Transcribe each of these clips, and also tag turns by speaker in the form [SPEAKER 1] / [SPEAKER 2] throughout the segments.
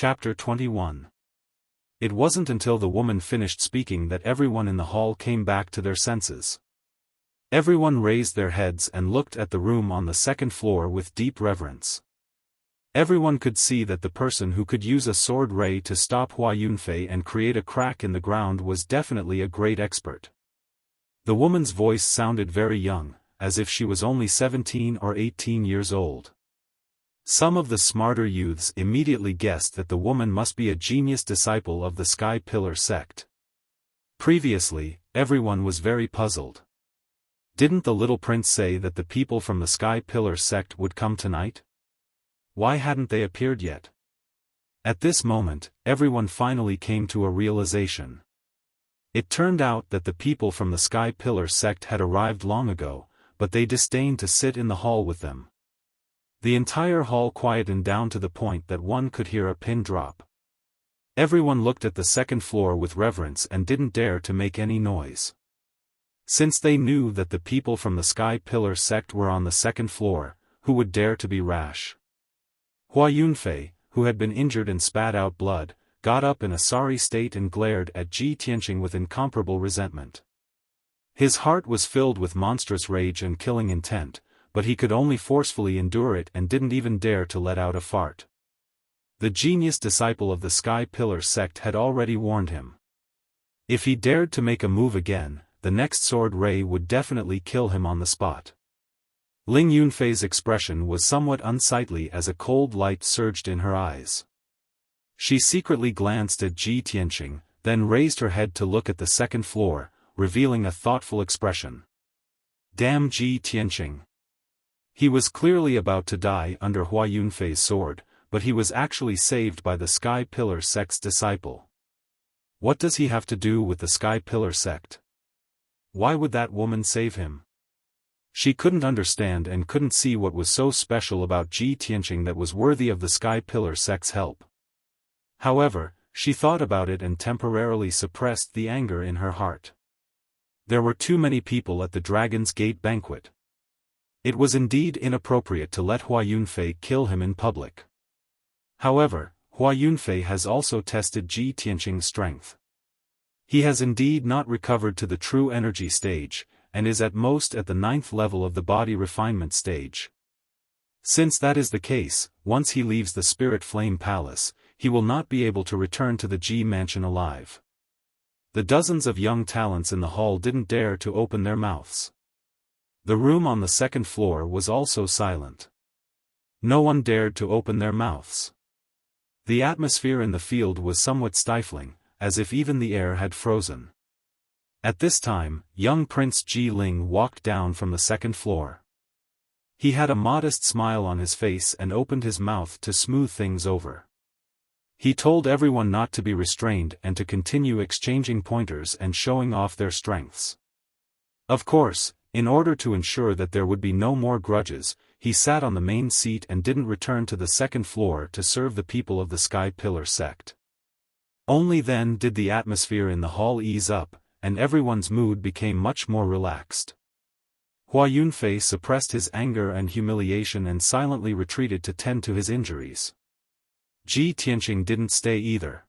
[SPEAKER 1] Chapter 21. It wasn't until the woman finished speaking that everyone in the hall came back to their senses. Everyone raised their heads and looked at the room on the second floor with deep reverence. Everyone could see that the person who could use a sword ray to stop Hua Yunfei and create a crack in the ground was definitely a great expert. The woman's voice sounded very young, as if she was only 17 or 18 years old. Some of the smarter youths immediately guessed that the woman must be a genius disciple of the Sky Pillar sect. Previously, everyone was very puzzled. Didn't the little prince say that the people from the Sky Pillar sect would come tonight? Why hadn't they appeared yet? At this moment, everyone finally came to a realization. It turned out that the people from the Sky Pillar sect had arrived long ago, but they disdained to sit in the hall with them. The entire hall quietened down to the point that one could hear a pin drop. Everyone looked at the second floor with reverence and didn't dare to make any noise. Since they knew that the people from the Sky Pillar sect were on the second floor, who would dare to be rash? Hua Yunfei, who had been injured and spat out blood, got up in a sorry state and glared at Ji Tianqing with incomparable resentment. His heart was filled with monstrous rage and killing intent, but he could only forcefully endure it and didn't even dare to let out a fart. The genius disciple of the Sky Pillar sect had already warned him. If he dared to make a move again, the next sword ray would definitely kill him on the spot. Ling Yunfei's expression was somewhat unsightly as a cold light surged in her eyes. She secretly glanced at Ji Tianqing, then raised her head to look at the second floor, revealing a thoughtful expression. Damn Ji Tianqing. He was clearly about to die under Hua Yunfei's sword, but he was actually saved by the Sky Pillar sect's disciple. What does he have to do with the Sky Pillar sect? Why would that woman save him? She couldn't understand and couldn't see what was so special about Ji Tianqing that was worthy of the Sky Pillar sect's help. However, she thought about it and temporarily suppressed the anger in her heart. There were too many people at the Dragon's Gate banquet. It was indeed inappropriate to let Hua Yunfei kill him in public. However, Hua Yunfei has also tested Ji Tianqing's strength. He has indeed not recovered to the true energy stage, and is at most at the 9th level of the body refinement stage. Since that is the case, once he leaves the Spirit Flame Palace, he will not be able to return to the Ji Mansion alive. The dozens of young talents in the hall didn't dare to open their mouths. The room on the second floor was also silent. No one dared to open their mouths. The atmosphere in the field was somewhat stifling, as if even the air had frozen. At this time, young Prince Ji Ling walked down from the second floor. He had a modest smile on his face and opened his mouth to smooth things over. He told everyone not to be restrained and to continue exchanging pointers and showing off their strengths. Of course, in order to ensure that there would be no more grudges, he sat on the main seat and didn't return to the second floor to serve the people of the Sky Pillar sect. Only then did the atmosphere in the hall ease up, and everyone's mood became much more relaxed. Hua Yunfei suppressed his anger and humiliation and silently retreated to tend to his injuries. Ji Tianqing didn't stay either.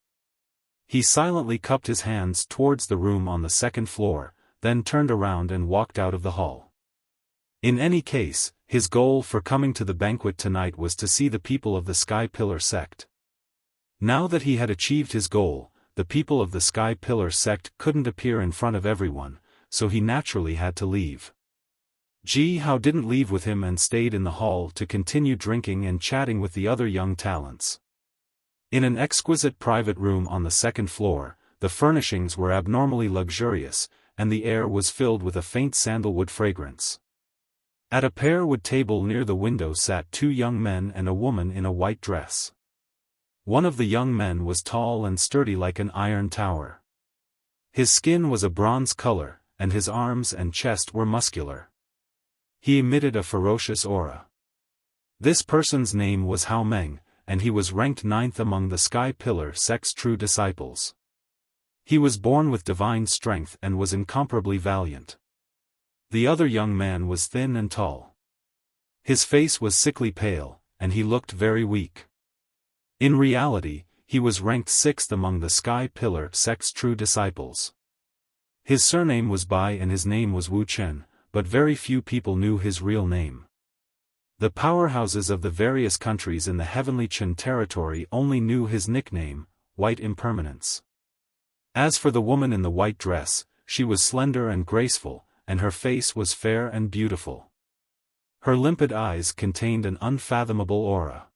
[SPEAKER 1] He silently cupped his hands towards the room on the second floor, then turned around and walked out of the hall. In any case, his goal for coming to the banquet tonight was to see the people of the Sky Pillar sect. Now that he had achieved his goal, the people of the Sky Pillar sect couldn't appear in front of everyone, so he naturally had to leave. Ji Hao didn't leave with him and stayed in the hall to continue drinking and chatting with the other young talents. In an exquisite private room on the second floor, the furnishings were abnormally luxurious, and the air was filled with a faint sandalwood fragrance. At a pear-wood table near the window sat two young men and a woman in a white dress. One of the young men was tall and sturdy like an iron tower. His skin was a bronze color, and his arms and chest were muscular. He emitted a ferocious aura. This person's name was Hao Meng, and he was ranked 9th among the Sky Pillar sect's true disciples. He was born with divine strength and was incomparably valiant. The other young man was thin and tall. His face was sickly pale, and he looked very weak. In reality, he was ranked 6th among the Sky Pillar sect's true disciples. His surname was Bai and his name was Wuxia, but very few people knew his real name. The powerhouses of the various countries in the Heavenly Qin territory only knew his nickname, White Impermanence. As for the woman in the white dress, she was slender and graceful, and her face was fair and beautiful. Her limpid eyes contained an unfathomable aura.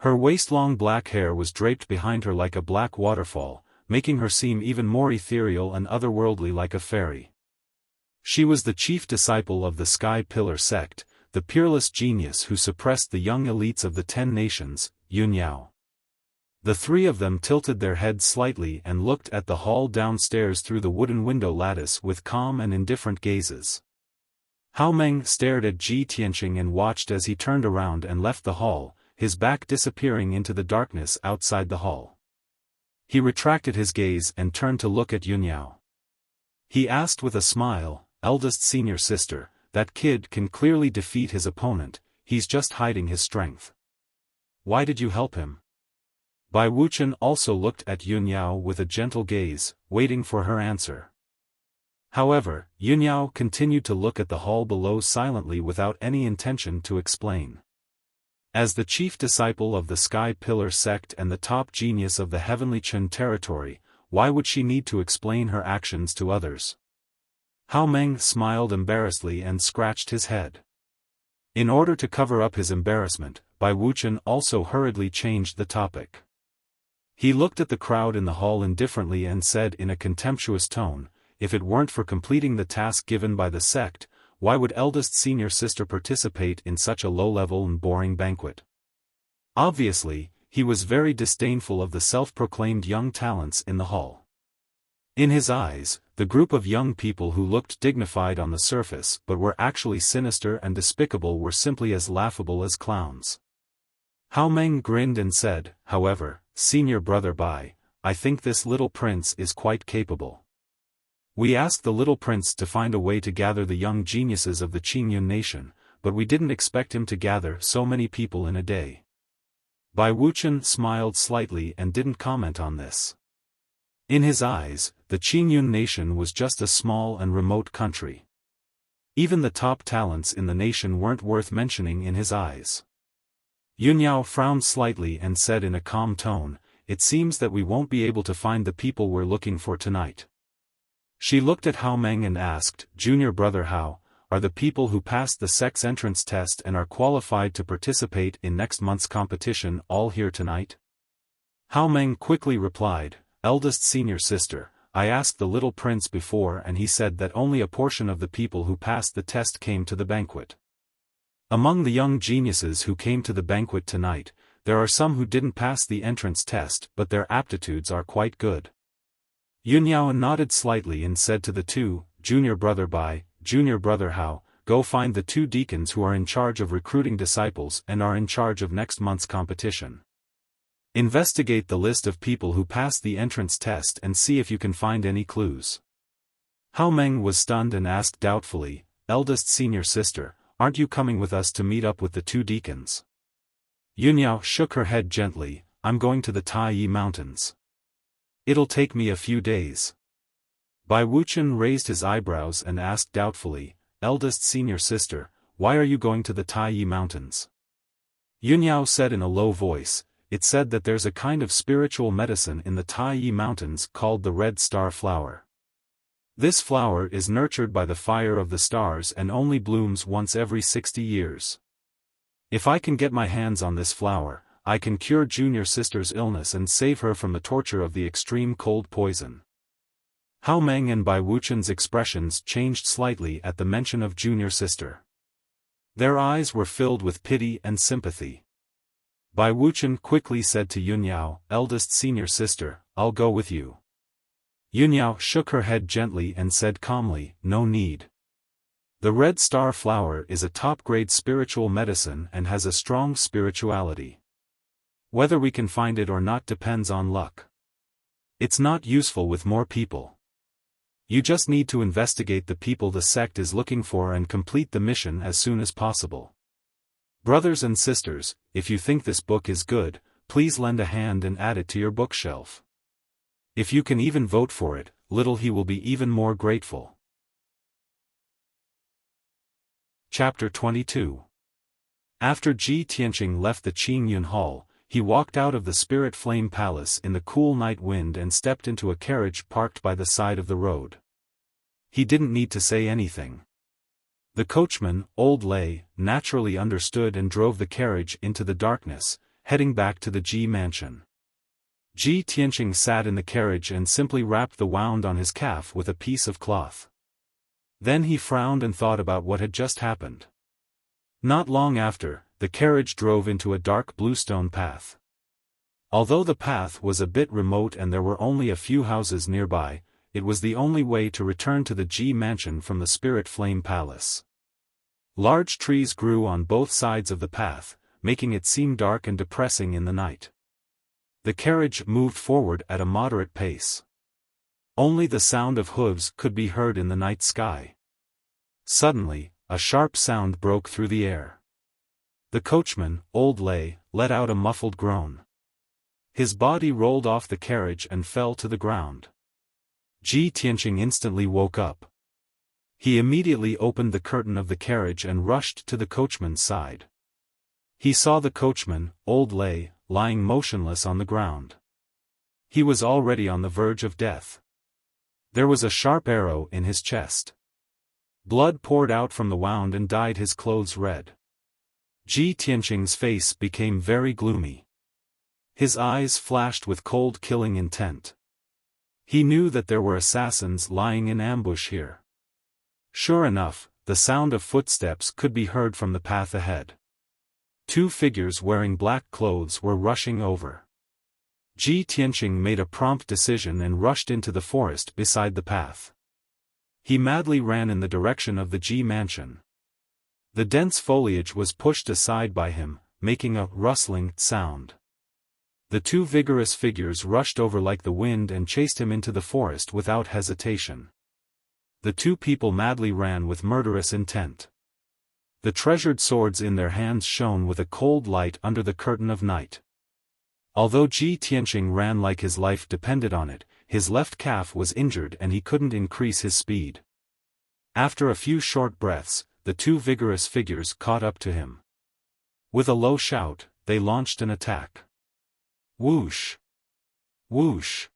[SPEAKER 1] Her waist-long black hair was draped behind her like a black waterfall, making her seem even more ethereal and otherworldly like a fairy. She was the chief disciple of the Sky Pillar sect, the peerless genius who suppressed the young elites of the 10 nations, Yunyao. The three of them tilted their heads slightly and looked at the hall downstairs through the wooden window lattice with calm and indifferent gazes. Hao Meng stared at Ji Tianqing and watched as he turned around and left the hall, his back disappearing into the darkness outside the hall. He retracted his gaze and turned to look at Yunyao. He asked with a smile, "Eldest senior sister, that kid can clearly defeat his opponent, he's just hiding his strength. Why did you help him?" Bai Wuchen also looked at Yunyao with a gentle gaze, waiting for her answer. However, Yunyao continued to look at the hall below silently without any intention to explain. As the chief disciple of the Sky Pillar sect and the top genius of the Heavenly Qin territory, why would she need to explain her actions to others? Hao Meng smiled embarrassedly and scratched his head. In order to cover up his embarrassment, Bai Wuchen also hurriedly changed the topic. He looked at the crowd in the hall indifferently and said in a contemptuous tone, "If it weren't for completing the task given by the sect, why would eldest senior sister participate in such a low-level and boring banquet?" Obviously, he was very disdainful of the self-proclaimed young talents in the hall. In his eyes, the group of young people who looked dignified on the surface but were actually sinister and despicable were simply as laughable as clowns. Hao Meng grinned and said, "However, Senior Brother Bai, I think this little prince is quite capable. We asked the little prince to find a way to gather the young geniuses of the Qingyun nation, but we didn't expect him to gather so many people in a day." Bai Wuchen smiled slightly and didn't comment on this. In his eyes, the Qingyun nation was just a small and remote country. Even the top talents in the nation weren't worth mentioning in his eyes. Yunyao frowned slightly and said in a calm tone, "It seems that we won't be able to find the people we're looking for tonight." She looked at Hao Meng and asked, "Junior Brother Hao, are the people who passed the sect's entrance test and are qualified to participate in next month's competition all here tonight?" Hao Meng quickly replied, "Eldest senior sister, I asked the little prince before and he said that only a portion of the people who passed the test came to the banquet. Among the young geniuses who came to the banquet tonight, there are some who didn't pass the entrance test but their aptitudes are quite good." Yunyao nodded slightly and said to the two, "Junior Brother Bai, Junior Brother Hao, go find the 2 deacons who are in charge of recruiting disciples and are in charge of next month's competition. Investigate the list of people who passed the entrance test and see if you can find any clues." Hao Meng was stunned and asked doubtfully, "Eldest senior sister, aren't you coming with us to meet up with the 2 deacons?" Yunyao shook her head gently, "I'm going to the Taiyi Mountains. It'll take me a few days." Bai Wuchen raised his eyebrows and asked doubtfully, "Eldest senior sister, why are you going to the Taiyi Mountains?" Yunyao said in a low voice, "It said that there's a kind of spiritual medicine in the Taiyi Mountains called the red star flower. This flower is nurtured by the fire of the stars and only blooms once every 60 years. If I can get my hands on this flower, I can cure junior sister's illness and save her from the torture of the extreme cold poison." Hao Meng and Bai Wuchen's expressions changed slightly at the mention of junior sister. Their eyes were filled with pity and sympathy. Bai Wuchen quickly said to Yunyao, "Eldest senior sister, I'll go with you." Yunyao shook her head gently and said calmly, "No need. The red star flower is a top-grade spiritual medicine and has a strong spirituality. Whether we can find it or not depends on luck. It's not useful with more people. You just need to investigate the people the sect is looking for and complete the mission as soon as possible. Brothers and sisters, if you think this book is good, please lend a hand and add it to your bookshelf. If you can even vote for it, little he will be even more grateful. Chapter 22. After Ji Tianqing left the Qingyun Hall, he walked out of the Spirit Flame Palace in the cool night wind and stepped into a carriage parked by the side of the road. He didn't need to say anything. The coachman, Old Lei, naturally understood and drove the carriage into the darkness, heading back to the Ji mansion. Ji Tianqing sat in the carriage and simply wrapped the wound on his calf with a piece of cloth. Then he frowned and thought about what had just happened. Not long after, the carriage drove into a dark bluestone path. Although the path was a bit remote and there were only a few houses nearby, it was the only way to return to the Ji mansion from the Spirit Flame Palace. Large trees grew on both sides of the path, making it seem dark and depressing in the night. The carriage moved forward at a moderate pace. Only the sound of hooves could be heard in the night sky. Suddenly, a sharp sound broke through the air. The coachman, Old Lei, let out a muffled groan. His body rolled off the carriage and fell to the ground. Ji Tianqing instantly woke up. He immediately opened the curtain of the carriage and rushed to the coachman's side. He saw the coachman, Old Lei, lying motionless on the ground. He was already on the verge of death. There was a sharp arrow in his chest. Blood poured out from the wound and dyed his clothes red. Ji Tianqing's face became very gloomy. His eyes flashed with cold killing intent. He knew that there were assassins lying in ambush here. Sure enough, the sound of footsteps could be heard from the path ahead. Two figures wearing black clothes were rushing over. Ji Tianqing made a prompt decision and rushed into the forest beside the path. He madly ran in the direction of the Ji mansion. The dense foliage was pushed aside by him, making a rustling sound. The two vigorous figures rushed over like the wind and chased him into the forest without hesitation. The two people madly ran with murderous intent. The treasured swords in their hands shone with a cold light under the curtain of night. Although Ji Tianqing ran like his life depended on it, his left calf was injured and he couldn't increase his speed. After a few short breaths, the two vigorous figures caught up to him. With a low shout, they launched an attack. Whoosh! Whoosh!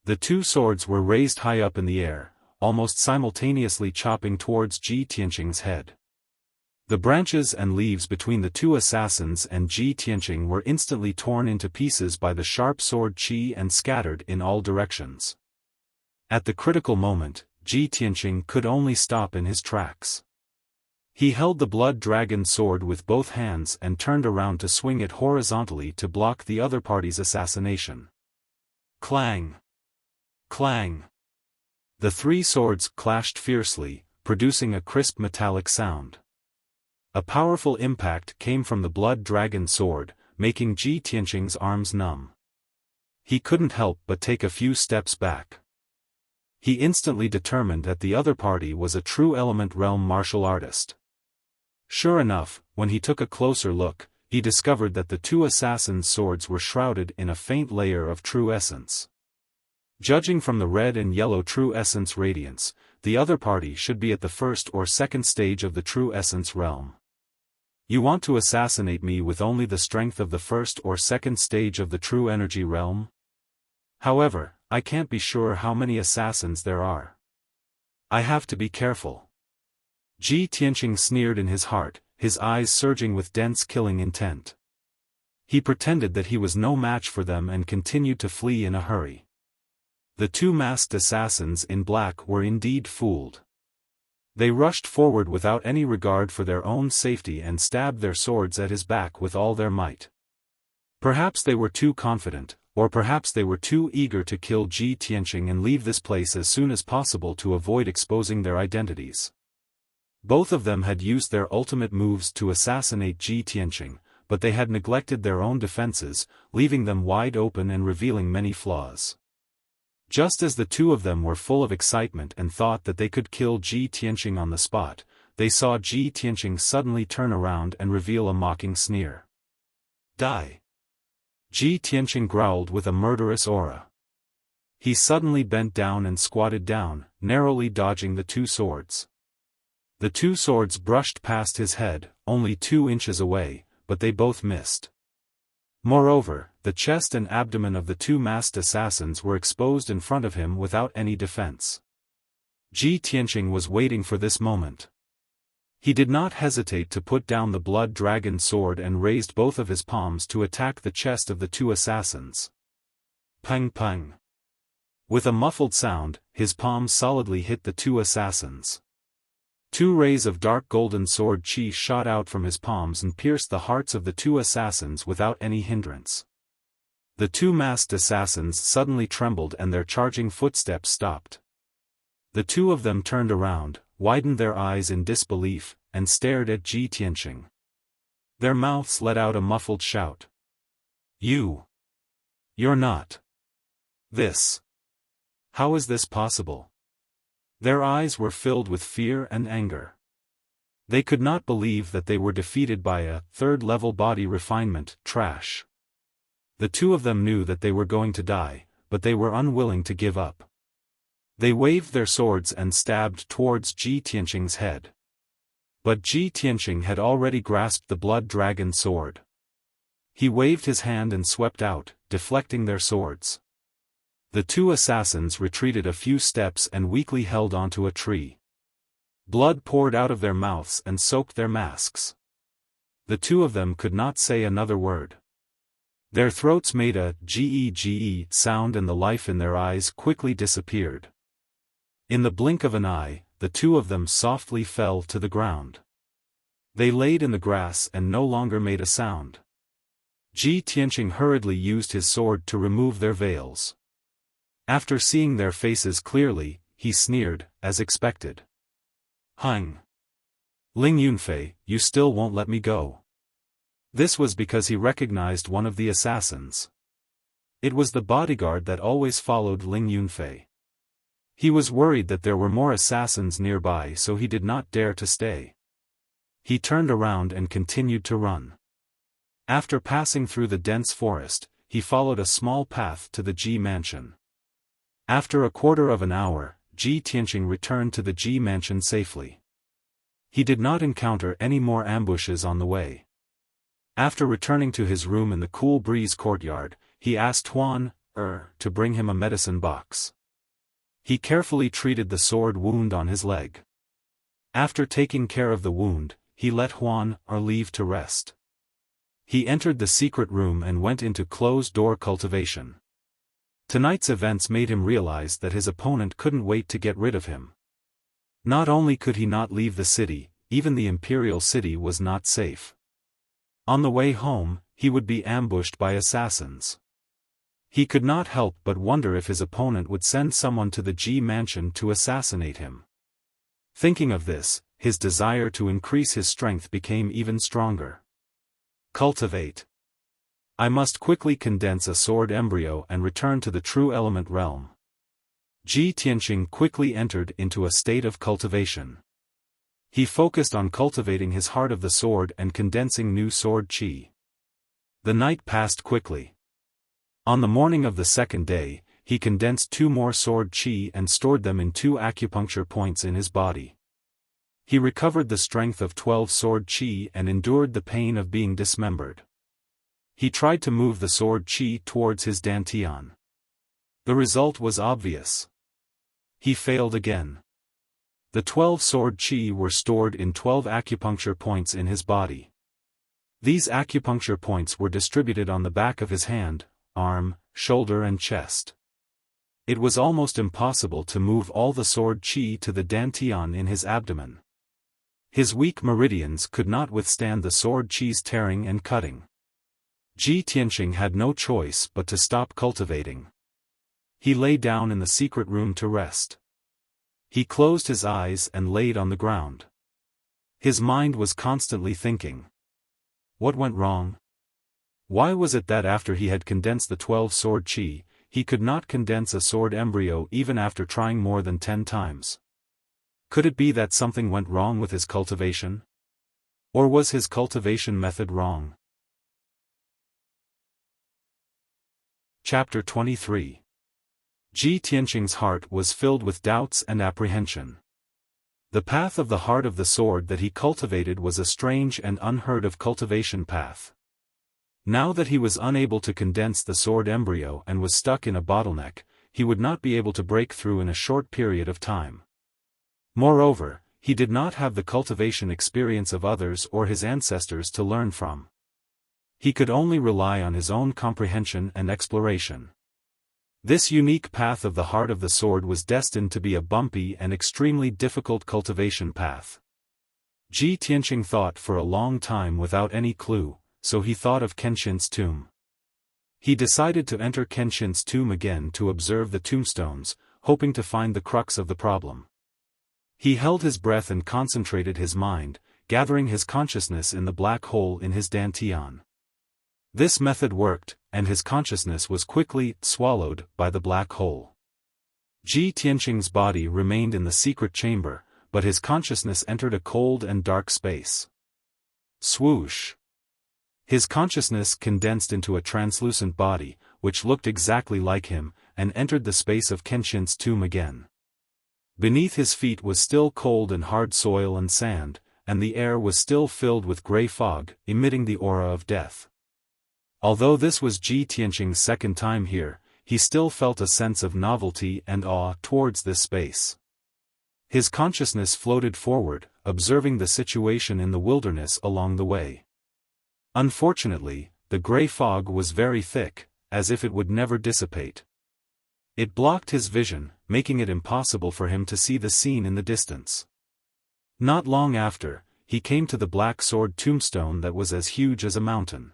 [SPEAKER 1] The two swords were raised high up in the air, almost simultaneously chopping towards Ji Tianqing's head. The branches and leaves between the two assassins and Ji Tianqing were instantly torn into pieces by the sharp sword qi and scattered in all directions. At the critical moment, Ji Tianqing could only stop in his tracks. He held the blood dragon sword with both hands and turned around to swing it horizontally to block the other party's assassination. Clang! Clang! The three swords clashed fiercely, producing a crisp metallic sound. A powerful impact came from the blood dragon sword, making Ji Tianqing's arms numb. He couldn't help but take a few steps back. He instantly determined that the other party was a true element realm martial artist. Sure enough, when he took a closer look, he discovered that the two assassins' swords were shrouded in a faint layer of true essence. Judging from the red and yellow true essence radiance, the other party should be at the first or second stage of the true essence realm. You want to assassinate me with only the strength of the first or second stage of the true energy realm? However, I can't be sure how many assassins there are. I have to be careful. Ji Tianqing sneered in his heart, his eyes surging with dense killing intent. He pretended that he was no match for them and continued to flee in a hurry. The two masked assassins in black were indeed fooled. They rushed forward without any regard for their own safety and stabbed their swords at his back with all their might. Perhaps they were too confident, or perhaps they were too eager to kill Ji Tianqing and leave this place as soon as possible to avoid exposing their identities. Both of them had used their ultimate moves to assassinate Ji Tianqing, but they had neglected their own defenses, leaving them wide open and revealing many flaws. Just as the two of them were full of excitement and thought that they could kill Ji Tianqing on the spot, they saw Ji Tianqing suddenly turn around and reveal a mocking sneer. Die! Ji Tianqing growled with a murderous aura. He suddenly bent down and squatted down, narrowly dodging the two swords. The two swords brushed past his head, only 2 inches away, but they both missed. Moreover, the chest and abdomen of the two masked assassins were exposed in front of him without any defense. Ji Tianqing was waiting for this moment. He did not hesitate to put down the blood dragon sword and raised both of his palms to attack the chest of the two assassins. Pang pang. With a muffled sound, his palms solidly hit the two assassins. 2 rays of dark golden sword chi shot out from his palms and pierced the hearts of the two assassins without any hindrance. The two masked assassins suddenly trembled and their charging footsteps stopped. The two of them turned around, widened their eyes in disbelief, and stared at Ji Tianqing. Their mouths let out a muffled shout. You're not. This. How is this possible? Their eyes were filled with fear and anger. They could not believe that they were defeated by a third-level body refinement trash. The two of them knew that they were going to die, but they were unwilling to give up. They waved their swords and stabbed towards Ji Tianqing's head. But Ji Tianqing had already grasped the blood dragon sword. He waved his hand and swept out, deflecting their swords. The two assassins retreated a few steps and weakly held onto a tree. Blood poured out of their mouths and soaked their masks. The two of them could not say another word. Their throats made a ge sound and the life in their eyes quickly disappeared. In the blink of an eye, the two of them softly fell to the ground. They laid in the grass and no longer made a sound. Ji Tianqing hurriedly used his sword to remove their veils. After seeing their faces clearly, he sneered, as expected. Hung. Ling Yunfei, you still won't let me go. This was because he recognized one of the assassins. It was the bodyguard that always followed Ling Yunfei. He was worried that there were more assassins nearby, so he did not dare to stay. He turned around and continued to run. After passing through the dense forest, he followed a small path to the Ji mansion. After a quarter of an hour, Ji Tianqing returned to the Ji mansion safely. He did not encounter any more ambushes on the way. After returning to his room in the cool breeze courtyard, he asked Huan to bring him a medicine box. He carefully treated the sword wound on his leg. After taking care of the wound, he let Huan leave to rest. He entered the secret room and went into closed-door cultivation. Tonight's events made him realize that his opponent couldn't wait to get rid of him. Not only could he not leave the city, even the imperial city was not safe. On the way home, he would be ambushed by assassins. He could not help but wonder if his opponent would send someone to the Ji mansion to assassinate him. Thinking of this, his desire to increase his strength became even stronger. Cultivate. I must quickly condense a sword embryo and return to the true element realm. Ji Tianqing quickly entered into a state of cultivation. He focused on cultivating his heart of the sword and condensing new sword chi. The night passed quickly. On the morning of the second day, he condensed 2 more sword chi and stored them in 2 acupuncture points in his body. He recovered the strength of 12 sword chi and endured the pain of being dismembered. He tried to move the sword chi towards his dantian. The result was obvious. He failed again. The 12 sword chi were stored in 12 acupuncture points in his body. These acupuncture points were distributed on the back of his hand, arm, shoulder and chest. It was almost impossible to move all the sword chi to the dantian in his abdomen. His weak meridians could not withstand the sword chi's tearing and cutting. Ji Tianqing had no choice but to stop cultivating. He lay down in the secret room to rest. He closed his eyes and laid on the ground. His mind was constantly thinking. What went wrong? Why was it that after he had condensed the 12 sword chi, he could not condense a sword embryo even after trying more than 10 times? Could it be that something went wrong with his cultivation? Or was his cultivation method wrong? Chapter 23. Ji Tianqing's heart was filled with doubts and apprehension. The path of the heart of the sword that he cultivated was a strange and unheard-of cultivation path. Now that he was unable to condense the sword embryo and was stuck in a bottleneck, he would not be able to break through in a short period of time. Moreover, he did not have the cultivation experience of others or his ancestors to learn from. He could only rely on his own comprehension and exploration. This unique path of the heart of the sword was destined to be a bumpy and extremely difficult cultivation path. Ji Tianqing thought for a long time without any clue, so he thought of Kenshin's tomb. He decided to enter Kenshin's tomb again to observe the tombstones, hoping to find the crux of the problem. He held his breath and concentrated his mind, gathering his consciousness in the black hole in his dantian. This method worked, and his consciousness was quickly swallowed by the black hole. Ji Tianqing's body remained in the secret chamber, but his consciousness entered a cold and dark space. Swoosh! His consciousness condensed into a translucent body, which looked exactly like him, and entered the space of Kenshin's tomb again. Beneath his feet was still cold and hard soil and sand, and the air was still filled with gray fog, emitting the aura of death. Although this was Ji Tianqing's second time here, he still felt a sense of novelty and awe towards this space. His consciousness floated forward, observing the situation in the wilderness along the way. Unfortunately, the gray fog was very thick, as if it would never dissipate. It blocked his vision, making it impossible for him to see the scene in the distance. Not long after, he came to the black sword tombstone that was as huge as a mountain.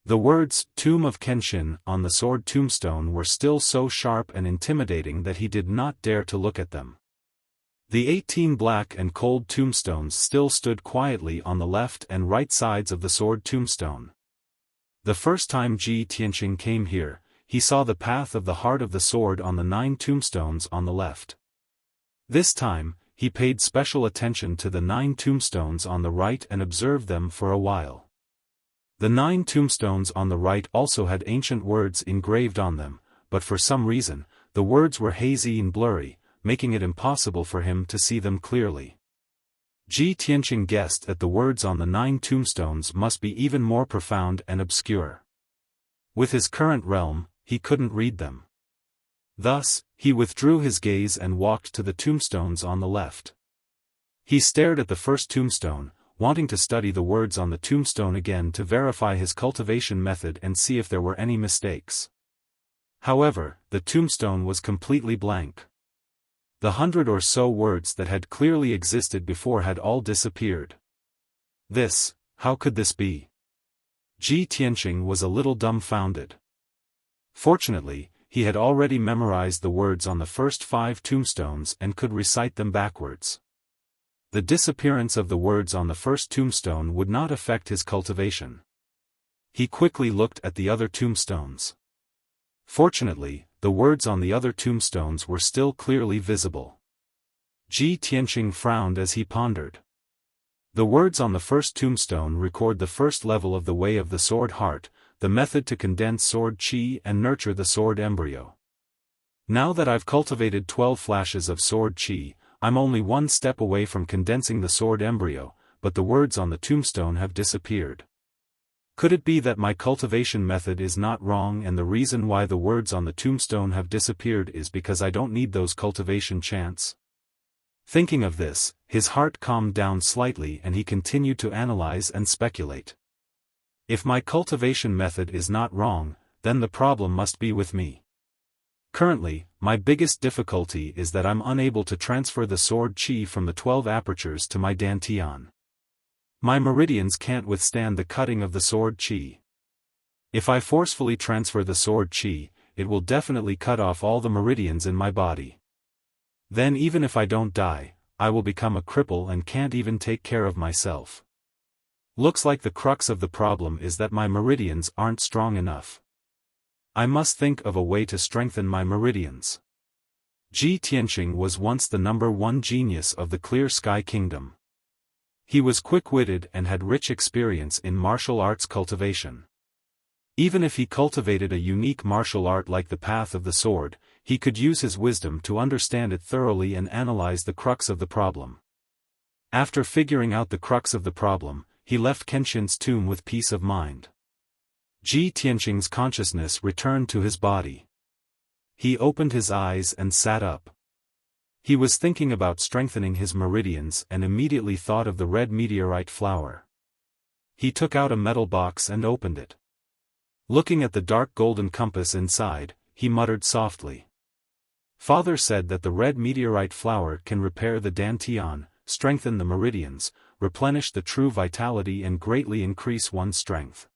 [SPEAKER 1] The words, "Tomb of Kenshin," on the sword tombstone were still so sharp and intimidating that he did not dare to look at them. The 18 black and cold tombstones still stood quietly on the left and right sides of the sword tombstone. The first time Ji Tianqing came here, he saw the path of the heart of the sword on the 9 tombstones on the left. This time, he paid special attention to the 9 tombstones on the right and observed them for a while. The 9 tombstones on the right also had ancient words engraved on them, but for some reason, the words were hazy and blurry, making it impossible for him to see them clearly. Ji Tianqing guessed that the words on the 9 tombstones must be even more profound and obscure. With his current realm, he couldn't read them. Thus, he withdrew his gaze and walked to the tombstones on the left. He stared at the first tombstone, wanting to study the words on the tombstone again to verify his cultivation method and see if there were any mistakes. However, the tombstone was completely blank. The 100 or so words that had clearly existed before had all disappeared. How could this be? Ji Tianqing was a little dumbfounded. Fortunately, he had already memorized the words on the first 5 tombstones and could recite them backwards. The disappearance of the words on the first tombstone would not affect his cultivation. He quickly looked at the other tombstones. Fortunately, the words on the other tombstones were still clearly visible. Ji Tianqing frowned as he pondered. The words on the first tombstone record the first level of the way of the sword heart, the method to condense sword qi and nurture the sword embryo. Now that I've cultivated 12 flashes of sword qi, I'm only one step away from condensing the sword embryo, but the words on the tombstone have disappeared. Could it be that my cultivation method is not wrong and the reason why the words on the tombstone have disappeared is because I don't need those cultivation chants? Thinking of this, his heart calmed down slightly and he continued to analyze and speculate. If my cultivation method is not wrong, then the problem must be with me. Currently, my biggest difficulty is that I'm unable to transfer the sword qi from the 12 apertures to my dantian. My meridians can't withstand the cutting of the sword qi. If I forcefully transfer the sword qi, it will definitely cut off all the meridians in my body. Then even if I don't die, I will become a cripple and can't even take care of myself. Looks like the crux of the problem is that my meridians aren't strong enough. I must think of a way to strengthen my meridians. Ji Tianqing was once the #1 genius of the Clear Sky Kingdom. He was quick-witted and had rich experience in martial arts cultivation. Even if he cultivated a unique martial art like the path of the sword, he could use his wisdom to understand it thoroughly and analyze the crux of the problem. After figuring out the crux of the problem, he left Kenshin's tomb with peace of mind. Ji Tianqing's consciousness returned to his body. He opened his eyes and sat up. He was thinking about strengthening his meridians and immediately thought of the red meteorite flower. He took out a metal box and opened it. Looking at the dark golden compass inside, he muttered softly. Father said that the red meteorite flower can repair the dantian, strengthen the meridians, replenish the true vitality and greatly increase one's strength.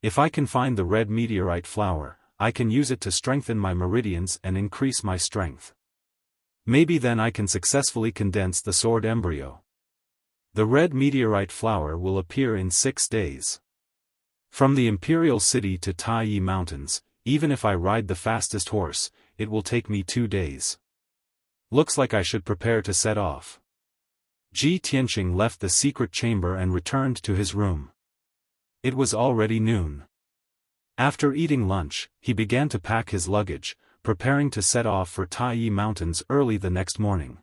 [SPEAKER 1] If I can find the red meteorite flower, I can use it to strengthen my meridians and increase my strength. Maybe then I can successfully condense the sword embryo. The red meteorite flower will appear in 6 days. From the Imperial City to Taiyi Mountains, even if I ride the fastest horse, it will take me 2 days. Looks like I should prepare to set off. Ji Tianqing left the secret chamber and returned to his room. It was already noon. After eating lunch, he began to pack his luggage, preparing to set off for Taiyi Mountains early the next morning.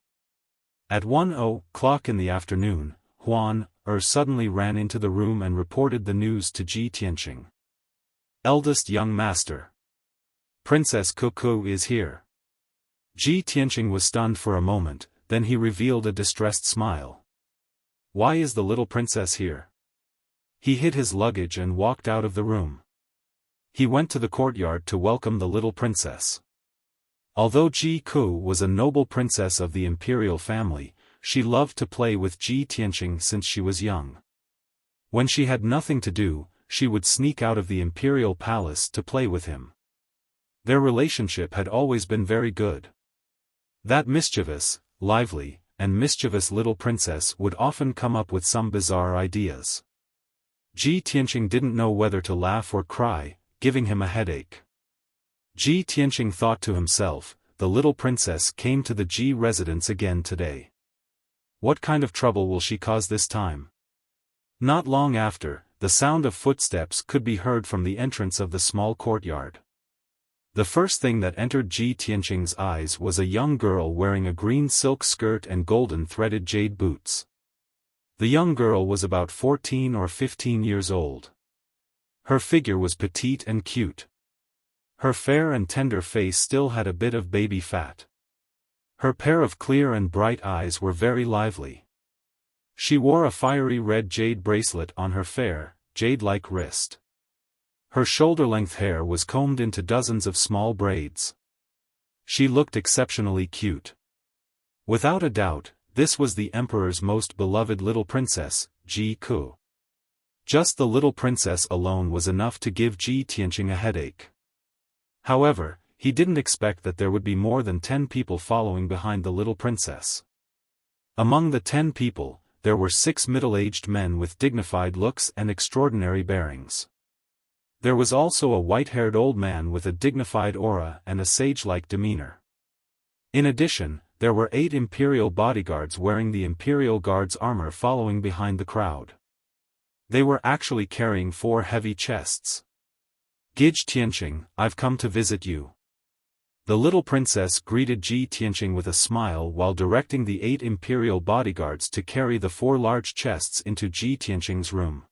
[SPEAKER 1] At 1:00 in the afternoon, Huan suddenly ran into the room and reported the news to Ji Tianqing. Eldest young master. Princess Cuckoo is here. Ji Tianqing was stunned for a moment, then he revealed a distressed smile. Why is the little princess here? He hid his luggage and walked out of the room. He went to the courtyard to welcome the little princess. Although Ji Ku was a noble princess of the imperial family, she loved to play with Ji Tianqing since she was young. When she had nothing to do, she would sneak out of the imperial palace to play with him. Their relationship had always been very good. That mischievous, lively, and mischievous little princess would often come up with some bizarre ideas. Ji Tianqing didn't know whether to laugh or cry, giving him a headache. Ji Tianqing thought to himself, the little princess came to the Ji residence again today. What kind of trouble will she cause this time? Not long after, the sound of footsteps could be heard from the entrance of the small courtyard. The first thing that entered Ji Tianqing's eyes was a young girl wearing a green silk skirt and golden threaded jade boots. The young girl was about 14 or 15 years old. Her figure was petite and cute. Her fair and tender face still had a bit of baby fat. Her pair of clear and bright eyes were very lively. She wore a fiery red jade bracelet on her fair, jade-like wrist. Her shoulder-length hair was combed into dozens of small braids. She looked exceptionally cute. Without a doubt, this was the emperor's most beloved little princess, Ji Ku. Just the little princess alone was enough to give Ji Tianqing a headache. However, he didn't expect that there would be more than 10 people following behind the little princess. Among the 10 people, there were 6 middle-aged men with dignified looks and extraordinary bearings. There was also a white-haired old man with a dignified aura and a sage-like demeanor. In addition, there were 8 imperial bodyguards wearing the imperial guard's armor following behind the crowd. They were actually carrying 4 heavy chests. Ji Tianqing, I've come to visit you. The little princess greeted Ji Tianqing with a smile while directing the 8 imperial bodyguards to carry the 4 large chests into Ji Tianqing's room.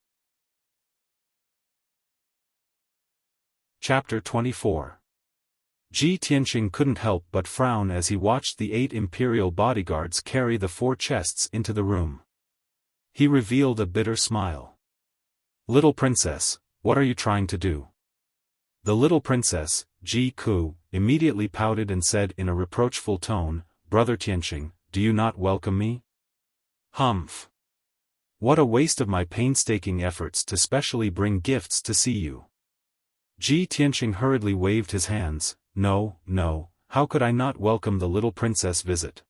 [SPEAKER 1] Chapter 24. Ji Tianqing couldn't help but frown as he watched the 8 imperial bodyguards carry the 4 chests into the room. He revealed a bitter smile. Little princess, what are you trying to do? The little princess, Ji Ku, immediately pouted and said in a reproachful tone, Brother Tianqing, do you not welcome me? Humph. What a waste of my painstaking efforts to specially bring gifts to see you. Ji Tianqing hurriedly waved his hands, no, how could I not welcome the little princess' visit?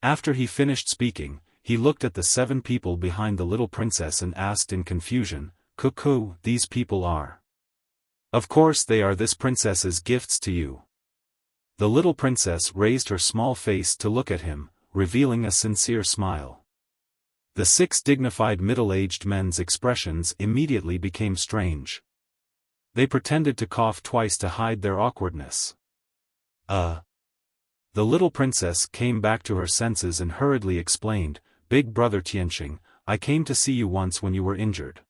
[SPEAKER 1] After he finished speaking, he looked at the 7 people behind the little princess and asked in confusion, Cuckoo, these people are? Of course they are this princess's gifts to you. The little princess raised her small face to look at him, revealing a sincere smile. The 6 dignified middle-aged men's expressions immediately became strange. They pretended to cough twice to hide their awkwardness. The little princess came back to her senses and hurriedly explained, "Big brother Tianqing, I came to see you once when you were injured.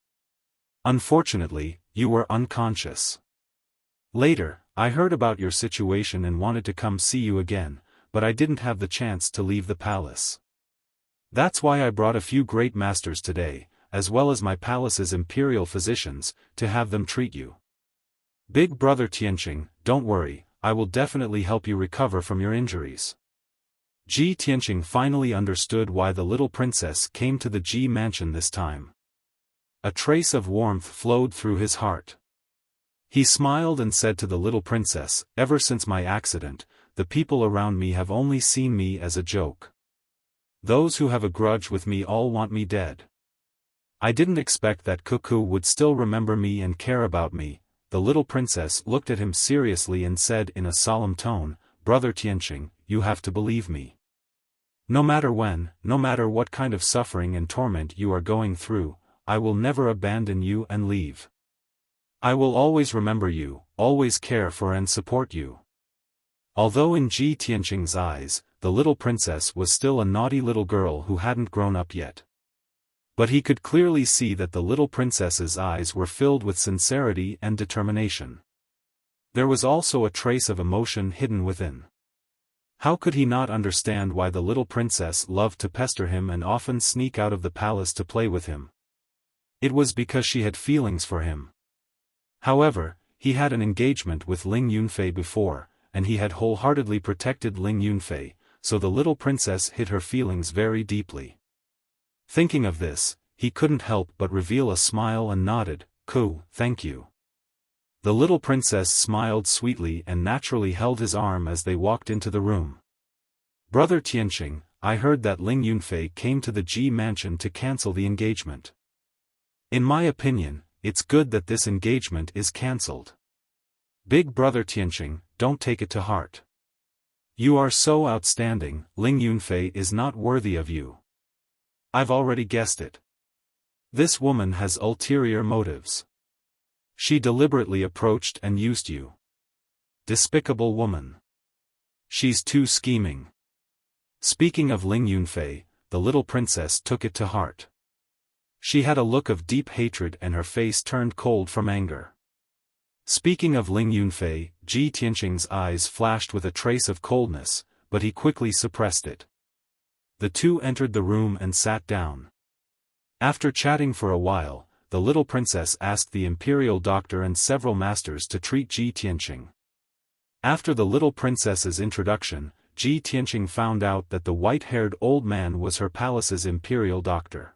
[SPEAKER 1] Unfortunately, you were unconscious. Later, I heard about your situation and wanted to come see you again, but I didn't have the chance to leave the palace. That's why I brought a few great masters today, as well as my palace's imperial physicians, to have them treat you. Big brother Tianqing, don't worry, I will definitely help you recover from your injuries." Ji Tianqing finally understood why the little princess came to the Ji mansion this time. A trace of warmth flowed through his heart. He smiled and said to the little princess, "Ever since my accident, the people around me have only seen me as a joke. Those who have a grudge with me all want me dead. I didn't expect that Cuckoo would still remember me and care about me." The little princess looked at him seriously and said in a solemn tone, "Brother Tianqing, you have to believe me. No matter when, no matter what kind of suffering and torment you are going through, I will never abandon you and leave. I will always remember you, always care for and support you." Although in Ji Tianqing's eyes, the little princess was still a naughty little girl who hadn't grown up yet. But he could clearly see that the little princess's eyes were filled with sincerity and determination. There was also a trace of emotion hidden within. How could he not understand why the little princess loved to pester him and often sneak out of the palace to play with him? It was because she had feelings for him. However, he had an engagement with Ling Yunfei before, and he had wholeheartedly protected Ling Yunfei, so the little princess hid her feelings very deeply. Thinking of this, he couldn't help but reveal a smile and nodded, "Cool, thank you." The little princess smiled sweetly and naturally held his arm as they walked into the room. "Brother Tianqing, I heard that Ling Yunfei came to the Ji mansion to cancel the engagement. In my opinion, it's good that this engagement is cancelled. Big brother Tianqing, don't take it to heart. You are so outstanding, Ling Yunfei is not worthy of you. I've already guessed it. This woman has ulterior motives. She deliberately approached and used you. Despicable woman. She's too scheming." Speaking of Ling Yunfei, the little princess took it to heart. She had a look of deep hatred and her face turned cold from anger. Speaking of Ling Yunfei, Ji Tianqing's eyes flashed with a trace of coldness, but he quickly suppressed it. The two entered the room and sat down. After chatting for a while, the little princess asked the imperial doctor and several masters to treat Ji Tianqing. After the little princess's introduction, Ji Tianqing found out that the white-haired old man was her palace's imperial doctor.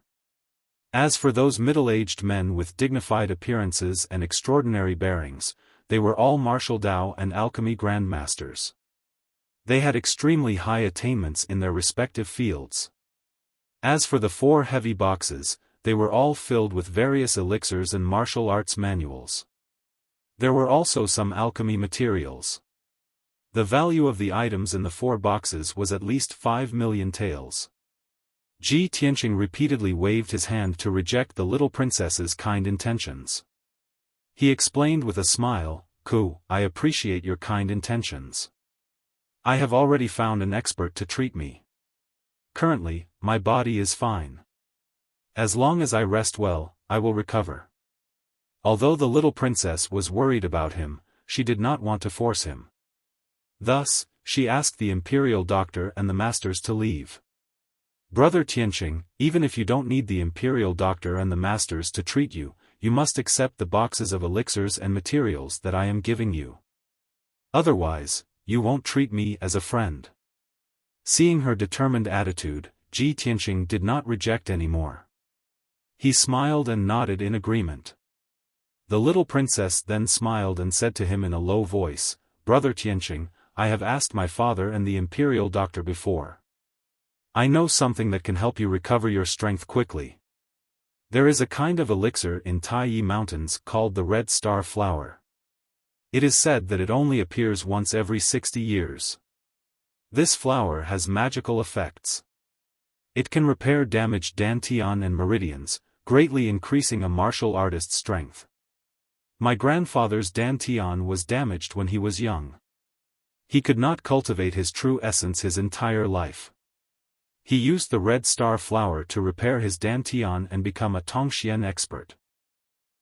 [SPEAKER 1] As for those middle-aged men with dignified appearances and extraordinary bearings, they were all martial Dao and alchemy grandmasters. They had extremely high attainments in their respective fields. As for the 4 heavy boxes, they were all filled with various elixirs and martial arts manuals. There were also some alchemy materials. The value of the items in the 4 boxes was at least 5 million taels. Ji Tianqing repeatedly waved his hand to reject the little princess's kind intentions. He explained with a smile, "Ku, I appreciate your kind intentions. I have already found an expert to treat me. Currently, my body is fine. As long as I rest well, I will recover." Although the little princess was worried about him, she did not want to force him. Thus, she asked the imperial doctor and the masters to leave. "Brother Tianqing, even if you don't need the imperial doctor and the masters to treat you, you must accept the boxes of elixirs and materials that I am giving you. Otherwise, you won't treat me as a friend." Seeing her determined attitude, Ji Tianqing did not reject any more. He smiled and nodded in agreement. The little princess then smiled and said to him in a low voice, "Brother Tianqing, I have asked my father and the imperial doctor before. I know something that can help you recover your strength quickly. There is a kind of elixir in Taiyi Mountains called the Red Star Flower. It is said that it only appears once every 60 years. This flower has magical effects. It can repair damaged dantian and meridians, greatly increasing a martial artist's strength. My grandfather's dantian was damaged when he was young. He could not cultivate his true essence his entire life. He used the red star flower to repair his dantian and become a Tongxian expert.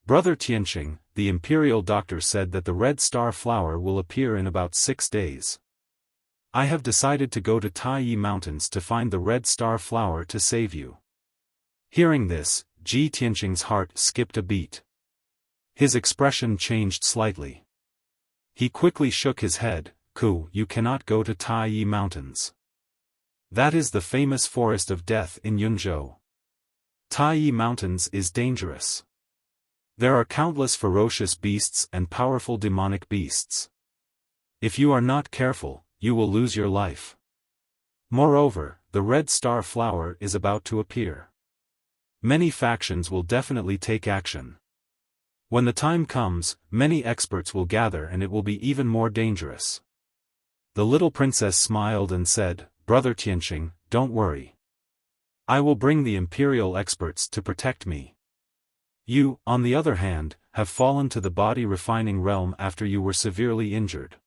[SPEAKER 1] Brother Tianqing, the imperial doctor said that the red star flower will appear in about 6 days. I have decided to go to Taiyi Mountains to find the red star flower to save you. Hearing this, Ji Tianqing's heart skipped a beat. His expression changed slightly. He quickly shook his head. "Ku, you cannot go to Taiyi Mountains. That is the famous forest of death in Yunzhou. Taiyi Mountains is dangerous. There are countless ferocious beasts and powerful demonic beasts. If you are not careful, you will lose your life. Moreover, the red star flower is about to appear. Many factions will definitely take action. When the time comes, many experts will gather and it will be even more dangerous." The little princess smiled and said, "Brother Tianqing, don't worry. I will bring the imperial experts to protect me. You, on the other hand, have fallen to the body refining realm after you were severely injured.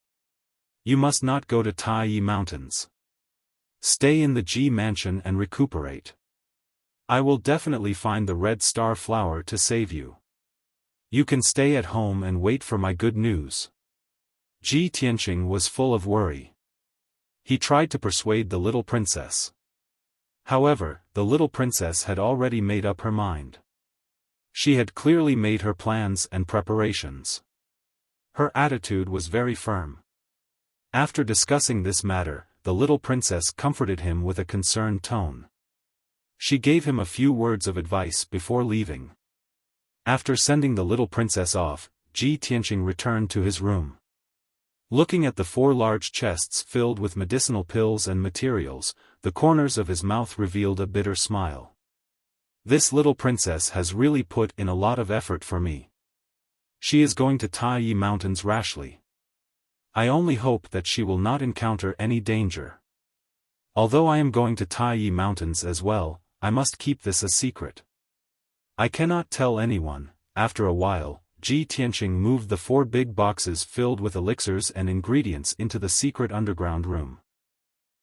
[SPEAKER 1] You must not go to Taiyi Mountains. Stay in the Ji mansion and recuperate. I will definitely find the red star flower to save you. You can stay at home and wait for my good news." Ji Tianqing was full of worry. He tried to persuade the little princess. However, the little princess had already made up her mind. She had clearly made her plans and preparations. Her attitude was very firm. After discussing this matter, the little princess comforted him with a concerned tone. She gave him a few words of advice before leaving. After sending the little princess off, Ji Tianqing returned to his room. Looking at the 4 large chests filled with medicinal pills and materials, the corners of his mouth revealed a bitter smile. This little princess has really put in a lot of effort for me. She is going to Taiyi Mountains rashly. I only hope that she will not encounter any danger. Although I am going to Taiyi Mountains as well, I must keep this a secret. I cannot tell anyone." After a while, Ji Tianqing moved the 4 big boxes filled with elixirs and ingredients into the secret underground room.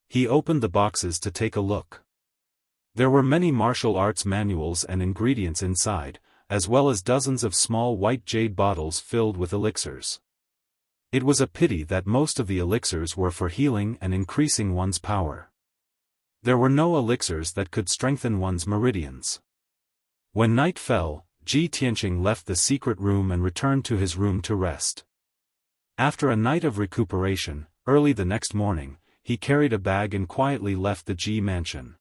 [SPEAKER 1] He opened the boxes to take a look. There were many martial arts manuals and ingredients inside, as well as dozens of small white jade bottles filled with elixirs. It was a pity that most of the elixirs were for healing and increasing one's power. There were no elixirs that could strengthen one's meridians. When night fell, Ji Tianqing left the secret room and returned to his room to rest. After a night of recuperation, early the next morning, he carried a bag and quietly left the Ji mansion.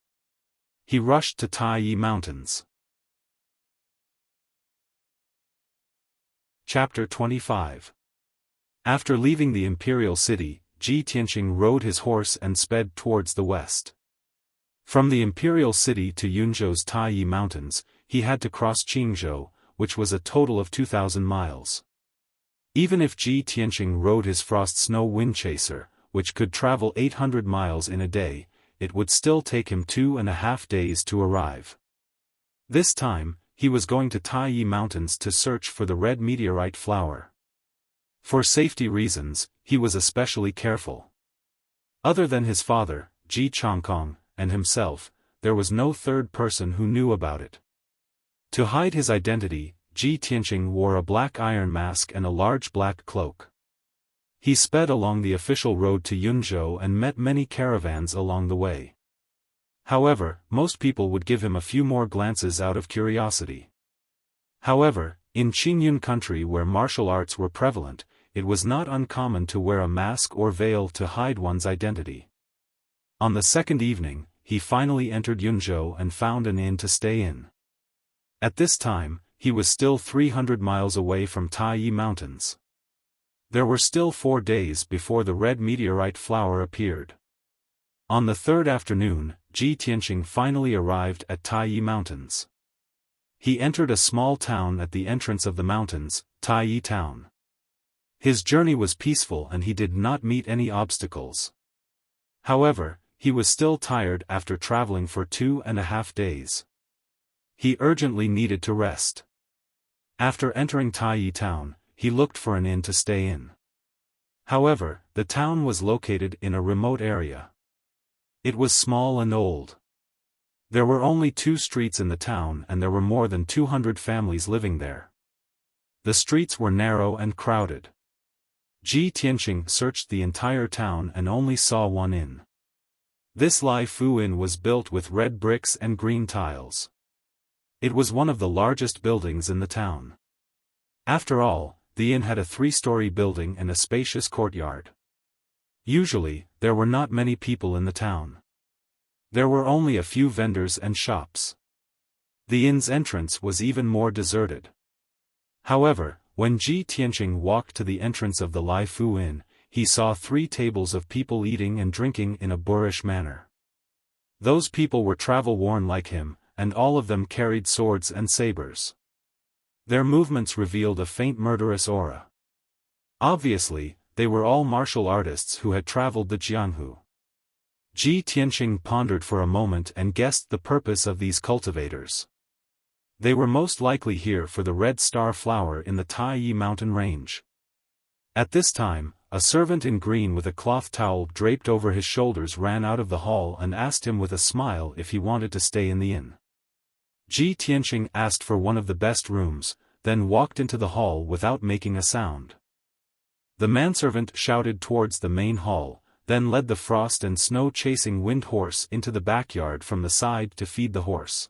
[SPEAKER 1] He rushed to Taiyi Mountains. Chapter 25. After leaving the imperial city, Ji Tianqing rode his horse and sped towards the west. From the imperial city to Yunzhou's Taiyi Mountains, he had to cross Qingzhou, which was a total of 2,000 miles. Even if Ji Tianqing rode his frost snow wind chaser, which could travel 800 miles in a day, it would still take him 2.5 days to arrive. This time, he was going to Taiyi Mountains to search for the red meteorite flower. For safety reasons, he was especially careful. Other than his father, Ji Chongkong, and himself, there was no third person who knew about it. To hide his identity, Ji Tianqing wore a black iron mask and a large black cloak. He sped along the official road to Yunzhou and met many caravans along the way. However, most people would give him a few more glances out of curiosity. However, in Qingyun country where martial arts were prevalent, it was not uncommon to wear a mask or veil to hide one's identity. On the second evening, he finally entered Yunzhou and found an inn to stay in. At this time, he was still 300 miles away from Taiyi Mountains. There were still 4 days before the red meteorite flower appeared. On the third afternoon, Ji Tianqing finally arrived at Taiyi Mountains. He entered a small town at the entrance of the mountains, Taiyi Town. His journey was peaceful and he did not meet any obstacles. However, he was still tired after traveling for 2.5 days. He urgently needed to rest. After entering Taiyi Town, he looked for an inn to stay in. However, the town was located in a remote area. It was small and old. There were only 2 streets in the town and there were more than 200 families living there. The streets were narrow and crowded. Ji Tianqing searched the entire town and only saw one inn. This Lai Fu Inn was built with red bricks and green tiles. It was one of the largest buildings in the town. After all, the inn had a 3-story building and a spacious courtyard. Usually, there were not many people in the town. There were only a few vendors and shops. The inn's entrance was even more deserted. However, when Ji Tianqing walked to the entrance of the Lai Fu Inn, he saw 3 tables of people eating and drinking in a boorish manner. Those people were travel-worn like him, and all of them carried swords and sabers. Their movements revealed a faint murderous aura. Obviously, they were all martial artists who had traveled the Jianghu. Ji Tianqing pondered for a moment and guessed the purpose of these cultivators. They were most likely here for the red star flower in the Taiyi mountain range. At this time, a servant in green with a cloth towel draped over his shoulders ran out of the hall and asked him with a smile if he wanted to stay in the inn. Ji Tianqing asked for one of the best rooms, then walked into the hall without making a sound. The manservant shouted towards the main hall, then led the frost and snow-chasing wind horse into the backyard from the side to feed the horse.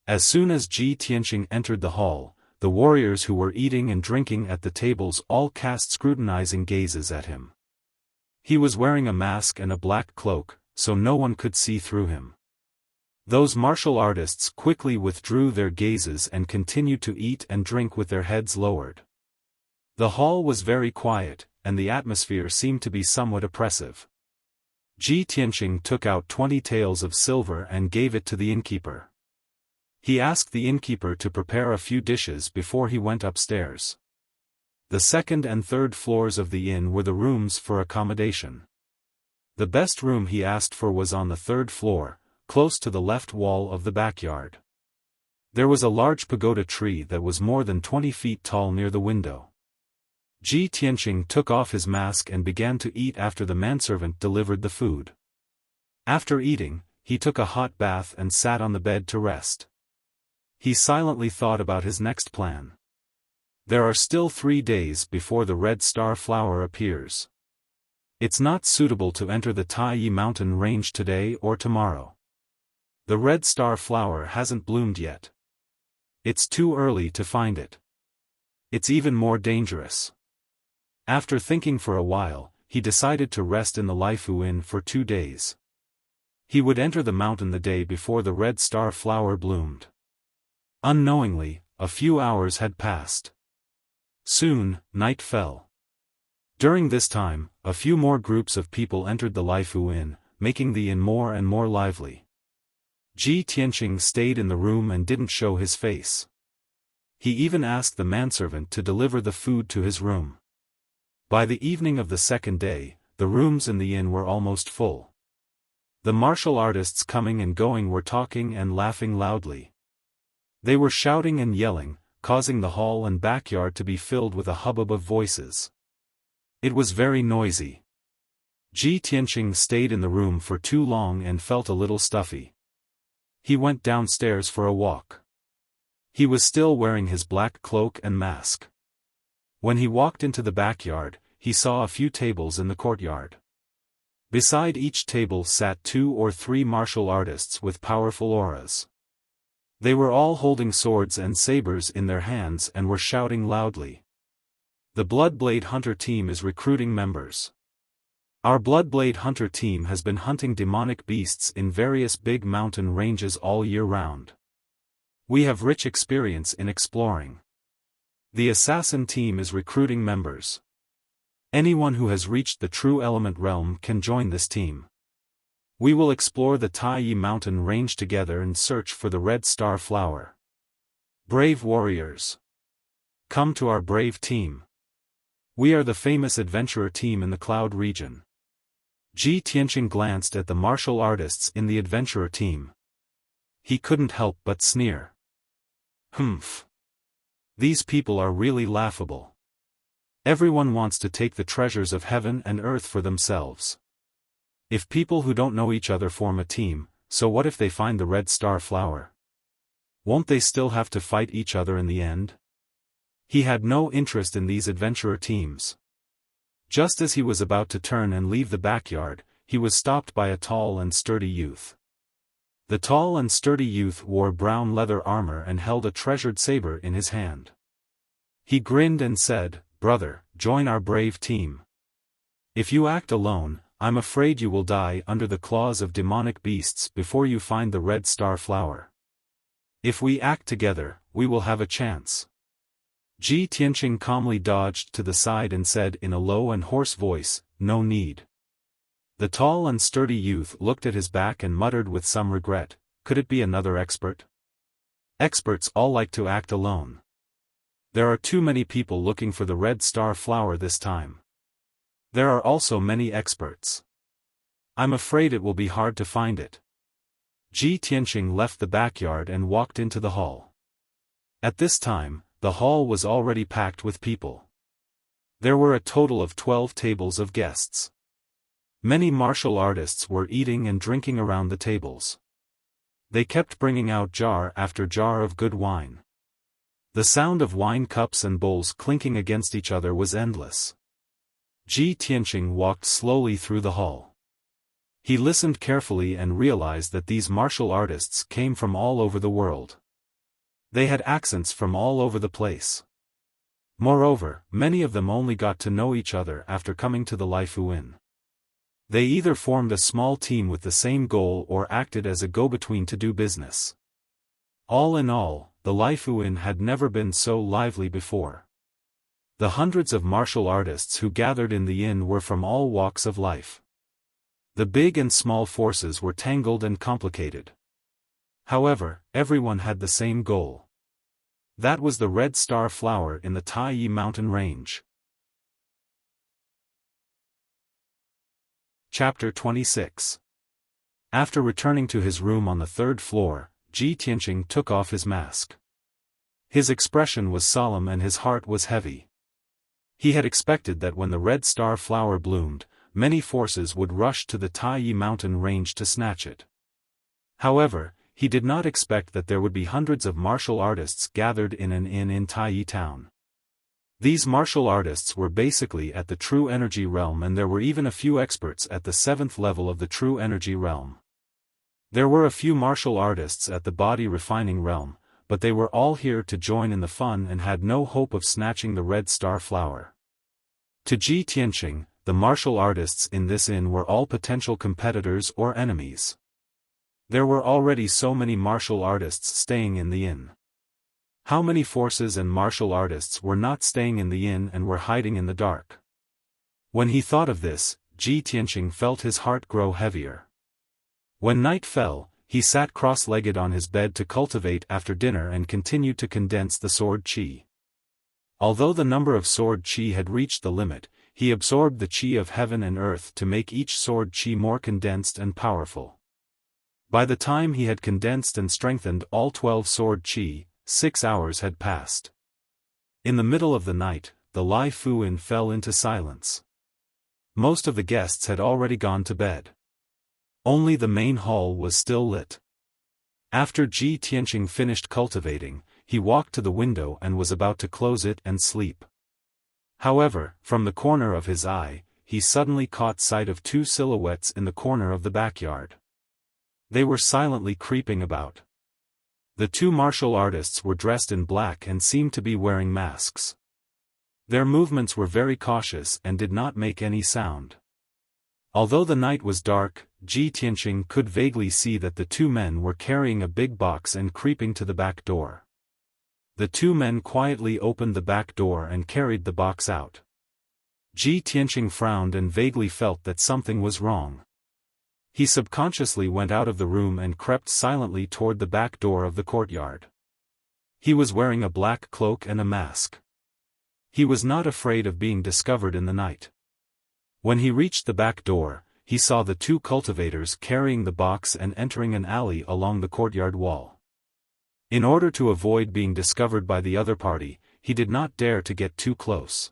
[SPEAKER 1] As soon as Ji Tianqing entered the hall, the warriors who were eating and drinking at the tables all cast scrutinizing gazes at him. He was wearing a mask and a black cloak, so no one could see through him. Those martial artists quickly withdrew their gazes and continued to eat and drink with their heads lowered. The hall was very quiet, and the atmosphere seemed to be somewhat oppressive. Ji Tianqing took out 20 taels of silver and gave it to the innkeeper. He asked the innkeeper to prepare a few dishes before he went upstairs. The 2nd and 3rd floors of the inn were the rooms for accommodation. The best room he asked for was on the 3rd floor, close to the left wall of the backyard. There was a large pagoda tree that was more than 20 feet tall near the window. Ji Tianqing took off his mask and began to eat after the manservant delivered the food. After eating, he took a hot bath and sat on the bed to rest. He silently thought about his next plan. There are still 3 days before the red star flower appears. It's not suitable to enter the Taiyi mountain range today or tomorrow. The red star flower hasn't bloomed yet. It's too early to find it. It's even more dangerous. After thinking for a while, he decided to rest in the Lai Fu Inn for 2 days. He would enter the mountain the day before the red star flower bloomed. Unknowingly, a few hours had passed. Soon, night fell. During this time, a few more groups of people entered the Lai Fu Inn, making the inn more and more lively. Ji Tianqing stayed in the room and didn't show his face. He even asked the manservant to deliver the food to his room. By the evening of the 2nd day, the rooms in the inn were almost full. The martial artists coming and going were talking and laughing loudly. They were shouting and yelling, causing the hall and backyard to be filled with a hubbub of voices. It was very noisy. Ji Tianqing stayed in the room for too long and felt a little stuffy. He went downstairs for a walk. He was still wearing his black cloak and mask. When he walked into the backyard, he saw a few tables in the courtyard. Beside each table sat 2 or 3 martial artists with powerful auras. They were all holding swords and sabers in their hands and were shouting loudly. The Bloodblade Hunter team is recruiting members. Our Bloodblade Hunter team has been hunting demonic beasts in various big mountain ranges all year round. We have rich experience in exploring. The Assassin team is recruiting members. Anyone who has reached the True Element realm can join this team. We will explore the Taiyi mountain range together and search for the red star flower. Brave warriors! Come to our brave team. We are the famous adventurer team in the Cloud region. Ji Tianqing glanced at the martial artists in the adventurer team. He couldn't help but sneer. Humph! These people are really laughable. Everyone wants to take the treasures of heaven and earth for themselves. If people who don't know each other form a team, so what if they find the red star flower? Won't they still have to fight each other in the end? He had no interest in these adventurer teams. Just as he was about to turn and leave the backyard, he was stopped by a tall and sturdy youth. The tall and sturdy youth wore brown leather armor and held a treasured saber in his hand. He grinned and said, "Brother, join our brave team. If you act alone, I'm afraid you will die under the claws of demonic beasts before you find the red star flower. If we act together, we will have a chance." Ji Tianqing calmly dodged to the side and said in a low and hoarse voice, "No need." The tall and sturdy youth looked at his back and muttered with some regret, "Could it be another expert? Experts all like to act alone. There are too many people looking for the red star flower this time. There are also many experts. I'm afraid it will be hard to find it." Ji Tianqing left the backyard and walked into the hall. At this time, the hall was already packed with people. There were a total of 12 tables of guests. Many martial artists were eating and drinking around the tables. They kept bringing out jar after jar of good wine. The sound of wine cups and bowls clinking against each other was endless. Ji Tianqing walked slowly through the hall. He listened carefully and realized that these martial artists came from all over the world. They had accents from all over the place. Moreover, many of them only got to know each other after coming to the Laifu Inn. They either formed a small team with the same goal or acted as a go-between to do business. All in all, the Laifu Inn had never been so lively before. The hundreds of martial artists who gathered in the inn were from all walks of life. The big and small forces were tangled and complicated. However, everyone had the same goal. That was the red star flower in the Taiyi mountain range. Chapter 26. After returning to his room on the third floor, Ji Tianqing took off his mask. His expression was solemn and his heart was heavy. He had expected that when the red star flower bloomed, many forces would rush to the Taiyi mountain range to snatch it. However, he did not expect that there would be hundreds of martial artists gathered in an inn in Taiyi town. These martial artists were basically at the true energy realm, and there were even a few experts at the 7th level of the true energy realm. There were a few martial artists at the body refining realm, but they were all here to join in the fun and had no hope of snatching the red star flower. To Ji Tianqing, the martial artists in this inn were all potential competitors or enemies. There were already so many martial artists staying in the inn. How many forces and martial artists were not staying in the inn and were hiding in the dark? When he thought of this, Ji Tianqing felt his heart grow heavier. When night fell, he sat cross-legged on his bed to cultivate after dinner and continued to condense the sword qi. Although the number of sword qi had reached the limit, he absorbed the qi of heaven and earth to make each sword qi more condensed and powerful. By the time he had condensed and strengthened all 12 sword qi, 6 hours had passed. In the middle of the night, the Laifu Inn fell into silence. Most of the guests had already gone to bed. Only the main hall was still lit. After Ji Tianqing finished cultivating, he walked to the window and was about to close it and sleep. However, from the corner of his eye, he suddenly caught sight of 2 silhouettes in the corner of the backyard. They were silently creeping about. The 2 martial artists were dressed in black and seemed to be wearing masks. Their movements were very cautious and did not make any sound. Although the night was dark, Ji Tianqing could vaguely see that the 2 men were carrying a big box and creeping to the back door. The 2 men quietly opened the back door and carried the box out. Ji Tianqing frowned and vaguely felt that something was wrong. He subconsciously went out of the room and crept silently toward the back door of the courtyard. He was wearing a black cloak and a mask. He was not afraid of being discovered in the night. When he reached the back door, he saw the 2 cultivators carrying the box and entering an alley along the courtyard wall. In order to avoid being discovered by the other party, he did not dare to get too close.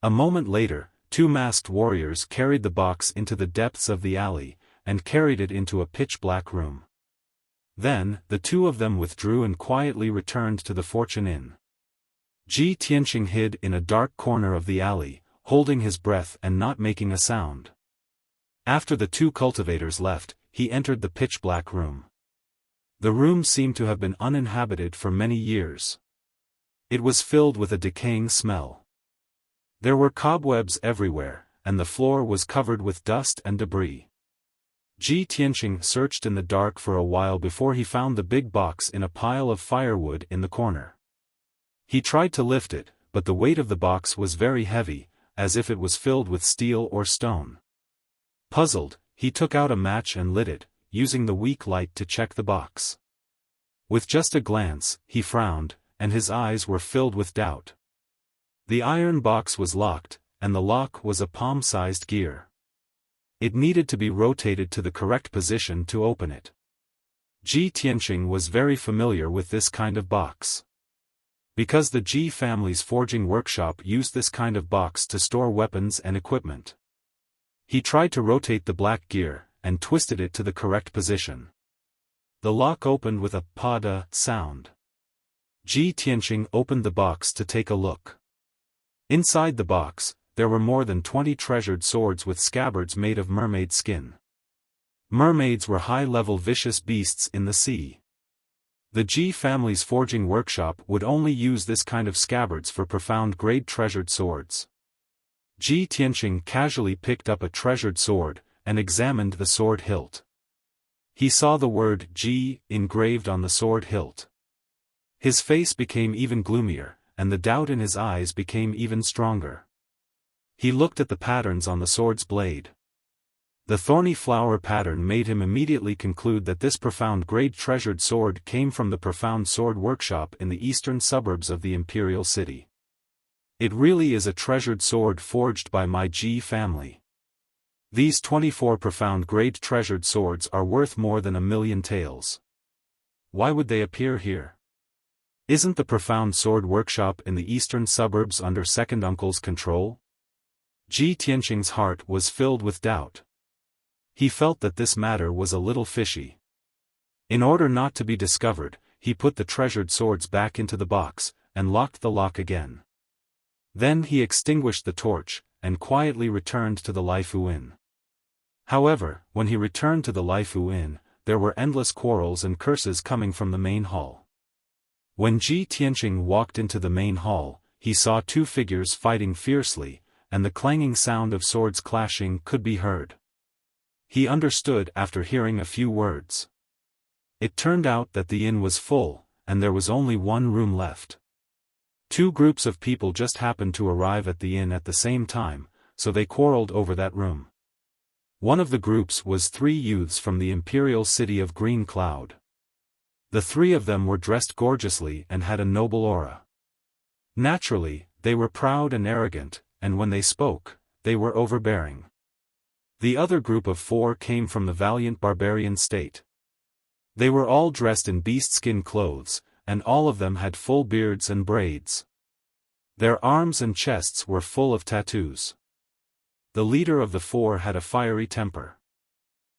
[SPEAKER 1] A moment later, two masked warriors carried the box into the depths of the alley, and carried it into a pitch-black room. Then, the two of them withdrew and quietly returned to the Fortune Inn. Ji Tianqing hid in a dark corner of the alley, holding his breath and not making a sound. After the two cultivators left, he entered the pitch-black room. The room seemed to have been uninhabited for many years. It was filled with a decaying smell. There were cobwebs everywhere, and the floor was covered with dust and debris. Ji Tianqing searched in the dark for a while before he found the big box in a pile of firewood in the corner. He tried to lift it, but the weight of the box was very heavy, as if it was filled with steel or stone. Puzzled, he took out a match and lit it, using the weak light to check the box. With just a glance, he frowned, and his eyes were filled with doubt. The iron box was locked, and the lock was a palm-sized gear. It needed to be rotated to the correct position to open it. Ji Tianqing was very familiar with this kind of box. Because the Ji family's forging workshop used this kind of box to store weapons and equipment. He tried to rotate the black gear, and twisted it to the correct position. The lock opened with a "pada" sound. Ji Tianqing opened the box to take a look. Inside the box, there were more than 20 treasured swords with scabbards made of mermaid skin. Mermaids were high-level vicious beasts in the sea. The Ji family's forging workshop would only use this kind of scabbards for profound-grade treasured swords. Ji Tianqing casually picked up a treasured sword, and examined the sword hilt. He saw the word Ji engraved on the sword hilt. His face became even gloomier, and the doubt in his eyes became even stronger. He looked at the patterns on the sword's blade. The thorny flower pattern made him immediately conclude that this profound-grade treasured sword came from the Profound Sword Workshop in the eastern suburbs of the Imperial City. It really is a treasured sword forged by my Ji family. These 24 profound-grade treasured swords are worth more than 1,000,000 taels. Why would they appear here? Isn't the Profound Sword Workshop in the eastern suburbs under second uncle's control? Ji Tianqing's heart was filled with doubt. He felt that this matter was a little fishy. In order not to be discovered, he put the treasured swords back into the box, and locked the lock again. Then he extinguished the torch, and quietly returned to the Laifu Inn. However, when he returned to the Laifu Inn, there were endless quarrels and curses coming from the main hall. When Ji Tianqing walked into the main hall, he saw two figures fighting fiercely, and the clanging sound of swords clashing could be heard. He understood after hearing a few words. It turned out that the inn was full, and there was only one room left. Two groups of people just happened to arrive at the inn at the same time, so they quarreled over that room. One of the groups was 3 youths from the imperial city of Green Cloud. The 3 of them were dressed gorgeously and had a noble aura. Naturally, they were proud and arrogant, and when they spoke, they were overbearing. The other group of 4 came from the valiant barbarian state. They were all dressed in beast-skin clothes, and all of them had full beards and braids. Their arms and chests were full of tattoos. The leader of the 4 had a fiery temper.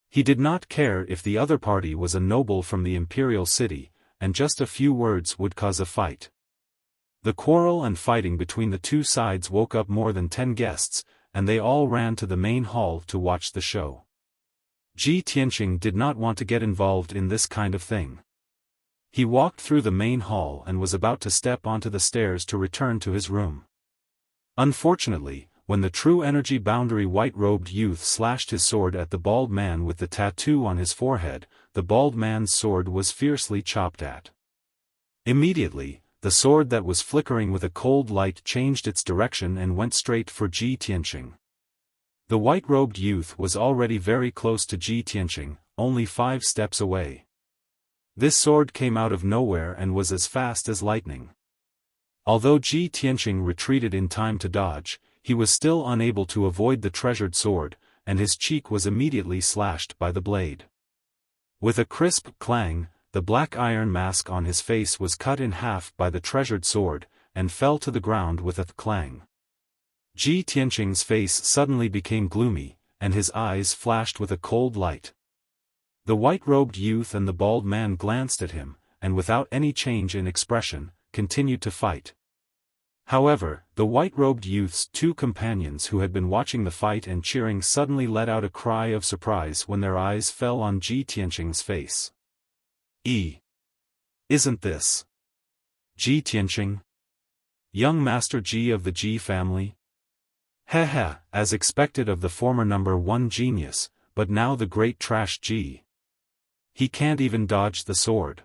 [SPEAKER 1] He did not care if the other party was a noble from the imperial city, and just a few words would cause a fight. The quarrel and fighting between the two sides woke up more than 10 guests, and they all ran to the main hall to watch the show. Ji Tianqing did not want to get involved in this kind of thing. He walked through the main hall and was about to step onto the stairs to return to his room. Unfortunately, when the true energy boundary white-robed youth slashed his sword at the bald man with the tattoo on his forehead, the bald man's sword was fiercely chopped at. Immediately, the sword that was flickering with a cold light changed its direction and went straight for Ji Tianqing. The white-robed youth was already very close to Ji Tianqing, only 5 steps away. This sword came out of nowhere and was as fast as lightning. Although Ji Tianqing retreated in time to dodge, he was still unable to avoid the treasured sword, and his cheek was immediately slashed by the blade. With a crisp clang, the black iron mask on his face was cut in half by the treasured sword, and fell to the ground with a clang. Ji Tianqing's face suddenly became gloomy, and his eyes flashed with a cold light. The white-robed youth and the bald man glanced at him, and without any change in expression, continued to fight. However, the white-robed youth's two companions who had been watching the fight and cheering suddenly let out a cry of surprise when their eyes fell on Ji Tianqing's face. Isn't this Ji Tianqing? Young Master Ji of the Ji family? Heh, as expected of the former number 1 genius, but now the great trash Ji. He can't even dodge the sword.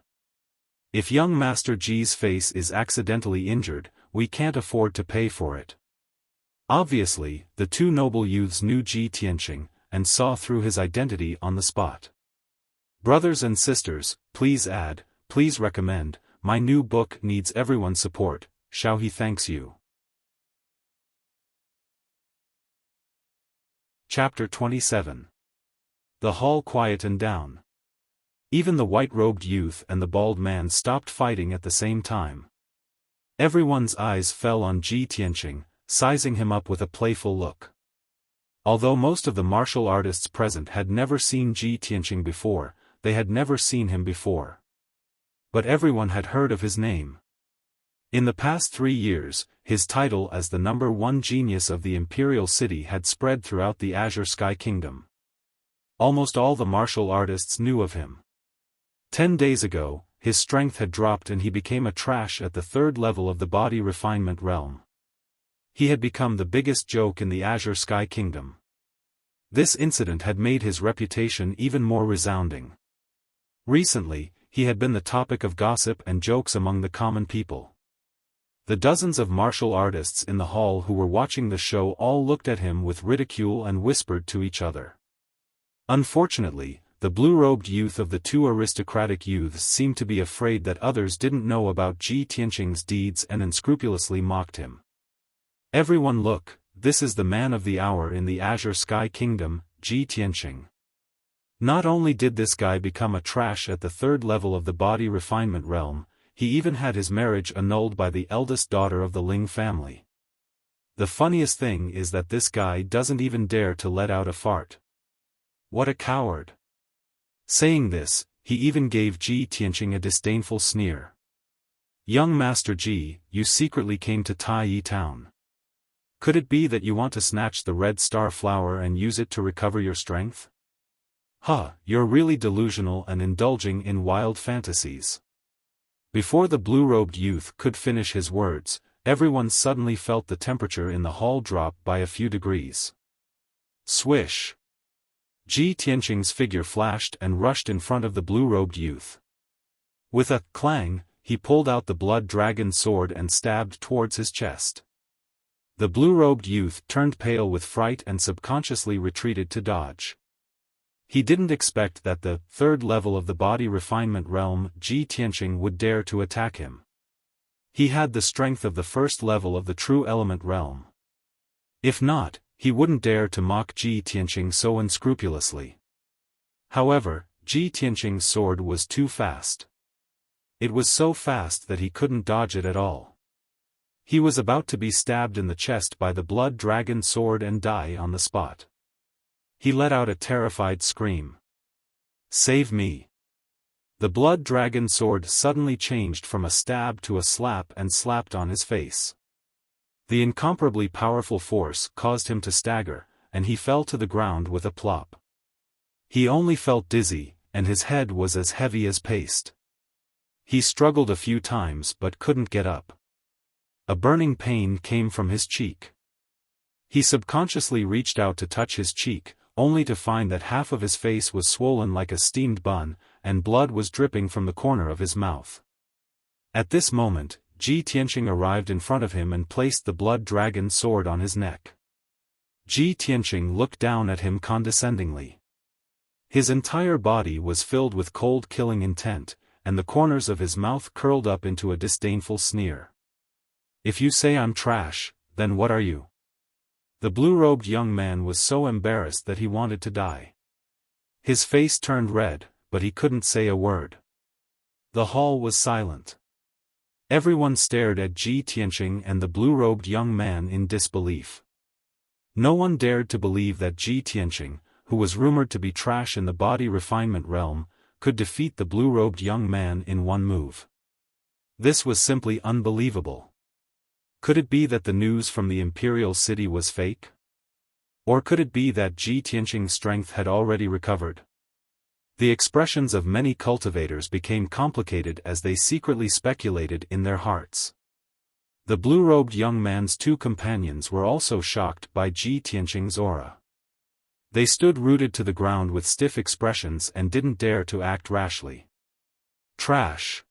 [SPEAKER 1] If young Master Ji's face is accidentally injured, we can't afford to pay for it. Obviously, the two noble youths knew Ji Tianqing, and saw through his identity on the spot. Brothers and sisters, please recommend, my new book needs everyone's support. Xiaohe thanks you. Chapter 27. The hall quietened down. Even the white-robed youth and the bald man stopped fighting at the same time. Everyone's eyes fell on Ji Tianqing, sizing him up with a playful look. Although most of the martial artists present had never seen Ji Tianqing before, they had never seen him before. But everyone had heard of his name. In the past 3 years, his title as the number 1 genius of the imperial city had spread throughout the Azure Sky Kingdom. Almost all the martial artists knew of him. 10 days ago, his strength had dropped and he became a trash at the 3rd level of the body refinement realm. He had become the biggest joke in the Azure Sky Kingdom. This incident had made his reputation even more resounding. Recently, he had been the topic of gossip and jokes among the common people. The dozens of martial artists in the hall who were watching the show all looked at him with ridicule and whispered to each other. Unfortunately, the blue-robed youth of the two aristocratic youths seemed to be afraid that others didn't know about Ji Tianqing's deeds and unscrupulously mocked him. Everyone look, this is the man of the hour in the Azure Sky Kingdom, Ji Tianqing. Not only did this guy become a trash at the 3rd level of the body refinement realm, he even had his marriage annulled by the eldest daughter of the Ling family. The funniest thing is that this guy doesn't even dare to let out a fart. What a coward. Saying this, he even gave Ji Tianqing a disdainful sneer. Young Master Ji, you secretly came to Tai Yi Town. Could it be that you want to snatch the red star flower and use it to recover your strength? You're really delusional and indulging in wild fantasies. Before the blue-robed youth could finish his words, everyone suddenly felt the temperature in the hall drop by a few degrees. Swish! Ji Tianqing's figure flashed and rushed in front of the blue-robed youth. With a clang, he pulled out the blood dragon sword and stabbed towards his chest. The blue-robed youth turned pale with fright and subconsciously retreated to dodge. He didn't expect that the 3rd level of the body refinement realm Ji Tianqing would dare to attack him. He had the strength of the 1st level of the true element realm. If not, he wouldn't dare to mock Ji Tianqing so unscrupulously. However, Ji Tianqing's sword was too fast. It was so fast that he couldn't dodge it at all. He was about to be stabbed in the chest by the blood dragon sword and die on the spot. He let out a terrified scream. Save me! The blood dragon sword suddenly changed from a stab to a slap and slapped on his face. The incomparably powerful force caused him to stagger, and he fell to the ground with a plop. He only felt dizzy, and his head was as heavy as paste. He struggled a few times but couldn't get up. A burning pain came from his cheek. He subconsciously reached out to touch his cheek, only to find that half of his face was swollen like a steamed bun, and blood was dripping from the corner of his mouth. At this moment, Ji Tianqing arrived in front of him and placed the blood dragon sword on his neck. Ji Tianqing looked down at him condescendingly. His entire body was filled with cold killing intent, and the corners of his mouth curled up into a disdainful sneer. If you say I'm trash, then what are you? The blue-robed young man was so embarrassed that he wanted to die. His face turned red, but he couldn't say a word. The hall was silent. Everyone stared at Ji Tianqing and the blue-robed young man in disbelief. No one dared to believe that Ji Tianqing, who was rumored to be trash in the body refinement realm, could defeat the blue-robed young man in one move. This was simply unbelievable. Could it be that the news from the imperial city was fake? Or could it be that Ji Tianqing's strength had already recovered? The expressions of many cultivators became complicated as they secretly speculated in their hearts. The blue-robed young man's two companions were also shocked by Ji Tianqing's aura. They stood rooted to the ground with stiff expressions and didn't dare to act rashly. Trash.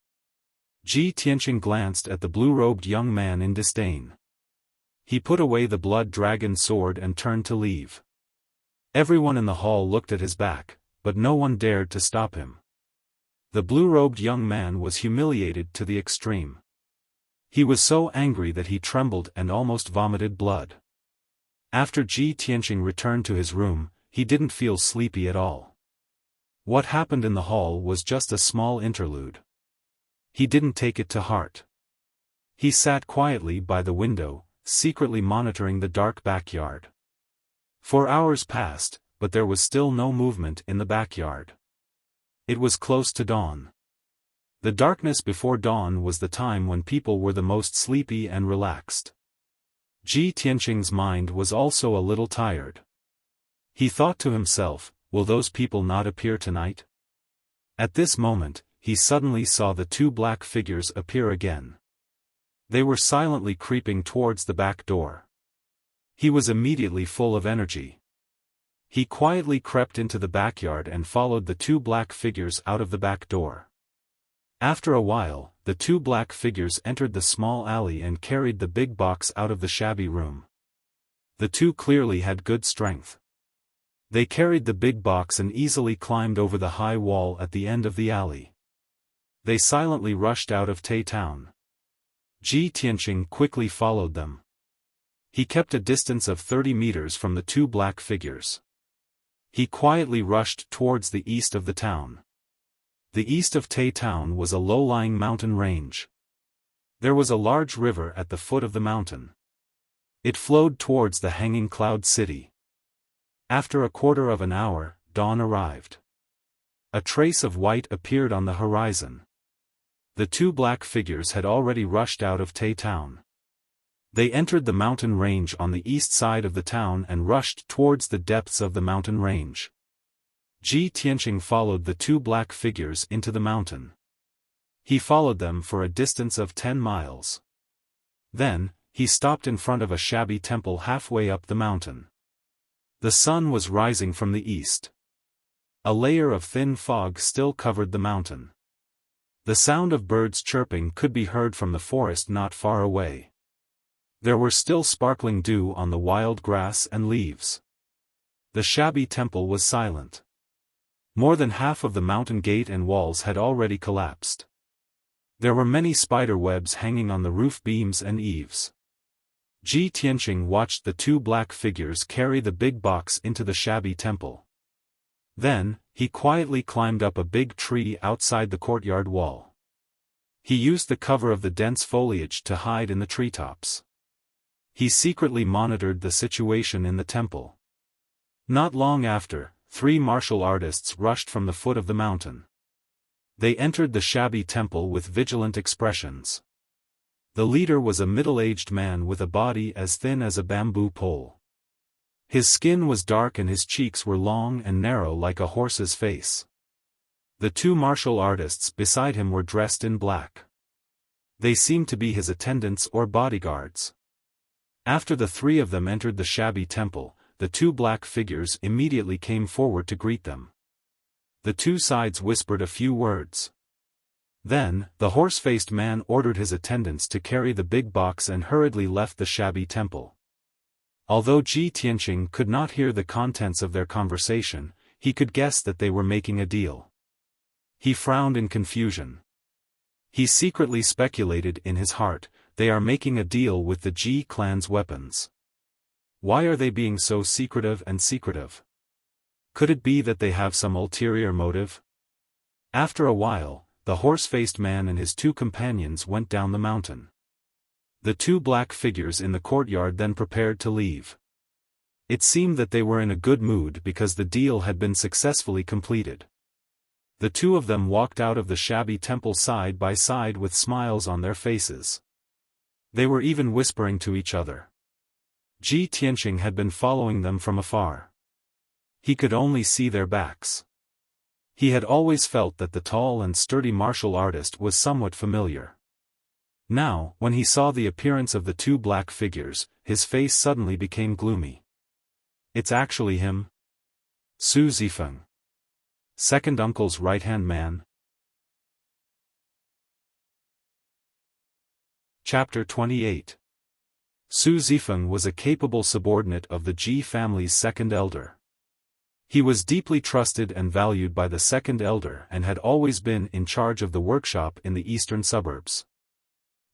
[SPEAKER 1] Ji Tianqing glanced at the blue-robed young man in disdain. He put away the blood dragon sword and turned to leave. Everyone in the hall looked at his back, but no one dared to stop him. The blue-robed young man was humiliated to the extreme. He was so angry that he trembled and almost vomited blood. After Ji Tianqing returned to his room, he didn't feel sleepy at all. What happened in the hall was just a small interlude. He didn't take it to heart. He sat quietly by the window, secretly monitoring the dark backyard. 4 hours passed, but there was still no movement in the backyard. It was close to dawn. The darkness before dawn was the time when people were the most sleepy and relaxed. Ji Tianqing's mind was also a little tired. He thought to himself, will those people not appear tonight? At this moment, he suddenly saw the two black figures appear again. They were silently creeping towards the back door. He was immediately full of energy. He quietly crept into the backyard and followed the two black figures out of the back door. After a while, the two black figures entered the small alley and carried the big box out of the shabby room. The two clearly had good strength. They carried the big box and easily climbed over the high wall at the end of the alley. They silently rushed out of Tai Town. Ji Tianqing quickly followed them. He kept a distance of 30 meters from the two black figures. He quietly rushed towards the east of the town. The east of Tai Town was a low-lying mountain range. There was a large river at the foot of the mountain. It flowed towards the hanging cloud city. After a quarter of an hour, dawn arrived. A trace of white appeared on the horizon. The two black figures had already rushed out of Tai Town. They entered the mountain range on the east side of the town and rushed towards the depths of the mountain range. Ji Tianqing followed the two black figures into the mountain. He followed them for a distance of 10 miles. Then, he stopped in front of a shabby temple halfway up the mountain. The sun was rising from the east. A layer of thin fog still covered the mountain. The sound of birds chirping could be heard from the forest not far away. There were still sparkling dew on the wild grass and leaves. The shabby temple was silent. More than half of the mountain gate and walls had already collapsed. There were many spider webs hanging on the roof beams and eaves. Ji Tianqing watched the two black figures carry the big box into the shabby temple. Then, he quietly climbed up a big tree outside the courtyard wall. He used the cover of the dense foliage to hide in the treetops. He secretly monitored the situation in the temple. Not long after, 3 martial artists rushed from the foot of the mountain. They entered the shabby temple with vigilant expressions. The leader was a middle-aged man with a body as thin as a bamboo pole. His skin was dark and his cheeks were long and narrow like a horse's face. The 2 martial artists beside him were dressed in black. They seemed to be his attendants or bodyguards. After the 3 of them entered the shabby temple, the 2 black figures immediately came forward to greet them. The 2 sides whispered a few words. Then, the horse-faced man ordered his attendants to carry the big box and hurriedly left the shabby temple. Although Ji Tianqing could not hear the contents of their conversation, he could guess that they were making a deal. He frowned in confusion. He secretly speculated in his heart, they are making a deal with the Ji clan's weapons. Why are they being so secretive and secretive? Could it be that they have some ulterior motive? After a while, the horse-faced man and his 2 companions went down the mountain. The 2 black figures in the courtyard then prepared to leave. It seemed that they were in a good mood because the deal had been successfully completed. The two of them walked out of the shabby temple side by side with smiles on their faces. They were even whispering to each other. Ji Tianqing had been following them from afar. He could only see their backs. He had always felt that the tall and sturdy martial artist was somewhat familiar. Now, when he saw the appearance of the two black figures, his face suddenly became gloomy. It's actually him? Su Zifeng. Second uncle's right-hand man. Chapter 28. Su Zifeng was a capable subordinate of the Ji family's second elder. He was deeply trusted and valued by the second elder and had always been in charge of the workshop in the eastern suburbs.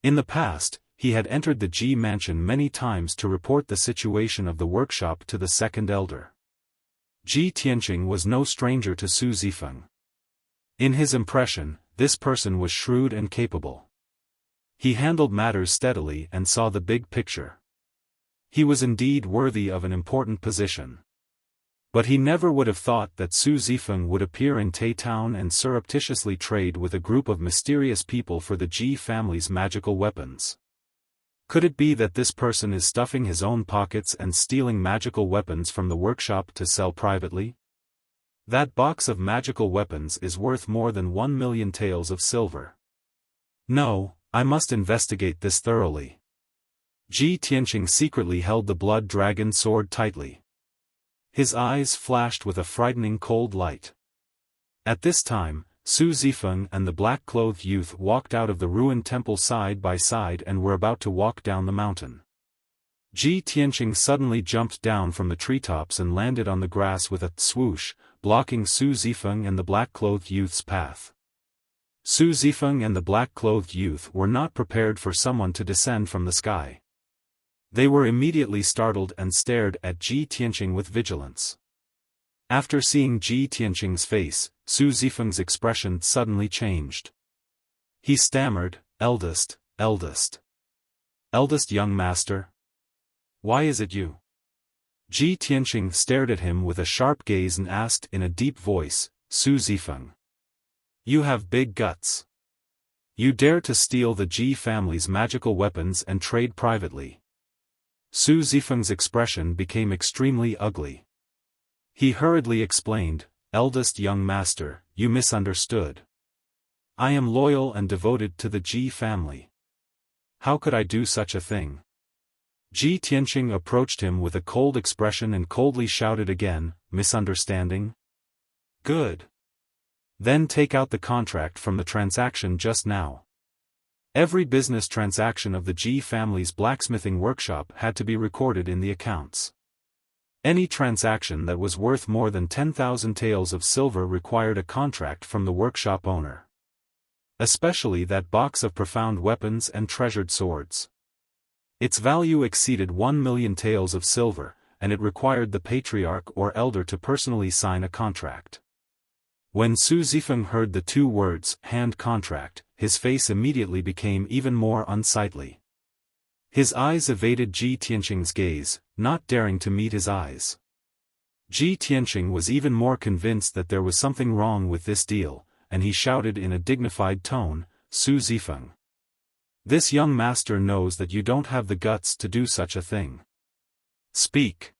[SPEAKER 1] In the past, he had entered the Ji mansion many times to report the situation of the workshop to the second elder. Ji Tianqing was no stranger to Su Zifeng. In his impression, this person was shrewd and capable. He handled matters steadily and saw the big picture. He was indeed worthy of an important position. But he never would have thought that Su Zifeng would appear in Town and surreptitiously trade with a group of mysterious people for the Ji family's magical weapons. Could it be that this person is stuffing his own pockets and stealing magical weapons from the workshop to sell privately? That box of magical weapons is worth more than 1 million taels of silver. No, I must investigate this thoroughly. Ji Tianqing secretly held the blood dragon sword tightly. His eyes flashed with a frightening cold light. At this time, Su Zifeng and the black-clothed youth walked out of the ruined temple side by side and were about to walk down the mountain. Ji Tianqing suddenly jumped down from the treetops and landed on the grass with a swoosh, blocking Su Zifeng and the black-clothed youth's path. Su Zifeng and the black-clothed youth were not prepared for someone to descend from the sky. They were immediately startled and stared at Ji Tianqing with vigilance. After seeing Ji Tianqing's face, Su Zifeng's expression suddenly changed. He stammered, "Eldest, eldest. Eldest young master? Why is it you?" Ji Tianqing stared at him with a sharp gaze and asked in a deep voice, "Su Zifeng. You have big guts. You dare to steal the Ji family's magical weapons and trade privately." Su Zifeng's expression became extremely ugly. He hurriedly explained, "Eldest young master, you misunderstood. I am loyal and devoted to the Ji family. How could I do such a thing?" Ji Tianqing approached him with a cold expression and coldly shouted again, "Misunderstanding? Good. Then take out the contract from the transaction just now." Every business transaction of the Ji family's blacksmithing workshop had to be recorded in the accounts. Any transaction that was worth more than 10,000 taels of silver required a contract from the workshop owner. Especially that box of profound weapons and treasured swords. Its value exceeded 1 million taels of silver, and it required the patriarch or elder to personally sign a contract. When Su Zifeng heard the two words, hand contract, his face immediately became even more unsightly. His eyes evaded Ji Tianqing's gaze, not daring to meet his eyes. Ji Tianqing was even more convinced that there was something wrong with this deal, and he shouted in a dignified tone, "Su Zifeng. This young master knows that you don't have the guts to do such a thing. Speak.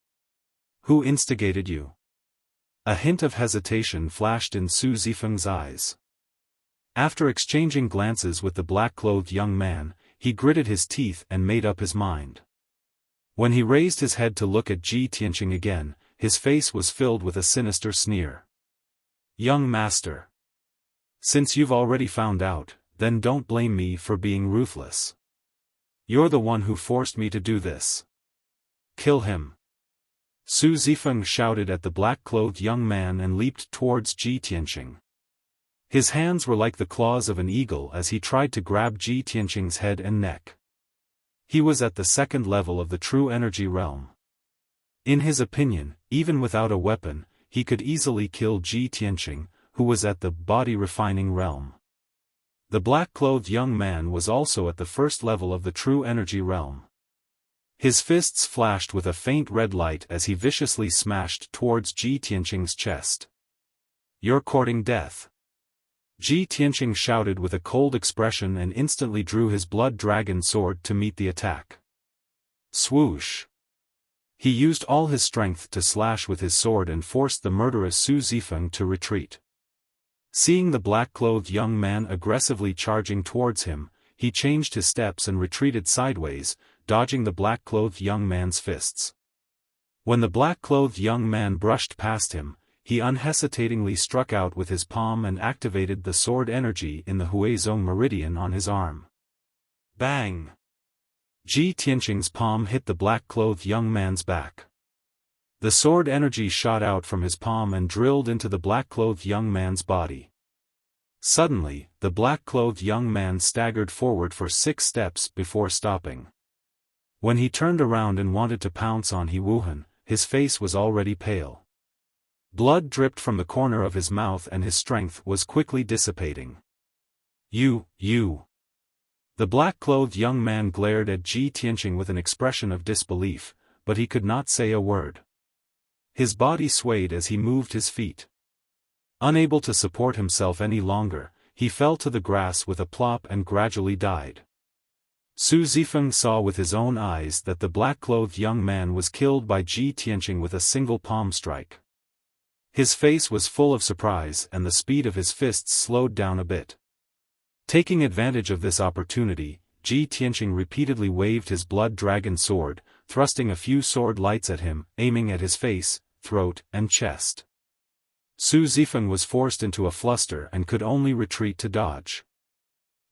[SPEAKER 1] Who instigated you?" A hint of hesitation flashed in Su Zifeng's eyes. After exchanging glances with the black-clothed young man, he gritted his teeth and made up his mind. When he raised his head to look at Ji Tianqing again, his face was filled with a sinister sneer. "Young master. Since you've already found out, then don't blame me for being ruthless. You're the one who forced me to do this. Kill him." Su Zifeng shouted at the black-clothed young man and leaped towards Ji Tianqing. His hands were like the claws of an eagle as he tried to grab Ji Tianqing's head and neck. He was at the second level of the true energy realm. In his opinion, even without a weapon, he could easily kill Ji Tianqing, who was at the body-refining realm. The black-clothed young man was also at the first level of the true energy realm. His fists flashed with a faint red light as he viciously smashed towards Ji Tianqing's chest. "You're courting death." Ji Tianqing shouted with a cold expression and instantly drew his blood dragon sword to meet the attack. Swoosh! He used all his strength to slash with his sword and forced the murderous Su Zifeng to retreat. Seeing the black-clothed young man aggressively charging towards him, he changed his steps and retreated sideways, dodging the black-clothed young man's fists. When the black-clothed young man brushed past him, he unhesitatingly struck out with his palm and activated the sword energy in the Huizong meridian on his arm. Bang! Ji Tianqing's palm hit the black-clothed young man's back. The sword energy shot out from his palm and drilled into the black-clothed young man's body. Suddenly, the black-clothed young man staggered forward for 6 steps before stopping. When he turned around and wanted to pounce on He Wuhan, his face was already pale. Blood dripped from the corner of his mouth and his strength was quickly dissipating. You. The black-clothed young man glared at Ji Tianqing with an expression of disbelief, but he could not say a word. His body swayed as he moved his feet. Unable to support himself any longer, he fell to the grass with a plop and gradually died. Su Zifeng saw with his own eyes that the black-clothed young man was killed by Ji Tianqing with a single palm strike. His face was full of surprise and the speed of his fists slowed down a bit. Taking advantage of this opportunity, Ji Tianqing repeatedly waved his blood dragon sword, thrusting a few sword lights at him, aiming at his face, throat, and chest. Su Zifeng was forced into a fluster and could only retreat to dodge.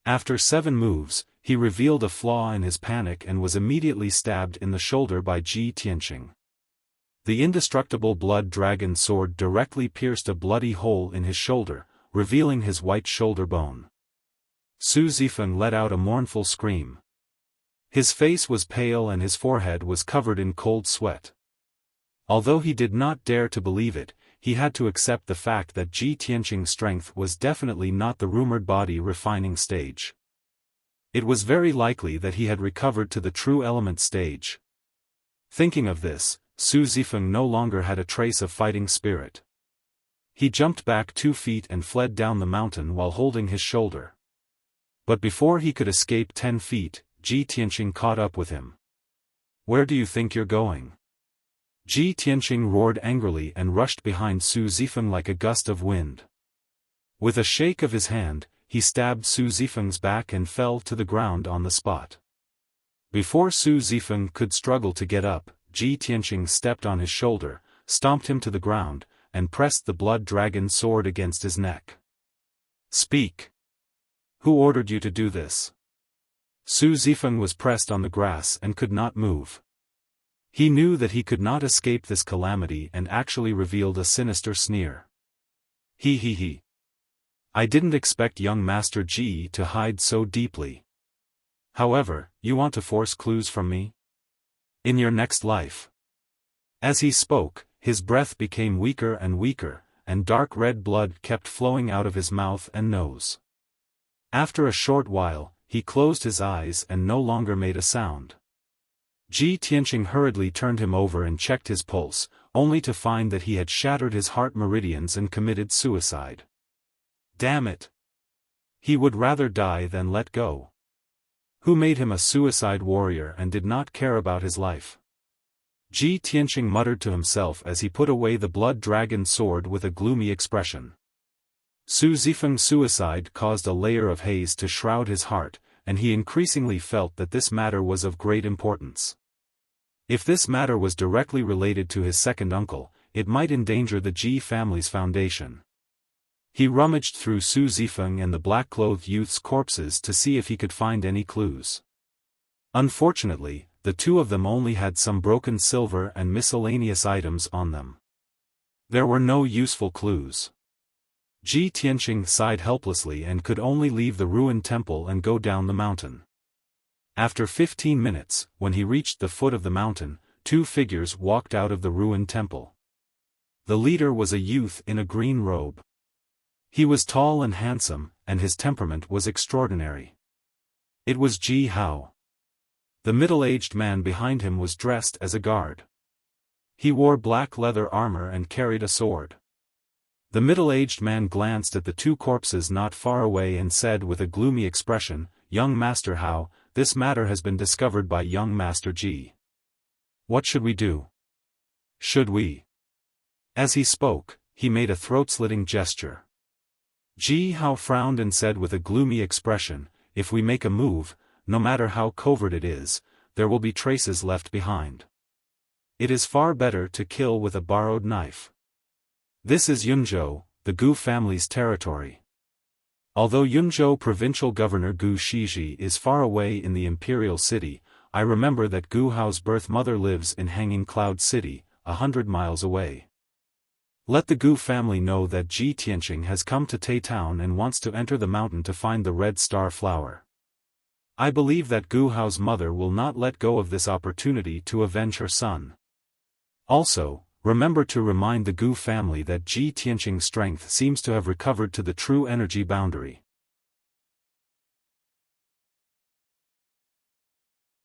[SPEAKER 1] After 7 moves, he revealed a flaw in his panic and was immediately stabbed in the shoulder by Ji Tianqing. The indestructible blood dragon sword directly pierced a bloody hole in his shoulder, revealing his white shoulder bone. Su Zifeng let out a mournful scream. His face was pale and his forehead was covered in cold sweat. Although he did not dare to believe it, he had to accept the fact that Ji Tianqing's strength was definitely not the rumored body refining stage. It was very likely that he had recovered to the true element stage. Thinking of this, Su Zifeng no longer had a trace of fighting spirit. He jumped back 2 feet and fled down the mountain while holding his shoulder. But before he could escape 10 feet, Ji Tianqing caught up with him. "Where do you think you're going?" Ji Tianqing roared angrily and rushed behind Su Zifeng like a gust of wind. With a shake of his hand, he stabbed Su Zifeng's back and fell to the ground on the spot. Before Su Zifeng could struggle to get up, Ji Tianqing stepped on his shoulder, stomped him to the ground, and pressed the blood dragon sword against his neck. "Speak! Who ordered you to do this?" Su Zifeng was pressed on the grass and could not move. He knew that he could not escape this calamity and actually revealed a sinister sneer. He. I didn't expect young Master Ji to hide so deeply. However, you want to force clues from me? In your next life." As he spoke, his breath became weaker and weaker, and dark red blood kept flowing out of his mouth and nose. After a short while, he closed his eyes and no longer made a sound. Ji Tianqing hurriedly turned him over and checked his pulse, only to find that he had shattered his heart meridians and committed suicide. Damn it! He would rather die than let go. Who made him a suicide warrior and did not care about his life? Ji Tianqing muttered to himself as he put away the blood dragon sword with a gloomy expression. Su Zifeng's suicide caused a layer of haze to shroud his heart, and he increasingly felt that this matter was of great importance. If this matter was directly related to his second uncle, it might endanger the Ji family's foundation. He rummaged through Su Zifeng and the black-clothed youth's corpses to see if he could find any clues. Unfortunately, the 2 of them only had some broken silver and miscellaneous items on them. There were no useful clues. Ji Tianqing sighed helplessly and could only leave the ruined temple and go down the mountain. After 15 minutes, when he reached the foot of the mountain, 2 figures walked out of the ruined temple. The leader was a youth in a green robe. He was tall and handsome, and his temperament was extraordinary. It was Ji Hao. The middle-aged man behind him was dressed as a guard. He wore black leather armor and carried a sword. The middle-aged man glanced at the two corpses not far away and said with a gloomy expression, "Young Master Hao, this matter has been discovered by young Master Ji. What should we do? Should we?" As he spoke, he made a throat-slitting gesture. Ji Hao frowned and said with a gloomy expression, "If we make a move, no matter how covert it is, there will be traces left behind. It is far better to kill with a borrowed knife. This is Yunzhou, the Gu family's territory. Although Yunzhou provincial governor Gu Shiji is far away in the imperial city, I remember that Gu Hao's birth mother lives in Hanging Cloud City, 100 miles away. Let the Gu family know that Ji Tianqing has come to Tai Town and wants to enter the mountain to find the red star flower. I believe that Gu Hao's mother will not let go of this opportunity to avenge her son. Also, remember to remind the Gu family that Ji Tianqing's strength seems to have recovered to the true energy boundary."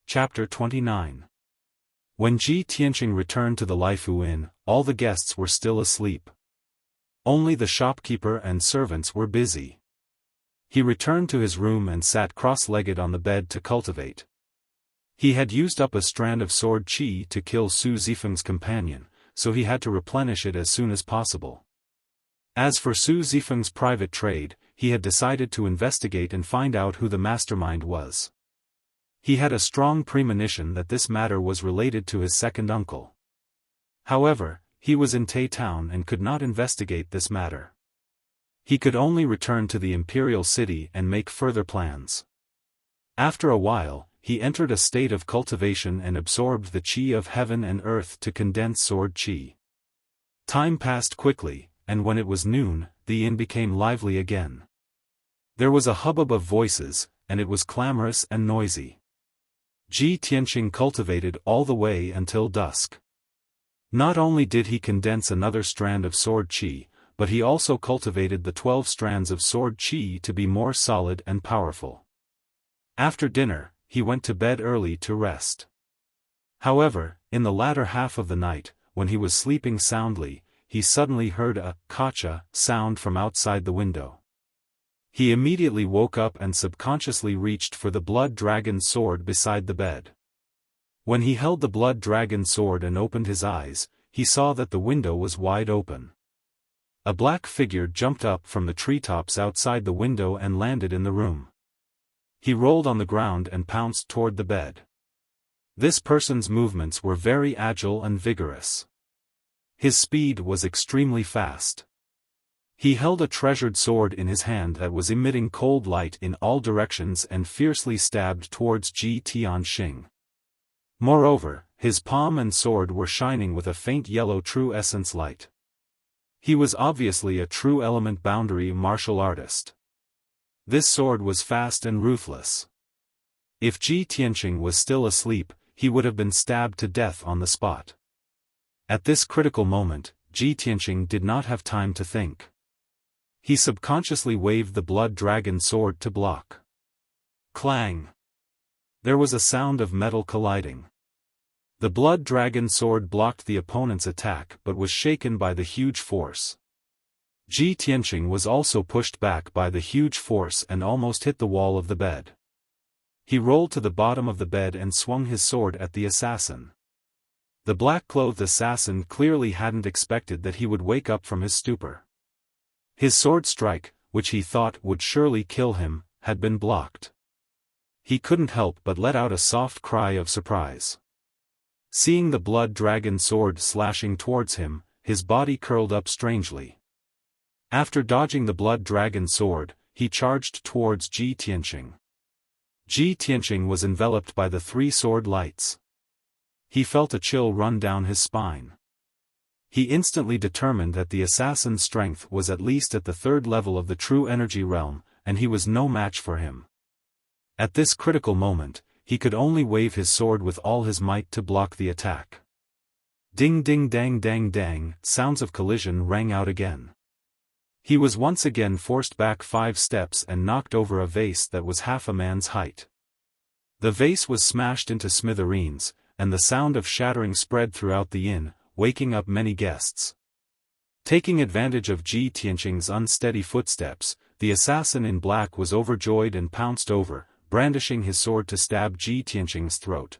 [SPEAKER 1] Chapter 29. When Ji Tianqing returned to the Laifu Inn, all the guests were still asleep. Only the shopkeeper and servants were busy. He returned to his room and sat cross-legged on the bed to cultivate. He had used up a strand of sword qi to kill Su Zifeng's companion, so he had to replenish it as soon as possible. As for Su Zifeng's private trade, he had decided to investigate and find out who the mastermind was. He had a strong premonition that this matter was related to his second uncle. However, he was in Tai Town and could not investigate this matter. He could only return to the imperial city and make further plans. After a while, he entered a state of cultivation and absorbed the qi of heaven and earth to condense sword qi. Time passed quickly, and when it was noon, the inn became lively again. There was a hubbub of voices, and it was clamorous and noisy. Ji Tianqing cultivated all the way until dusk. Not only did he condense another strand of sword qi, but he also cultivated the 12 strands of sword qi to be more solid and powerful. After dinner, he went to bed early to rest. However, in the latter half of the night, when he was sleeping soundly, he suddenly heard a "kacha" sound from outside the window. He immediately woke up and subconsciously reached for the blood dragon sword beside the bed. When he held the blood dragon sword and opened his eyes, he saw that the window was wide open. A black figure jumped up from the treetops outside the window and landed in the room. He rolled on the ground and pounced toward the bed. This person's movements were very agile and vigorous. His speed was extremely fast. He held a treasured sword in his hand that was emitting cold light in all directions and fiercely stabbed towards Ji Tianqing. Moreover, his palm and sword were shining with a faint yellow true essence light. He was obviously a true element boundary martial artist. This sword was fast and ruthless. If Ji Tianqing was still asleep, he would have been stabbed to death on the spot. At this critical moment, Ji Tianqing did not have time to think. He subconsciously waved the blood dragon sword to block. Clang! There was a sound of metal colliding. The blood dragon sword blocked the opponent's attack but was shaken by the huge force. Ji Tianqing was also pushed back by the huge force and almost hit the wall of the bed. He rolled to the bottom of the bed and swung his sword at the assassin. The black-clothed assassin clearly hadn't expected that he would wake up from his stupor. His sword strike, which he thought would surely kill him, had been blocked. He couldn't help but let out a soft cry of surprise. Seeing the blood dragon sword slashing towards him, his body curled up strangely. After dodging the blood dragon sword, he charged towards Ji Tianqing. Ji Tianqing was enveloped by the 3 sword lights. He felt a chill run down his spine. He instantly determined that the assassin's strength was at least at the 3rd level of the true energy realm, and he was no match for him. At this critical moment, he could only wave his sword with all his might to block the attack. Ding ding dang dang dang, sounds of collision rang out again. He was once again forced back 5 steps and knocked over a vase that was half a man's height. The vase was smashed into smithereens, and the sound of shattering spread throughout the inn, waking up many guests. Taking advantage of Ji Tianqing's unsteady footsteps, the assassin in black was overjoyed and pounced over, brandishing his sword to stab Ji Tianqing's throat.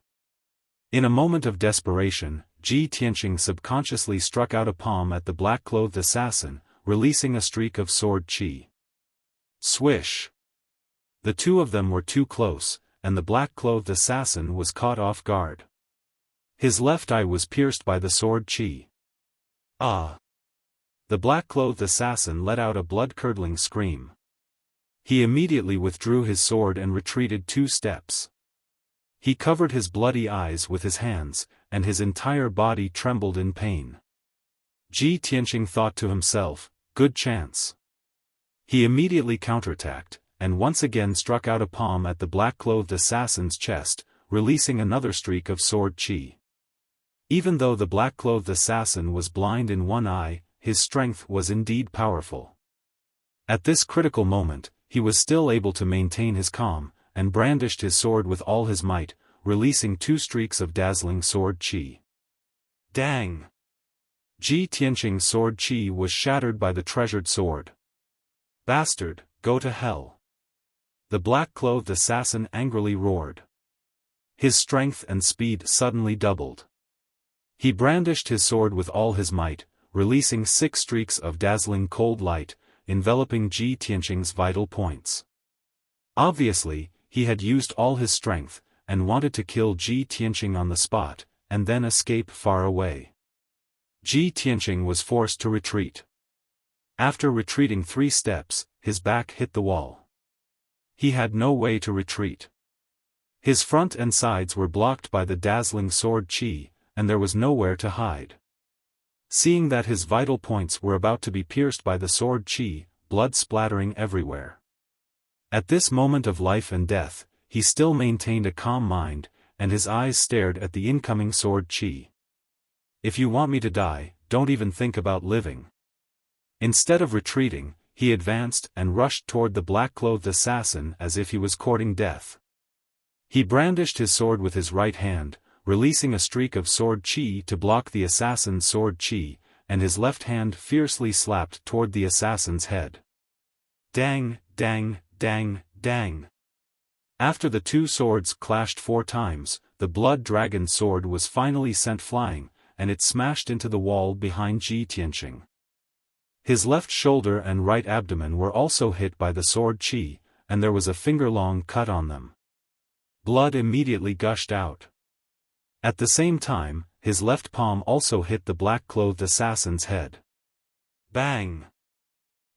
[SPEAKER 1] In a moment of desperation, Ji Tianqing subconsciously struck out a palm at the black-clothed assassin, releasing a streak of sword qi. Swish! The two of them were too close, and the black-clothed assassin was caught off guard. His left eye was pierced by the sword qi. Ah! The black-clothed assassin let out a blood-curdling scream. He immediately withdrew his sword and retreated 2 steps. He covered his bloody eyes with his hands, and his entire body trembled in pain. Ji Tianqing thought to himself, good chance. He immediately counterattacked, and once again struck out a palm at the black-clothed assassin's chest, releasing another streak of sword qi. Even though the black-clothed assassin was blind in one eye, his strength was indeed powerful. At this critical moment, he was still able to maintain his calm, and brandished his sword with all his might, releasing 2 streaks of dazzling sword qi. Dang! Ji Tianqing's sword qi was shattered by the treasured sword. Bastard, go to hell! The black-clothed assassin angrily roared. His strength and speed suddenly doubled. He brandished his sword with all his might, releasing 6 streaks of dazzling cold light, enveloping Ji Tianqing's vital points. Obviously, he had used all his strength, and wanted to kill Ji Tianqing on the spot, and then escape far away. Ji Tianqing was forced to retreat. After retreating 3 steps, his back hit the wall. He had no way to retreat. His front and sides were blocked by the dazzling sword qi, and there was nowhere to hide. Seeing that his vital points were about to be pierced by the sword qi, blood splattering everywhere. At this moment of life and death, he still maintained a calm mind, and his eyes stared at the incoming sword qi. If you want me to die, don't even think about living. Instead of retreating, he advanced and rushed toward the black-clothed assassin as if he was courting death. He brandished his sword with his right hand, releasing a streak of sword qi to block the assassin's sword qi, and his left hand fiercely slapped toward the assassin's head. Dang, dang, dang, dang. After the 2 swords clashed 4 times, the blood dragon sword was finally sent flying, and it smashed into the wall behind Ji Tianqing. His left shoulder and right abdomen were also hit by the sword qi, and there was a finger-long cut on them. Blood immediately gushed out. At the same time, his left palm also hit the black-clothed assassin's head. Bang!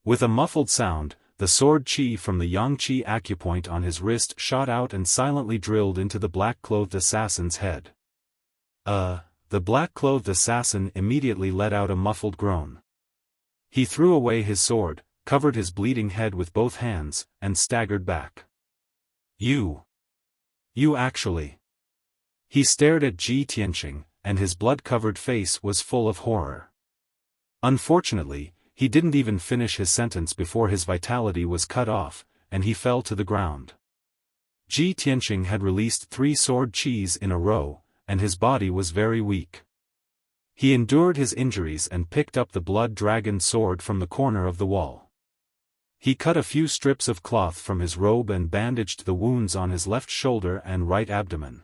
[SPEAKER 1] With a muffled sound, the sword qi from the Yangqi acupoint on his wrist shot out and silently drilled into the black-clothed assassin's head. The black-clothed assassin immediately let out a muffled groan. He threw away his sword, covered his bleeding head with both hands, and staggered back. You actually... He stared at Ji Tianqing, and his blood-covered face was full of horror. Unfortunately, he didn't even finish his sentence before his vitality was cut off, and he fell to the ground. Ji Tianqing had released 3 sword qis in a row, and his body was very weak. He endured his injuries and picked up the blood dragon sword from the corner of the wall. He cut a few strips of cloth from his robe and bandaged the wounds on his left shoulder and right abdomen.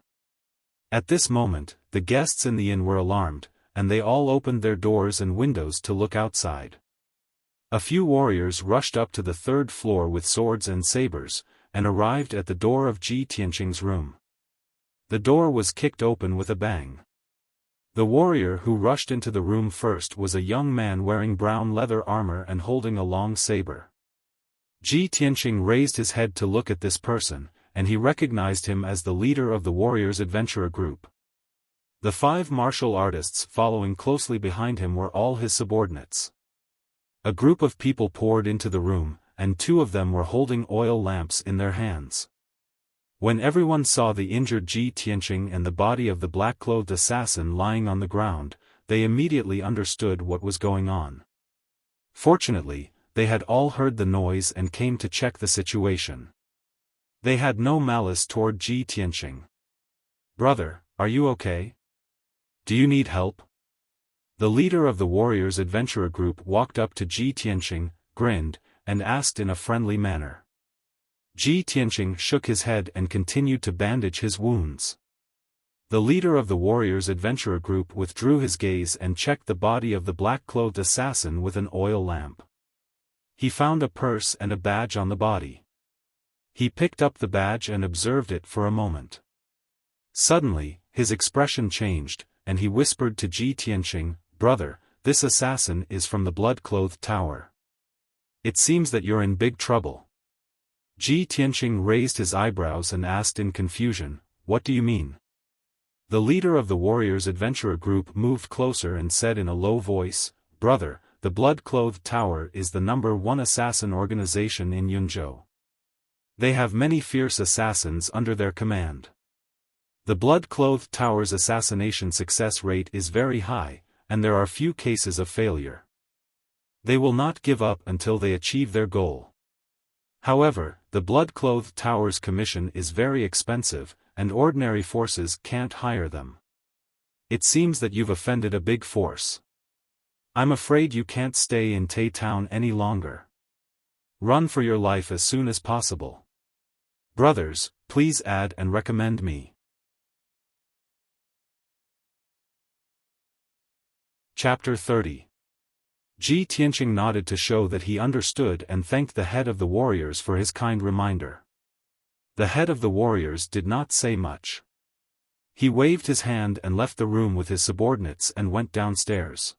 [SPEAKER 1] At this moment, the guests in the inn were alarmed, and they all opened their doors and windows to look outside. A few warriors rushed up to the 3rd floor with swords and sabers, and arrived at the door of Ji Tianqing's room. The door was kicked open with a bang. The warrior who rushed into the room first was a young man wearing brown leather armor and holding a long saber. Ji Tianqing raised his head to look at this person, and he recognized him as the leader of the warriors' adventurer group. The 5 martial artists following closely behind him were all his subordinates. A group of people poured into the room, and 2 of them were holding oil lamps in their hands. When everyone saw the injured Ji Tianqing and the body of the black-clothed assassin lying on the ground, they immediately understood what was going on. Fortunately, they had all heard the noise and came to check the situation. They had no malice toward Ji Tianqing. "Brother, are you okay? Do you need help?" The leader of the warriors' adventurer group walked up to Ji Tianqing, grinned, and asked in a friendly manner. Ji Tianqing shook his head and continued to bandage his wounds. The leader of the warriors' adventurer group withdrew his gaze and checked the body of the black-clothed assassin with an oil lamp. He found a purse and a badge on the body. He picked up the badge and observed it for a moment. Suddenly, his expression changed, and he whispered to Ji Tianqing, "Brother, this assassin is from the blood-clothed tower. It seems that you're in big trouble." Ji Tianqing raised his eyebrows and asked in confusion, "What do you mean?" The leader of the warriors' adventurer group moved closer and said in a low voice, "Brother, the blood-clothed tower is the #1 assassin organization in Yunzhou. They have many fierce assassins under their command. The blood-clothed tower's assassination success rate is very high, and there are few cases of failure. They will not give up until they achieve their goal. However, the blood-clothed tower's commission is very expensive, and ordinary forces can't hire them. It seems that you've offended a big force. I'm afraid you can't stay in Tai Town any longer. Run for your life as soon as possible. Brothers, please add and recommend me." Chapter 30. Ji Tianqing nodded to show that he understood and thanked the head of the warriors for his kind reminder. The head of the warriors did not say much. He waved his hand and left the room with his subordinates and went downstairs.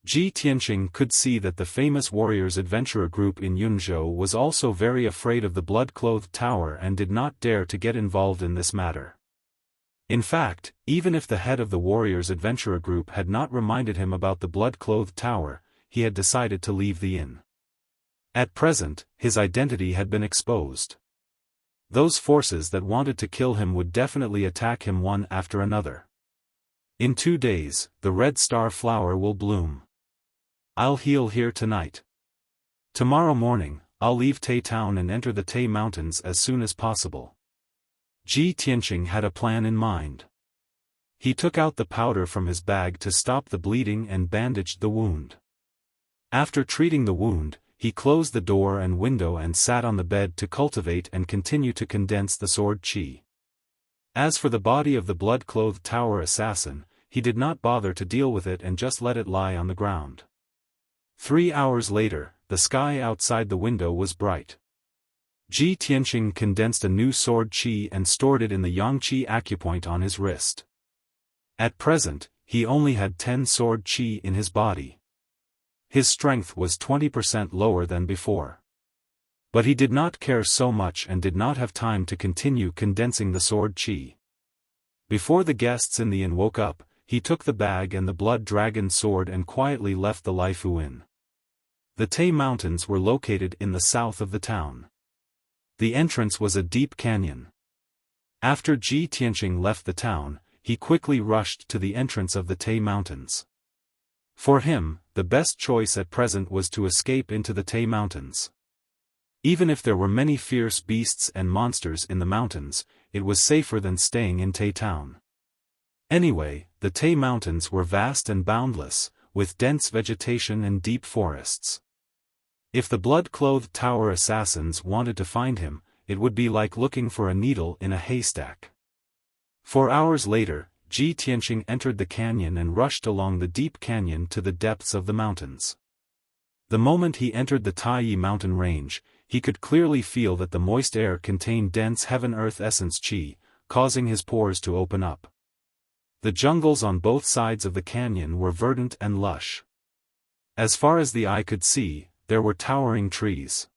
[SPEAKER 1] Ji Tianqing could see that the famous warriors' adventurer group in Yunzhou was also very afraid of the blood-clothed tower and did not dare to get involved in this matter. In fact, even if the head of the warriors' adventurer group had not reminded him about the blood-clothed tower, he had decided to leave the inn. At present, his identity had been exposed. Those forces that wanted to kill him would definitely attack him one after another. In 2 days, the red star flower will bloom. I'll heal here tonight. Tomorrow morning, I'll leave Tai Town and enter the Tai Mountains as soon as possible. Ji Tianqing had a plan in mind. He took out the powder from his bag to stop the bleeding and bandaged the wound. After treating the wound, he closed the door and window and sat on the bed to cultivate and continue to condense the sword qi. As for the body of the blood-clothed tower assassin, he did not bother to deal with it and just let it lie on the ground. 3 hours later, the sky outside the window was bright. Ji Tianqing condensed a new sword qi and stored it in the Yangqi acupoint on his wrist. At present, he only had 10 sword qi in his body. His strength was 20% lower than before. But he did not care so much and did not have time to continue condensing the sword qi. Before the guests in the inn woke up, he took the bag and the blood dragon sword and quietly left the Laifu Inn. The Tai Mountains were located in the south of the town. The entrance was a deep canyon. After Ji Tianqing left the town, he quickly rushed to the entrance of the Tai Mountains. For him, the best choice at present was to escape into the Tai Mountains. Even if there were many fierce beasts and monsters in the mountains, it was safer than staying in Tai Town. Anyway, the Tai Mountains were vast and boundless, with dense vegetation and deep forests. If the blood-clothed tower assassins wanted to find him, it would be like looking for a needle in a haystack. 4 hours later, Ji Tianqing entered the canyon and rushed along the deep canyon to the depths of the mountains. The moment he entered the Taiyi mountain range, he could clearly feel that the moist air contained dense heaven-earth essence qi, causing his pores to open up. The jungles on both sides of the canyon were verdant and lush. As far as the eye could see, there were towering trees.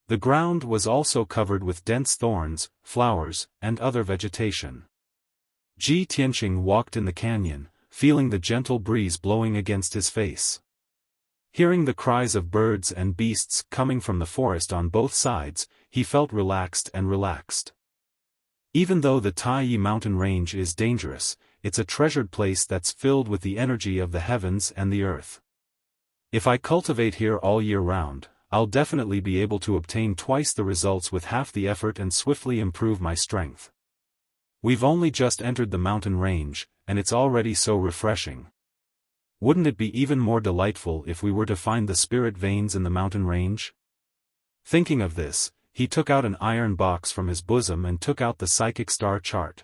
[SPEAKER 1] The ground was also covered with dense thorns, flowers, and other vegetation. Ji Tianqing walked in the canyon, feeling the gentle breeze blowing against his face. Hearing the cries of birds and beasts coming from the forest on both sides, he felt relaxed. Even though the Taiyi mountain range is dangerous, it's a treasured place that's filled with the energy of the heavens and the earth. If I cultivate here all year round, I'll definitely be able to obtain twice the results with half the effort and swiftly improve my strength. We've only just entered the mountain range, and it's already so refreshing. Wouldn't it be even more delightful if we were to find the spirit veins in the mountain range? Thinking of this, he took out an iron box from his bosom and took out the psychic star chart.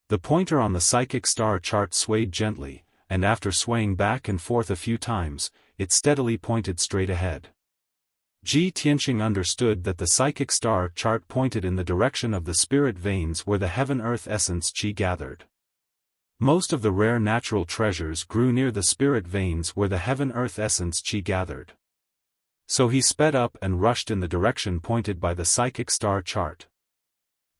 [SPEAKER 1] The pointer on the psychic star chart swayed gently, and after swaying back and forth a few times, it steadily pointed straight ahead. Ji Tianqing understood that the psychic star chart pointed in the direction of the spirit veins where the heaven-earth essence qi gathered. Most of the rare natural treasures grew near the spirit veins where the heaven-earth essence qi gathered. So he sped up and rushed in the direction pointed by the psychic star chart.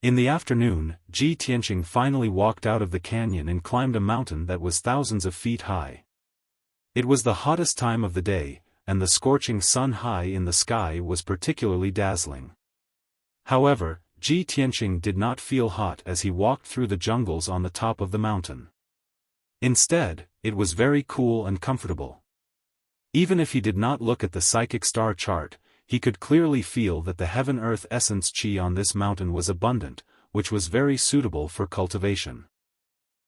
[SPEAKER 1] In the afternoon, Ji Tianqing finally walked out of the canyon and climbed a mountain that was thousands of feet high. It was the hottest time of the day, and the scorching sun high in the sky was particularly dazzling. However, Ji Tianqing did not feel hot as he walked through the jungles on the top of the mountain. Instead, it was very cool and comfortable. Even if he did not look at the psychic star chart, he could clearly feel that the heaven-earth essence qi on this mountain was abundant, which was very suitable for cultivation.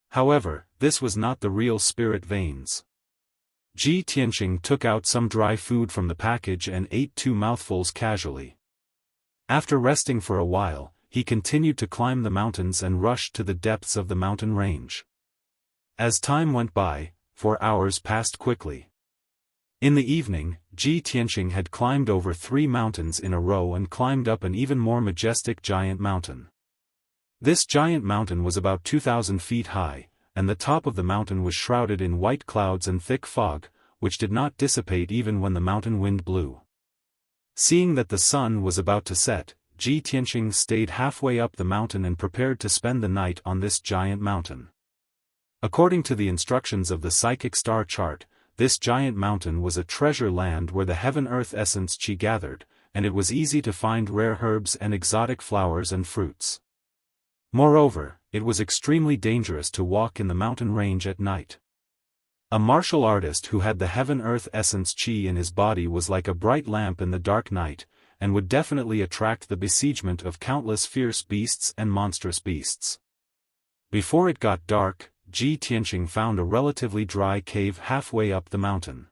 [SPEAKER 1] However, this was not the real spirit veins. Ji Tianqing took out some dry food from the package and ate 2 mouthfuls casually. After resting for a while, he continued to climb the mountains and rushed to the depths of the mountain range. As time went by, 4 hours passed quickly. In the evening, Ji Tianqing had climbed over 3 mountains in a row and climbed up an even more majestic giant mountain. This giant mountain was about 2,000 feet high, and the top of the mountain was shrouded in white clouds and thick fog, which did not dissipate even when the mountain wind blew. Seeing that the sun was about to set, Ji Tianqing stayed halfway up the mountain and prepared to spend the night on this giant mountain. According to the instructions of the psychic star chart, this giant mountain was a treasure land where the heaven-earth essence qi gathered, and it was easy to find rare herbs and exotic flowers and fruits. Moreover, it was extremely dangerous to walk in the mountain range at night. A martial artist who had the heaven-earth essence qi in his body was like a bright lamp in the dark night, and would definitely attract the besiegement of countless fierce beasts and monstrous beasts. Before it got dark, Ji Tianqing found a relatively dry cave halfway up the mountain.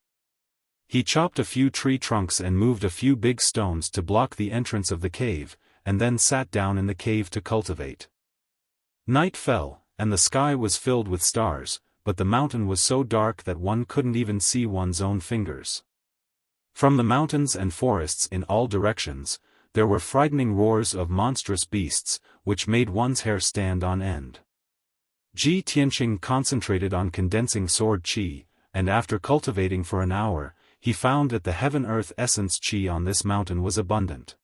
[SPEAKER 1] He chopped a few tree trunks and moved a few big stones to block the entrance of the cave, and then sat down in the cave to cultivate. Night fell, and the sky was filled with stars, but the mountain was so dark that one couldn't even see one's own fingers. From the mountains and forests in all directions, there were frightening roars of monstrous beasts, which made one's hair stand on end. Ji Tianqing concentrated on condensing sword qi, and after cultivating for an hour, he found that the heaven-earth essence qi on this mountain was abundant.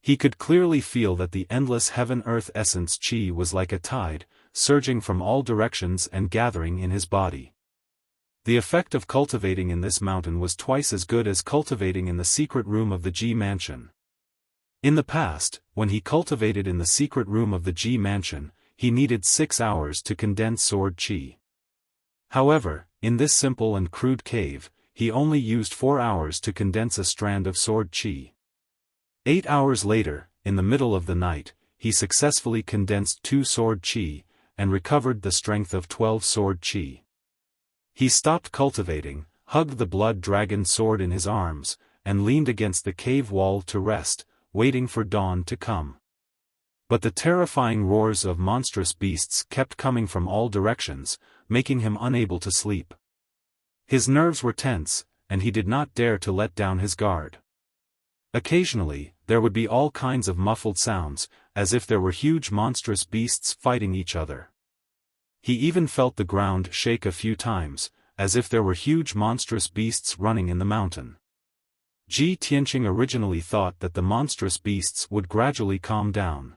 [SPEAKER 1] He could clearly feel that the endless heaven-earth essence qi was like a tide, surging from all directions and gathering in his body. The effect of cultivating in this mountain was twice as good as cultivating in the secret room of the Ji mansion. In the past, when he cultivated in the secret room of the Ji mansion, he needed 6 hours to condense sword qi. However, in this simple and crude cave, he only used 4 hours to condense a strand of sword qi. 8 hours later, in the middle of the night, he successfully condensed 2 sword qi, and recovered the strength of 12 sword qi. He stopped cultivating, hugged the blood dragon sword in his arms, and leaned against the cave wall to rest, waiting for dawn to come. But the terrifying roars of monstrous beasts kept coming from all directions, making him unable to sleep. His nerves were tense, and he did not dare to let down his guard. Occasionally, there would be all kinds of muffled sounds, as if there were huge monstrous beasts fighting each other. He even felt the ground shake a few times, as if there were huge monstrous beasts running in the mountain. Ji Tianqing originally thought that the monstrous beasts would gradually calm down.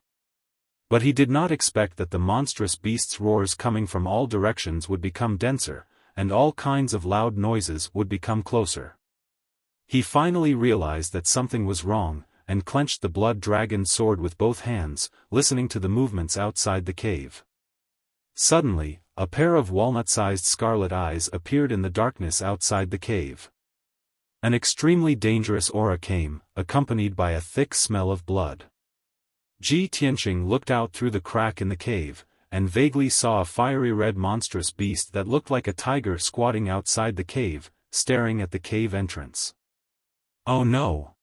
[SPEAKER 1] But he did not expect that the monstrous beasts' roars coming from all directions would become denser, and all kinds of loud noises would become closer. He finally realized that something was wrong, and clenched the blood dragon sword with both hands, listening to the movements outside the cave. Suddenly, a pair of walnut-sized scarlet eyes appeared in the darkness outside the cave. An extremely dangerous aura came, accompanied by a thick smell of blood. Ji Tianqing looked out through the crack in the cave, and vaguely saw a fiery red monstrous beast that looked like a tiger squatting outside the cave, staring at the cave entrance. Oh no!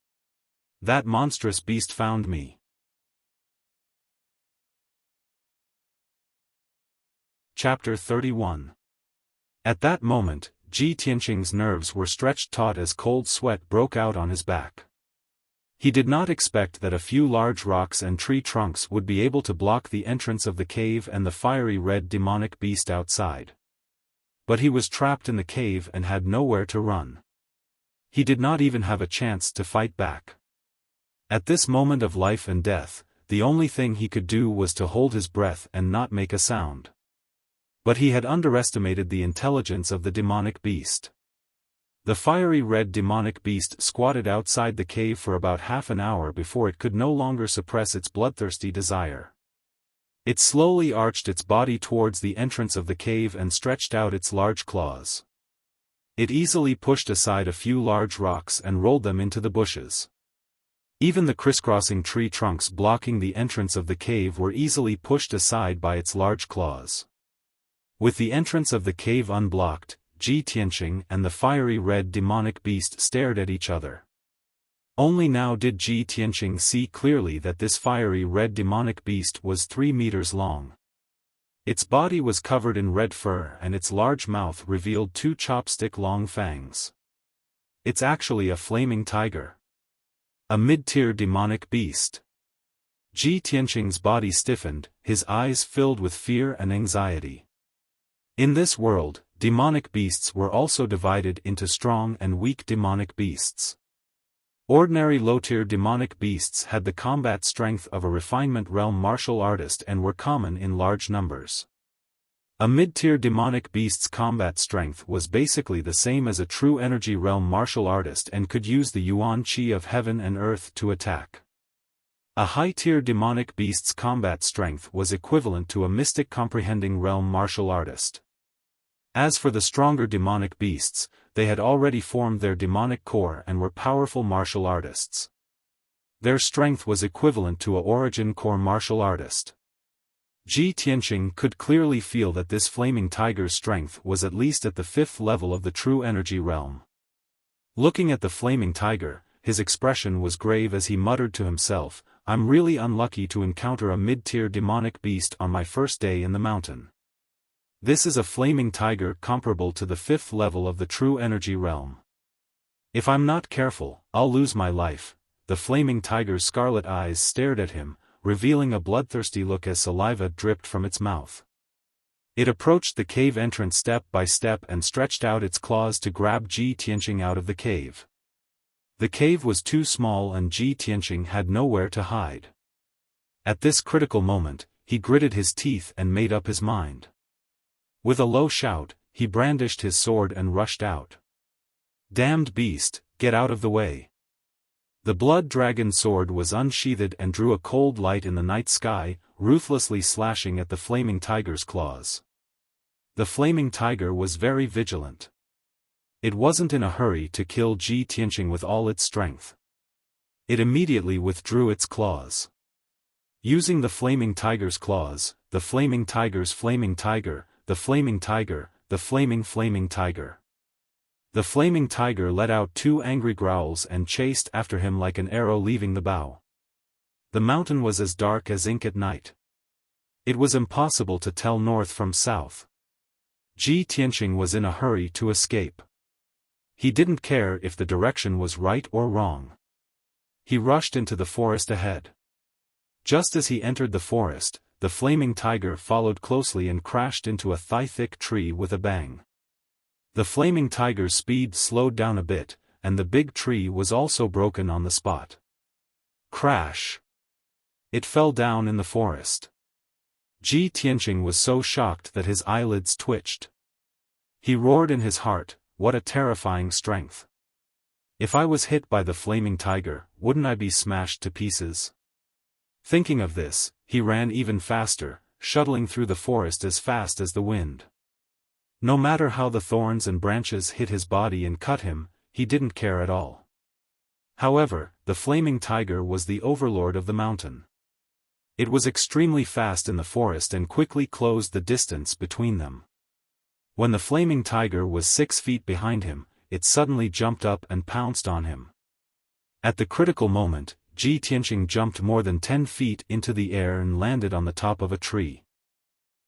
[SPEAKER 1] That monstrous beast found me. Chapter 31. At that moment, Ji Tianqing's nerves were stretched taut as cold sweat broke out on his back. He did not expect that a few large rocks and tree trunks would be able to block the entrance of the cave and the fiery red demonic beast outside. But he was trapped in the cave and had nowhere to run. He did not even have a chance to fight back. At this moment of life and death, the only thing he could do was to hold his breath and not make a sound. But he had underestimated the intelligence of the demonic beast. The fiery red demonic beast squatted outside the cave for about half an hour before it could no longer suppress its bloodthirsty desire. It slowly arched its body towards the entrance of the cave and stretched out its large claws. It easily pushed aside a few large rocks and rolled them into the bushes. Even the crisscrossing tree trunks blocking the entrance of the cave were easily pushed aside by its large claws. With the entrance of the cave unblocked, Ji Tianqing and the fiery red demonic beast stared at each other. Only now did Ji Tianqing see clearly that this fiery red demonic beast was 3 meters long. Its body was covered in red fur and its large mouth revealed 2 chopstick-long fangs. It's actually a flaming tiger. A mid-tier demonic beast. Ji Tianqing's body stiffened, his eyes filled with fear and anxiety. In this world, demonic beasts were also divided into strong and weak demonic beasts. Ordinary low-tier demonic beasts had the combat strength of a refinement realm martial artist and were common in large numbers. A mid-tier demonic beast's combat strength was basically the same as a true energy realm martial artist and could use the yuan qi of heaven and earth to attack. A high-tier demonic beast's combat strength was equivalent to a mystic comprehending realm martial artist. As for the stronger demonic beasts, they had already formed their demonic core and were powerful martial artists. Their strength was equivalent to a origin core martial artist. Ji Tianqing could clearly feel that this flaming tiger's strength was at least at the 5th level of the true energy realm. Looking at the flaming tiger, his expression was grave as he muttered to himself, "I'm really unlucky to encounter a mid-tier demonic beast on my first day in the mountain. This is a flaming tiger comparable to the 5th level of the true energy realm. If I'm not careful, I'll lose my life." The flaming tiger's scarlet eyes stared at him, revealing a bloodthirsty look as saliva dripped from its mouth. It approached the cave entrance step by step and stretched out its claws to grab Ji Tianqing out of the cave. The cave was too small and Ji Tianqing had nowhere to hide. At this critical moment, he gritted his teeth and made up his mind. With a low shout, he brandished his sword and rushed out. "Damned beast, get out of the way." The blood dragon sword was unsheathed and drew a cold light in the night sky, ruthlessly slashing at the flaming tiger's claws. The flaming tiger was very vigilant. It wasn't in a hurry to kill Ji Tianqing with all its strength. It immediately withdrew its claws. Using the flaming tiger's claws, the flaming tiger's flaming tiger, the flaming tiger, the flaming tiger. The flaming tiger let out 2 angry growls and chased after him like an arrow leaving the bow. The mountain was as dark as ink at night. It was impossible to tell north from south. Ji Tianqing was in a hurry to escape. He didn't care if the direction was right or wrong. He rushed into the forest ahead. Just as he entered the forest, the flaming tiger followed closely and crashed into a thigh-thick tree with a bang. The flaming tiger's speed slowed down a bit, and the big tree was also broken on the spot. Crash! It fell down in the forest. Ji Tianqing was so shocked that his eyelids twitched. He roared in his heart, "What a terrifying strength! If I was hit by the flaming tiger, wouldn't I be smashed to pieces?" Thinking of this, he ran even faster, shuttling through the forest as fast as the wind. No matter how the thorns and branches hit his body and cut him, he didn't care at all. However, the flaming tiger was the overlord of the mountain. It was extremely fast in the forest and quickly closed the distance between them. When the flaming tiger was 6 feet behind him, it suddenly jumped up and pounced on him. At the critical moment, Ji Tianqing jumped more than 10 feet into the air and landed on the top of a tree.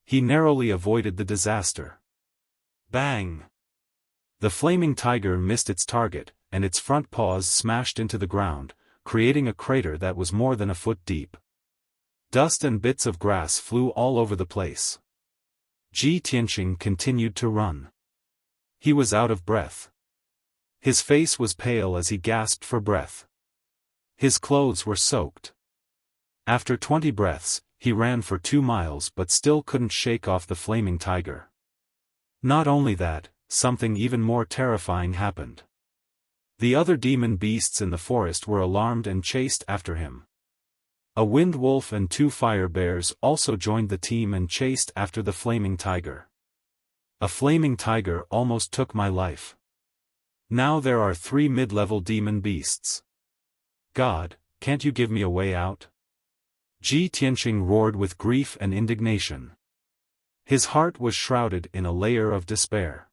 [SPEAKER 1] He narrowly avoided the disaster. Bang! The flaming tiger missed its target, and its front paws smashed into the ground, creating a crater that was more than a foot deep. Dust and bits of grass flew all over the place. Ji Tianqing continued to run. He was out of breath. His face was pale as he gasped for breath. His clothes were soaked. After 20 breaths, he ran for 2 miles but still couldn't shake off the flaming tiger. Not only that, something even more terrifying happened. The other demon beasts in the forest were alarmed and chased after him. A wind wolf and 2 fire bears also joined the team and chased after the flaming tiger. A flaming tiger almost took my life. Now there are 3 mid-level demon beasts. God, can't you give me a way out? Ji Tianqing roared with grief and indignation. His heart was shrouded in a layer of despair.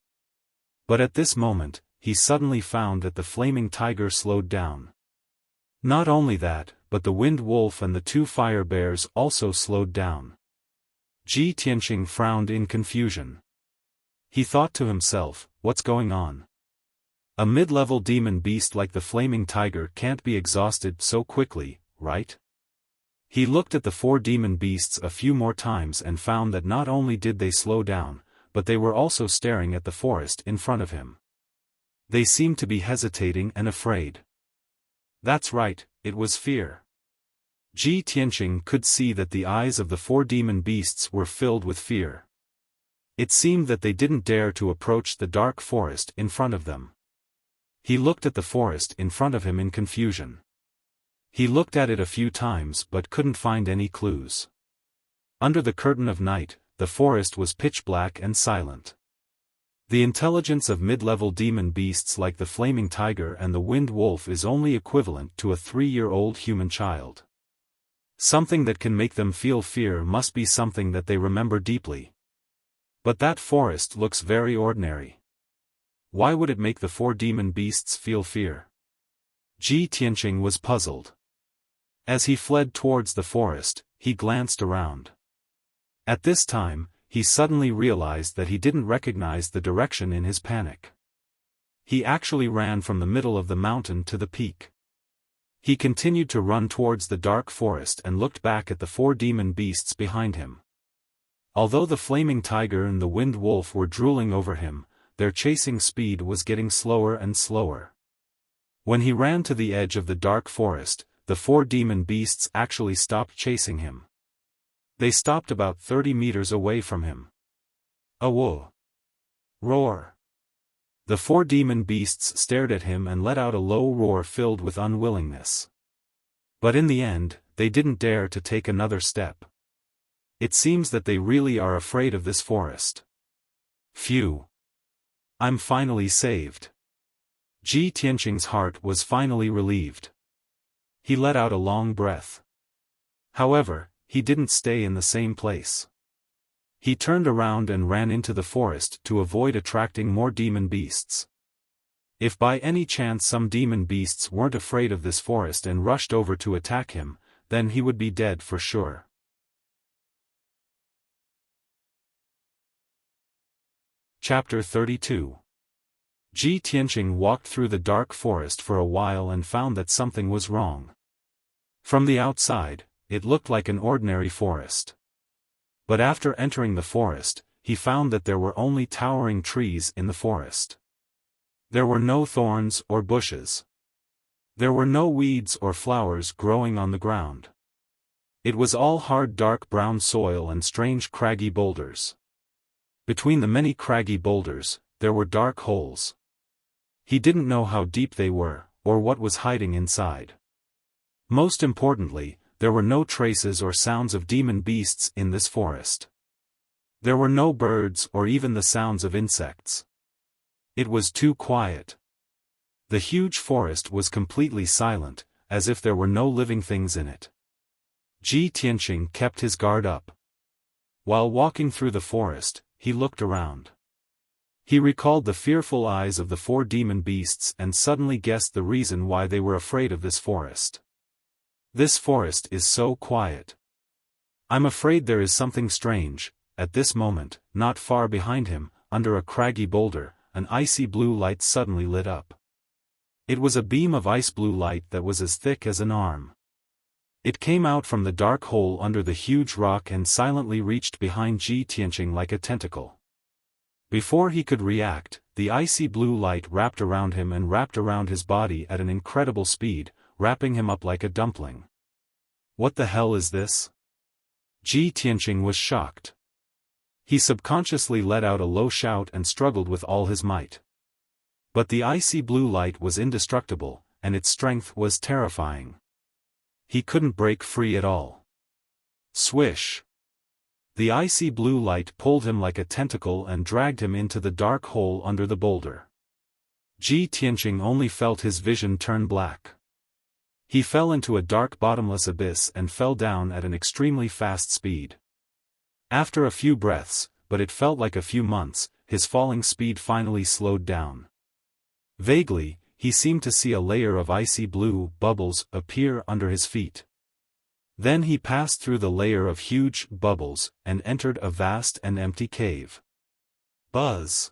[SPEAKER 1] But at this moment, he suddenly found that the flaming tiger slowed down. Not only that, but the wind wolf and the 2 fire bears also slowed down. Ji Tianqing frowned in confusion. He thought to himself, what's going on? A mid-level demon beast like the flaming tiger can't be exhausted so quickly, right? He looked at the 4 demon beasts a few more times and found that not only did they slow down, but they were also staring at the forest in front of him. They seemed to be hesitating and afraid. That's right, it was fear. Ji Tianqing could see that the eyes of the 4 demon beasts were filled with fear. It seemed that they didn't dare to approach the dark forest in front of them. He looked at the forest in front of him in confusion. He looked at it a few times but couldn't find any clues. Under the curtain of night, the forest was pitch black and silent. The intelligence of mid-level demon beasts like the flaming tiger and the wind wolf is only equivalent to a 3-year-old human child. Something that can make them feel fear must be something that they remember deeply. But that forest looks very ordinary. Why would it make the 4 demon beasts feel fear? Ji Tianqing was puzzled. As he fled towards the forest, he glanced around. At this time, he suddenly realized that he didn't recognize the direction in his panic. He actually ran from the middle of the mountain to the peak. He continued to run towards the dark forest and looked back at the 4 demon beasts behind him. Although the flaming tiger and the wind wolf were drooling over him, their chasing speed was getting slower and slower. When he ran to the edge of the dark forest, the 4 demon beasts actually stopped chasing him. They stopped about 30 meters away from him. A whoa! Roar! The 4 demon beasts stared at him and let out a low roar filled with unwillingness. But in the end, they didn't dare to take another step. It seems that they really are afraid of this forest. Phew! I'm finally saved. Ji Tianqing's heart was finally relieved. He let out a long breath. However, he didn't stay in the same place. He turned around and ran into the forest to avoid attracting more demon beasts. If by any chance some demon beasts weren't afraid of this forest and rushed over to attack him, then he would be dead for sure. Chapter 32. Ji Tianqing walked through the dark forest for a while and found that something was wrong. From the outside, it looked like an ordinary forest. But after entering the forest, he found that there were only towering trees in the forest. There were no thorns or bushes. There were no weeds or flowers growing on the ground. It was all hard dark brown soil and strange craggy boulders. Between the many craggy boulders, there were dark holes. He didn't know how deep they were, or what was hiding inside. Most importantly, there were no traces or sounds of demon beasts in this forest. There were no birds or even the sounds of insects. It was too quiet. The huge forest was completely silent, as if there were no living things in it. Ji Tianqing kept his guard up. While walking through the forest, he looked around. He recalled the fearful eyes of the 4 demon beasts and suddenly guessed the reason why they were afraid of this forest. This forest is so quiet. I'm afraid there is something strange. At this moment, not far behind him, under a craggy boulder, an icy blue light suddenly lit up. It was a beam of ice blue light that was as thick as an arm. It came out from the dark hole under the huge rock and silently reached behind Ji Tianqing like a tentacle. Before he could react, the icy blue light wrapped around him and wrapped around his body at an incredible speed, wrapping him up like a dumpling. What the hell is this? Ji Tianqing was shocked. He subconsciously let out a low shout and struggled with all his might. But the icy blue light was indestructible, and its strength was terrifying. He couldn't break free at all. Swish! The icy blue light pulled him like a tentacle and dragged him into the dark hole under the boulder. Ji Tianqing only felt his vision turn black. He fell into a dark bottomless abyss and fell down at an extremely fast speed. After a few breaths, but it felt like a few months, his falling speed finally slowed down. Vaguely, he seemed to see a layer of icy blue bubbles appear under his feet. Then he passed through the layer of huge bubbles and entered a vast and empty cave. Buzz!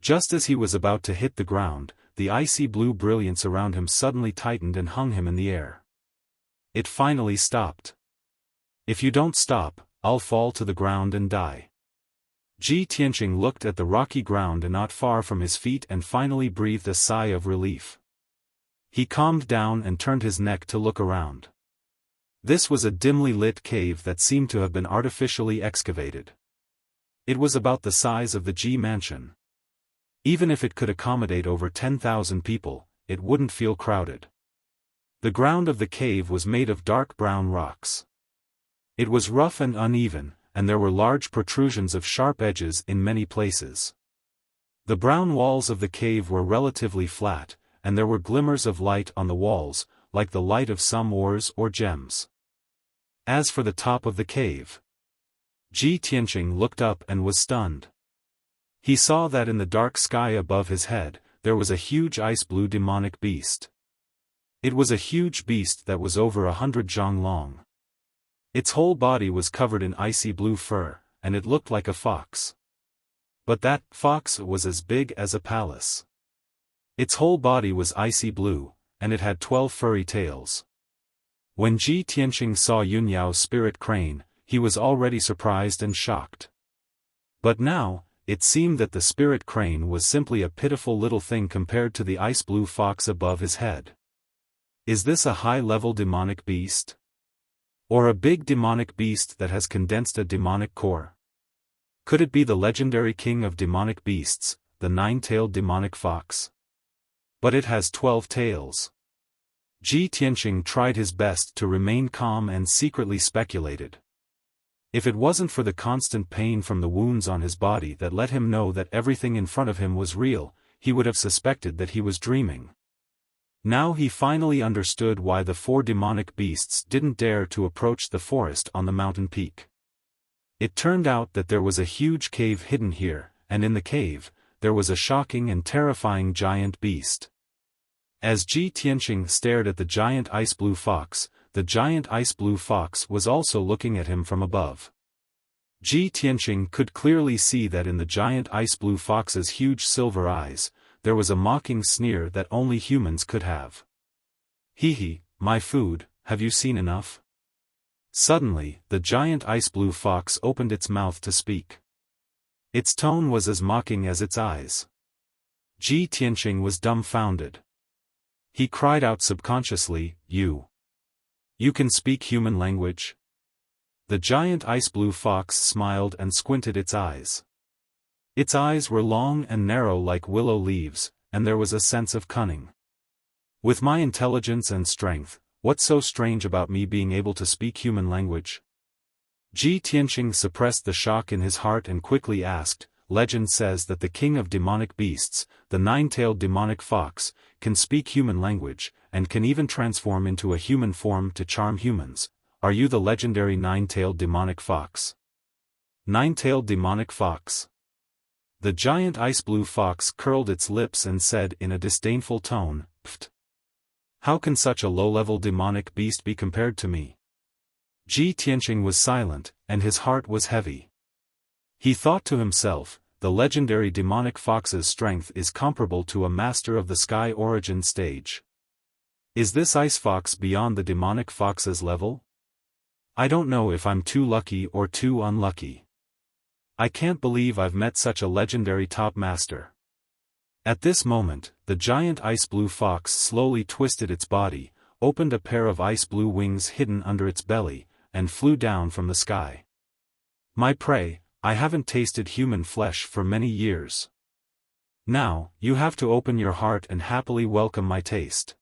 [SPEAKER 1] Just as he was about to hit the ground, the icy blue brilliance around him suddenly tightened and hung him in the air. It finally stopped. If you don't stop, I'll fall to the ground and die. Ji Tianqing looked at the rocky ground not far from his feet and finally breathed a sigh of relief. He calmed down and turned his neck to look around. This was a dimly lit cave that seemed to have been artificially excavated. It was about the size of the Ji mansion. Even if it could accommodate over 10,000 people, it wouldn't feel crowded. The ground of the cave was made of dark brown rocks. It was rough and uneven, and there were large protrusions of sharp edges in many places. The brown walls of the cave were relatively flat, and there were glimmers of light on the walls, like the light of some ores or gems. As for the top of the cave, Ji Tianqing looked up and was stunned. He saw that in the dark sky above his head, there was a huge ice-blue demonic beast. It was a huge beast that was over 100 zhang long. Its whole body was covered in icy blue fur, and it looked like a fox. But that fox was as big as a palace. Its whole body was icy blue, and it had 12 furry tails. When Ji Tianqing saw Yunyao's spirit crane, he was already surprised and shocked. But now, it seemed that the spirit crane was simply a pitiful little thing compared to the ice-blue fox above his head. Is this a high-level demonic beast? Or a big demonic beast that has condensed a demonic core? Could it be the legendary king of demonic beasts, the 9-tailed demonic fox? But it has 12 tails. Ji Tianqing tried his best to remain calm and secretly speculated. If it wasn't for the constant pain from the wounds on his body that let him know that everything in front of him was real, he would have suspected that he was dreaming. Now he finally understood why the 4 demonic beasts didn't dare to approach the forest on the mountain peak. It turned out that there was a huge cave hidden here, and in the cave, there was a shocking and terrifying giant beast. As Ji Tianqing stared at the giant ice-blue fox, the giant ice-blue fox was also looking at him from above. Ji Tianqing could clearly see that in the giant ice-blue fox's huge silver eyes, there was a mocking sneer that only humans could have. Hee, my food, have you seen enough? Suddenly, the giant ice-blue fox opened its mouth to speak. Its tone was as mocking as its eyes. Ji Tianqing was dumbfounded. He cried out subconsciously, You can speak human language? The giant ice-blue fox smiled and squinted its eyes. Its eyes were long and narrow like willow leaves, and there was a sense of cunning. With my intelligence and strength, what's so strange about me being able to speak human language? Ji Tianqing suppressed the shock in his heart and quickly asked, legend says that the king of demonic beasts, the nine-tailed demonic fox, can speak human language, and can even transform into a human form to charm humans. Are you the legendary nine-tailed demonic fox? Nine-tailed demonic fox. The giant ice-blue fox curled its lips and said in a disdainful tone, "Pft! How can such a low-level demonic beast be compared to me?" Ji Tianqing was silent, and his heart was heavy. He thought to himself, the legendary demonic fox's strength is comparable to a master of the sky origin stage. Is this ice fox beyond the demonic fox's level? I don't know if I'm too lucky or too unlucky. I can't believe I've met such a legendary top master. At this moment, the giant ice-blue fox slowly twisted its body, opened a pair of ice-blue wings hidden under its belly, and flew down from the sky. My prey, I haven't tasted human flesh for many years. Now, you have to open your heart and happily welcome my taste.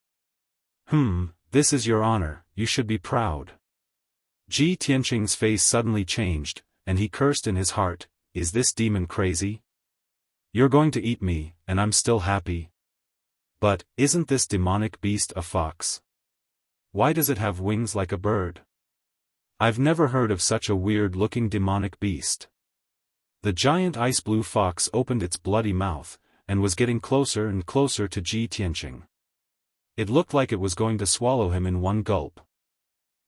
[SPEAKER 1] This is your honor, you should be proud. Ji Tianqing's face suddenly changed, and he cursed in his heart, is this demon crazy? You're going to eat me, and I'm still happy? But, isn't this demonic beast a fox? Why does it have wings like a bird? I've never heard of such a weird-looking demonic beast. The giant ice-blue fox opened its bloody mouth, and was getting closer and closer to Ji Tianqing. It looked like it was going to swallow him in one gulp.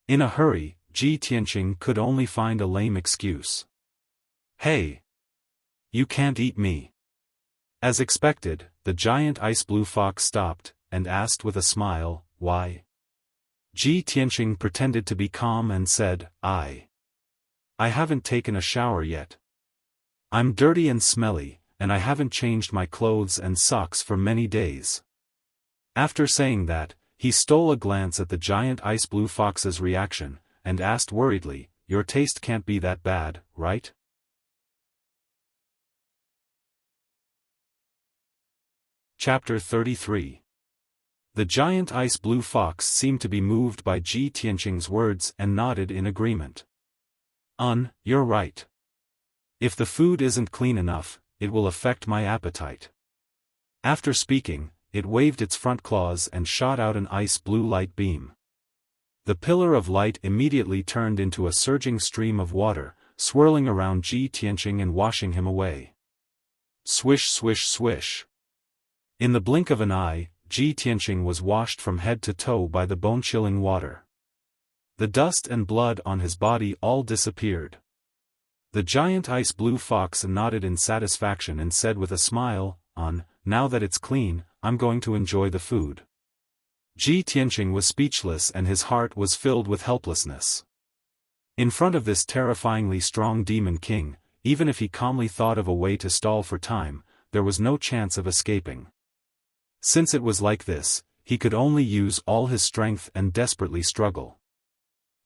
[SPEAKER 1] In a hurry, Ji Tianqing could only find a lame excuse. Hey! You can't eat me. As expected, the giant ice-blue fox stopped, and asked with a smile, why? Ji Tianqing pretended to be calm and said, I haven't taken a shower yet. I'm dirty and smelly, and I haven't changed my clothes and socks for many days. After saying that, he stole a glance at the giant ice-blue fox's reaction, and asked worriedly, your taste can't be that bad, right? Chapter 33. The giant ice-blue fox seemed to be moved by Ji Tianqing's words and nodded in agreement. You're right. If the food isn't clean enough, it will affect my appetite. After speaking, it waved its front claws and shot out an ice-blue light beam. The pillar of light immediately turned into a surging stream of water, swirling around Ji Tianqing and washing him away. Swish swish swish. In the blink of an eye, Ji Tianqing was washed from head to toe by the bone-chilling water. The dust and blood on his body all disappeared. The giant ice-blue fox nodded in satisfaction and said with a smile, now that it's clean, I'm going to enjoy the food. Ji Tianqing was speechless and his heart was filled with helplessness. In front of this terrifyingly strong demon king, even if he calmly thought of a way to stall for time, there was no chance of escaping. Since it was like this, he could only use all his strength and desperately struggle.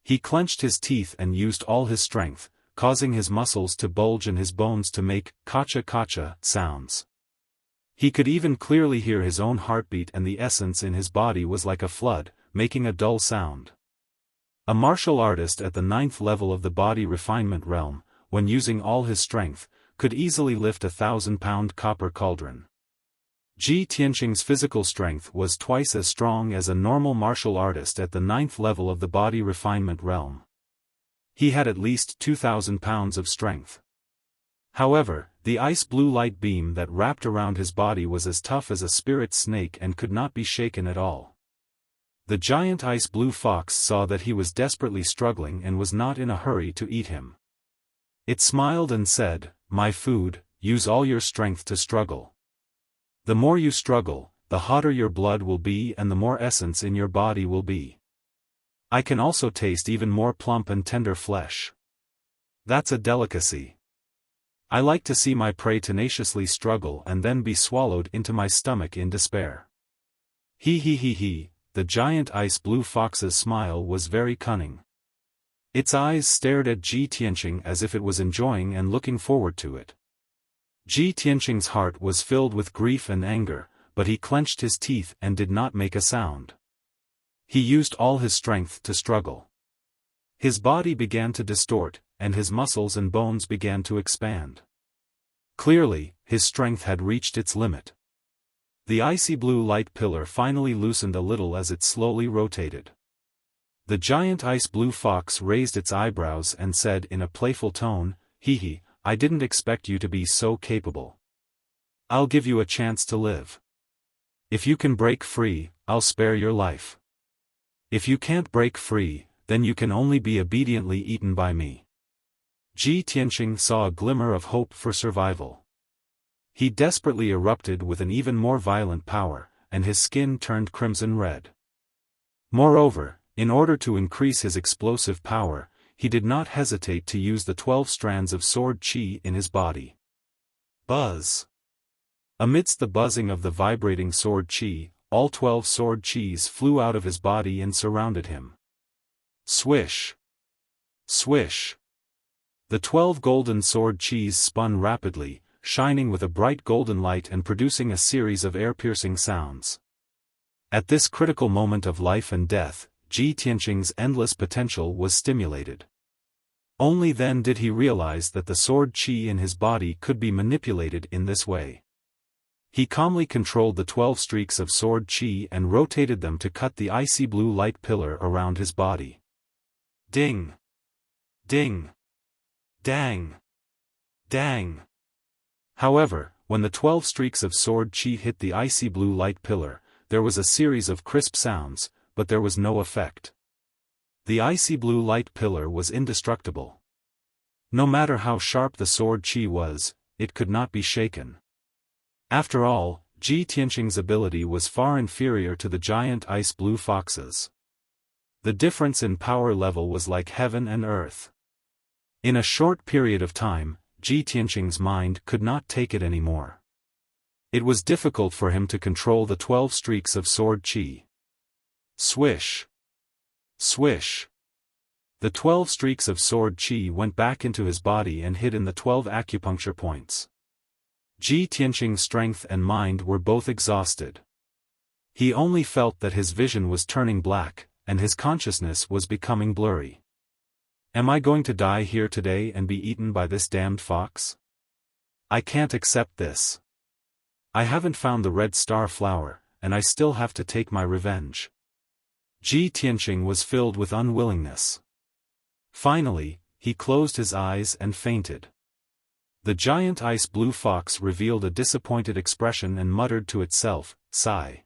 [SPEAKER 1] He clenched his teeth and used all his strength, causing his muscles to bulge and his bones to make kacha-kacha sounds. He could even clearly hear his own heartbeat, and the essence in his body was like a flood, making a dull sound. A martial artist at the 9th level of the body refinement realm, when using all his strength, could easily lift a 1,000-pound copper cauldron. Ji Tianqing's physical strength was twice as strong as a normal martial artist at the 9th level of the body refinement realm. He had at least 2,000 pounds of strength. However, the ice-blue light beam that wrapped around his body was as tough as a spirit snake and could not be shaken at all. The giant ice-blue fox saw that he was desperately struggling and was not in a hurry to eat him. It smiled and said, my food, use all your strength to struggle. The more you struggle, the hotter your blood will be and the more essence in your body will be. I can also taste even more plump and tender flesh. That's a delicacy. I like to see my prey tenaciously struggle and then be swallowed into my stomach in despair. He, the giant ice-blue fox's smile was very cunning. Its eyes stared at Ji Tianqing as if it was enjoying and looking forward to it. Ji Tianqing's heart was filled with grief and anger, but he clenched his teeth and did not make a sound. He used all his strength to struggle. His body began to distort, and his muscles and bones began to expand. Clearly, his strength had reached its limit. The icy blue light pillar finally loosened a little as it slowly rotated. The giant ice blue fox raised its eyebrows and said in a playful tone, "Hee hee, I didn't expect you to be so capable. I'll give you a chance to live. If you can break free, I'll spare your life. If you can't break free, then you can only be obediently eaten by me." Ji Tianqing saw a glimmer of hope for survival. He desperately erupted with an even more violent power, and his skin turned crimson red. Moreover, in order to increase his explosive power, he did not hesitate to use the 12 strands of sword qi in his body. Buzz! Amidst the buzzing of the vibrating sword qi, all 12 sword qis flew out of his body and surrounded him. Swish! Swish! The 12 golden sword qis spun rapidly, shining with a bright golden light and producing a series of air-piercing sounds. At this critical moment of life and death, Ji Tianqing's endless potential was stimulated. Only then did he realize that the sword qi in his body could be manipulated in this way. He calmly controlled the 12 streaks of sword qi and rotated them to cut the icy blue light pillar around his body. Ding! Ding! Dang! Dang! However, when the 12 streaks of sword qi hit the icy blue light pillar, there was a series of crisp sounds, but there was no effect. The icy blue light pillar was indestructible. No matter how sharp the sword qi was, it could not be shaken. After all, Ji Tianqing's ability was far inferior to the giant ice blue fox's. The difference in power level was like heaven and earth. In a short period of time, Ji Tianqing's mind could not take it anymore. It was difficult for him to control the 12 streaks of sword qi. Swish! Swish! The 12 streaks of sword qi went back into his body and hid in the 12 acupuncture points. Ji Tianqing's strength and mind were both exhausted. He only felt that his vision was turning black, and his consciousness was becoming blurry. Am I going to die here today and be eaten by this damned fox? I can't accept this. I haven't found the red star flower, and I still have to take my revenge. Ji Tianqing was filled with unwillingness. Finally, he closed his eyes and fainted. The giant ice blue fox revealed a disappointed expression and muttered to itself, "Sigh.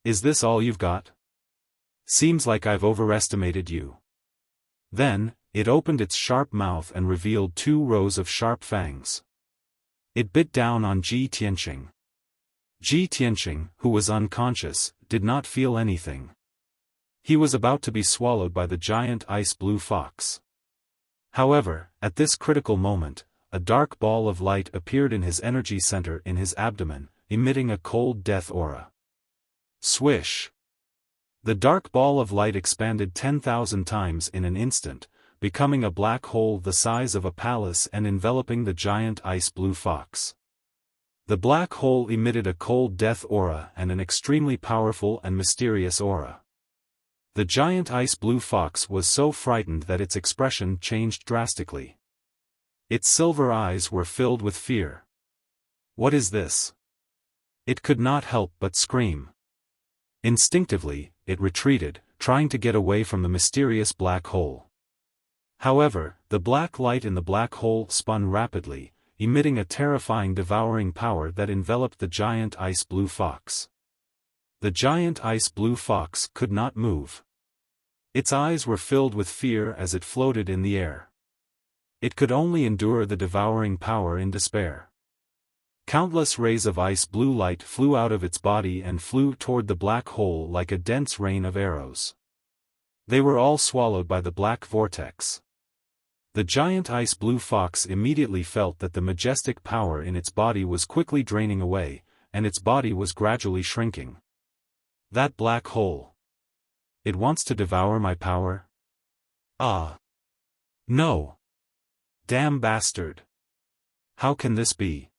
[SPEAKER 1] Is this all you've got? Seems like I've overestimated you." Then, it opened its sharp mouth and revealed 2 rows of sharp fangs. It bit down on Ji Tianqing. Ji Tianqing, who was unconscious, did not feel anything. He was about to be swallowed by the giant ice blue fox. However, at this critical moment, a dark ball of light appeared in his energy center in his abdomen, emitting a cold death aura. Swish! The dark ball of light expanded 10,000 times in an instant, becoming a black hole the size of a palace and enveloping the giant ice blue fox. The black hole emitted a cold death aura and an extremely powerful and mysterious aura. The giant ice blue fox was so frightened that its expression changed drastically. Its silver eyes were filled with fear. What is this? It could not help but scream. Instinctively, it retreated, trying to get away from the mysterious black hole. However, the black light in the black hole spun rapidly, emitting a terrifying devouring power that enveloped the giant ice blue fox. The giant ice blue fox could not move. Its eyes were filled with fear as it floated in the air. It could only endure the devouring power in despair. Countless rays of ice blue light flew out of its body and flew toward the black hole like a dense rain of arrows. They were all swallowed by the black vortex. The giant ice blue fox immediately felt that the majestic power in its body was quickly draining away, and its body was gradually shrinking. That black hole. It wants to devour my power? Ah! No! Damn bastard! How can this be?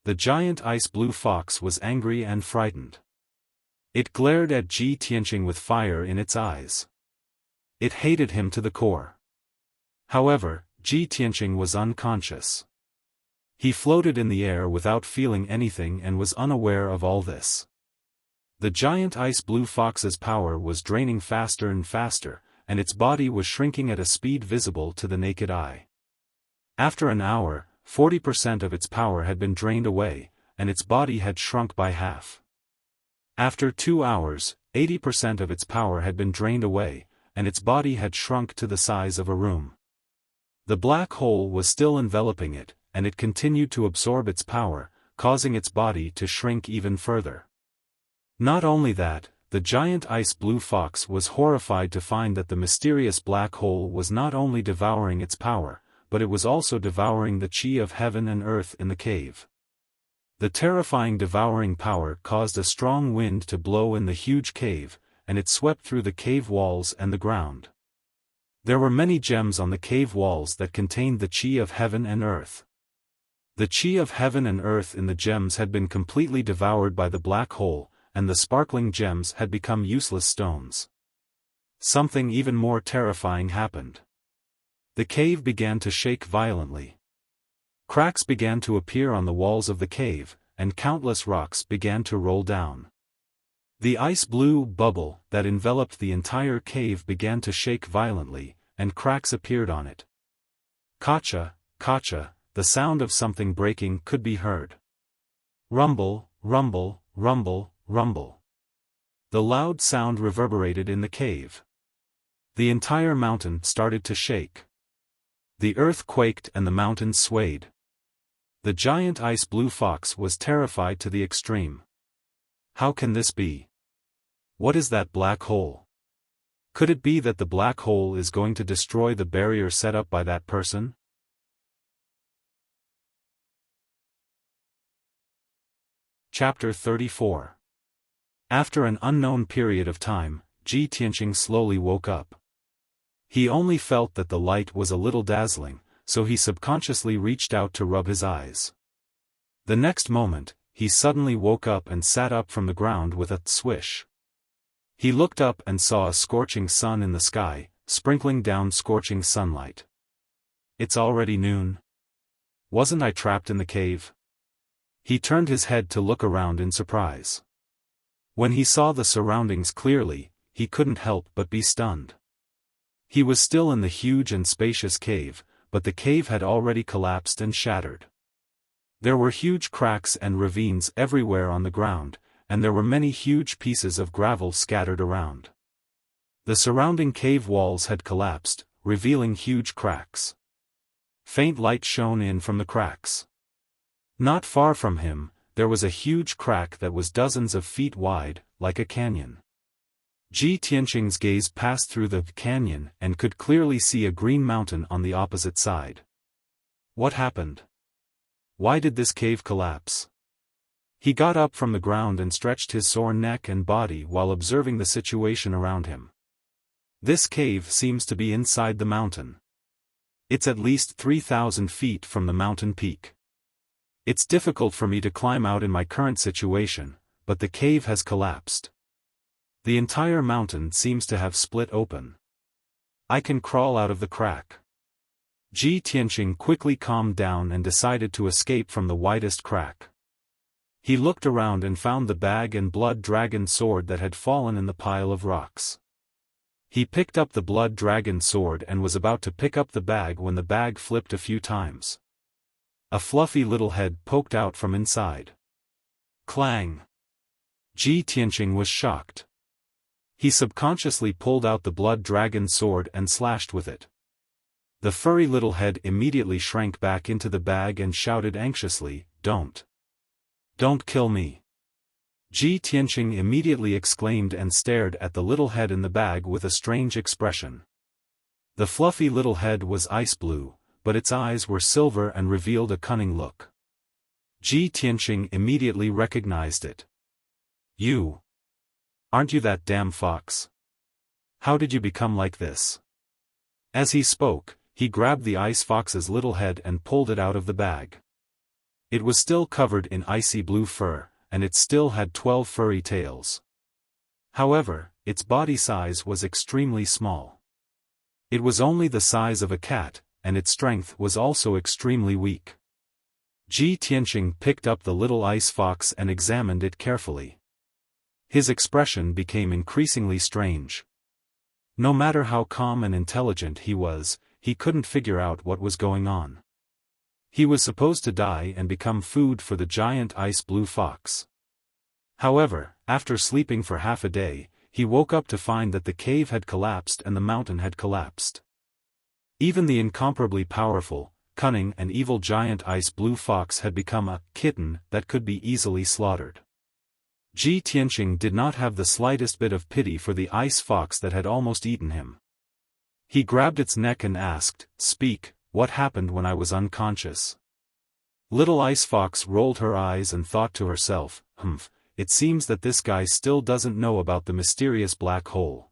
[SPEAKER 1] The giant ice blue fox was angry and frightened. It glared at Ji Tianqing with fire in its eyes. It hated him to the core. However, Ji Tianqing was unconscious. He floated in the air without feeling anything and was unaware of all this. The giant ice blue fox's power was draining faster and faster, and its body was shrinking at a speed visible to the naked eye. After an hour, 40% of its power had been drained away, and its body had shrunk by half. After 2 hours, 80% of its power had been drained away, and its body had shrunk to the size of a room. The black hole was still enveloping it, and it continued to absorb its power, causing its body to shrink even further. Not only that, the giant ice blue fox was horrified to find that the mysterious black hole was not only devouring its power, but it was also devouring the chi of heaven and earth in the cave. The terrifying devouring power caused a strong wind to blow in the huge cave, and it swept through the cave walls and the ground. There were many gems on the cave walls that contained the chi of heaven and earth. The chi of heaven and earth in the gems had been completely devoured by the black hole, and the sparkling gems had become useless stones. Something even more terrifying happened. The cave began to shake violently. Cracks began to appear on the walls of the cave, and countless rocks began to roll down. The ice blue bubble that enveloped the entire cave began to shake violently, and cracks appeared on it. Kacha, kacha, the sound of something breaking could be heard. Rumble, rumble, rumble, rumble. The loud sound reverberated in the cave. The entire mountain started to shake. The earth quaked and the mountains swayed. The giant ice blue fox was terrified to the extreme. How can this be? What is that black hole? Could it be that the black hole is going to destroy the barrier set up by that person? Chapter 34. After an unknown period of time, Ji Tianqing slowly woke up. He only felt that the light was a little dazzling, so he subconsciously reached out to rub his eyes. The next moment, he suddenly woke up and sat up from the ground with a swish. He looked up and saw a scorching sun in the sky, sprinkling down scorching sunlight. It's already noon. Wasn't I trapped in the cave? He turned his head to look around in surprise. When he saw the surroundings clearly, he couldn't help but be stunned. He was still in the huge and spacious cave, but the cave had already collapsed and shattered. There were huge cracks and ravines everywhere on the ground, and there were many huge pieces of gravel scattered around. The surrounding cave walls had collapsed, revealing huge cracks. Faint light shone in from the cracks. Not far from him, there was a huge crack that was dozens of feet wide, like a canyon. Ji Tianqing's gaze passed through the canyon and could clearly see a green mountain on the opposite side. What happened? Why did this cave collapse? He got up from the ground and stretched his sore neck and body while observing the situation around him. This cave seems to be inside the mountain. It's at least 3,000 feet from the mountain peak. It's difficult for me to climb out in my current situation, but the cave has collapsed. The entire mountain seems to have split open. I can crawl out of the crack. Ji Tianqing quickly calmed down and decided to escape from the widest crack. He looked around and found the bag and blood dragon sword that had fallen in the pile of rocks. He picked up the blood dragon sword and was about to pick up the bag when the bag flipped a few times. A fluffy little head poked out from inside. Clang! Ji Tianqing was shocked. He subconsciously pulled out the blood dragon sword and slashed with it. The furry little head immediately shrank back into the bag and shouted anxiously, "Don't! Don't kill me!" Ji Tianqing immediately exclaimed and stared at the little head in the bag with a strange expression. The fluffy little head was ice blue, but its eyes were silver and revealed a cunning look. Ji Tianqing immediately recognized it. "You! Aren't you that damn fox? How did you become like this?" As he spoke, he grabbed the ice fox's little head and pulled it out of the bag. It was still covered in icy blue fur, and it still had 12 furry tails. However, its body size was extremely small. It was only the size of a cat, and its strength was also extremely weak. Ji Tianqing picked up the little ice fox and examined it carefully. His expression became increasingly strange. No matter how calm and intelligent he was, he couldn't figure out what was going on. He was supposed to die and become food for the giant ice blue fox. However, after sleeping for half a day, he woke up to find that the cave had collapsed and the mountain had collapsed. Even the incomparably powerful, cunning and evil giant ice blue fox had become a kitten that could be easily slaughtered. Ji Tianqing did not have the slightest bit of pity for the ice fox that had almost eaten him. He grabbed its neck and asked, "Speak, what happened when I was unconscious?" Little ice fox rolled her eyes and thought to herself, it seems that this guy still doesn't know about the mysterious black hole.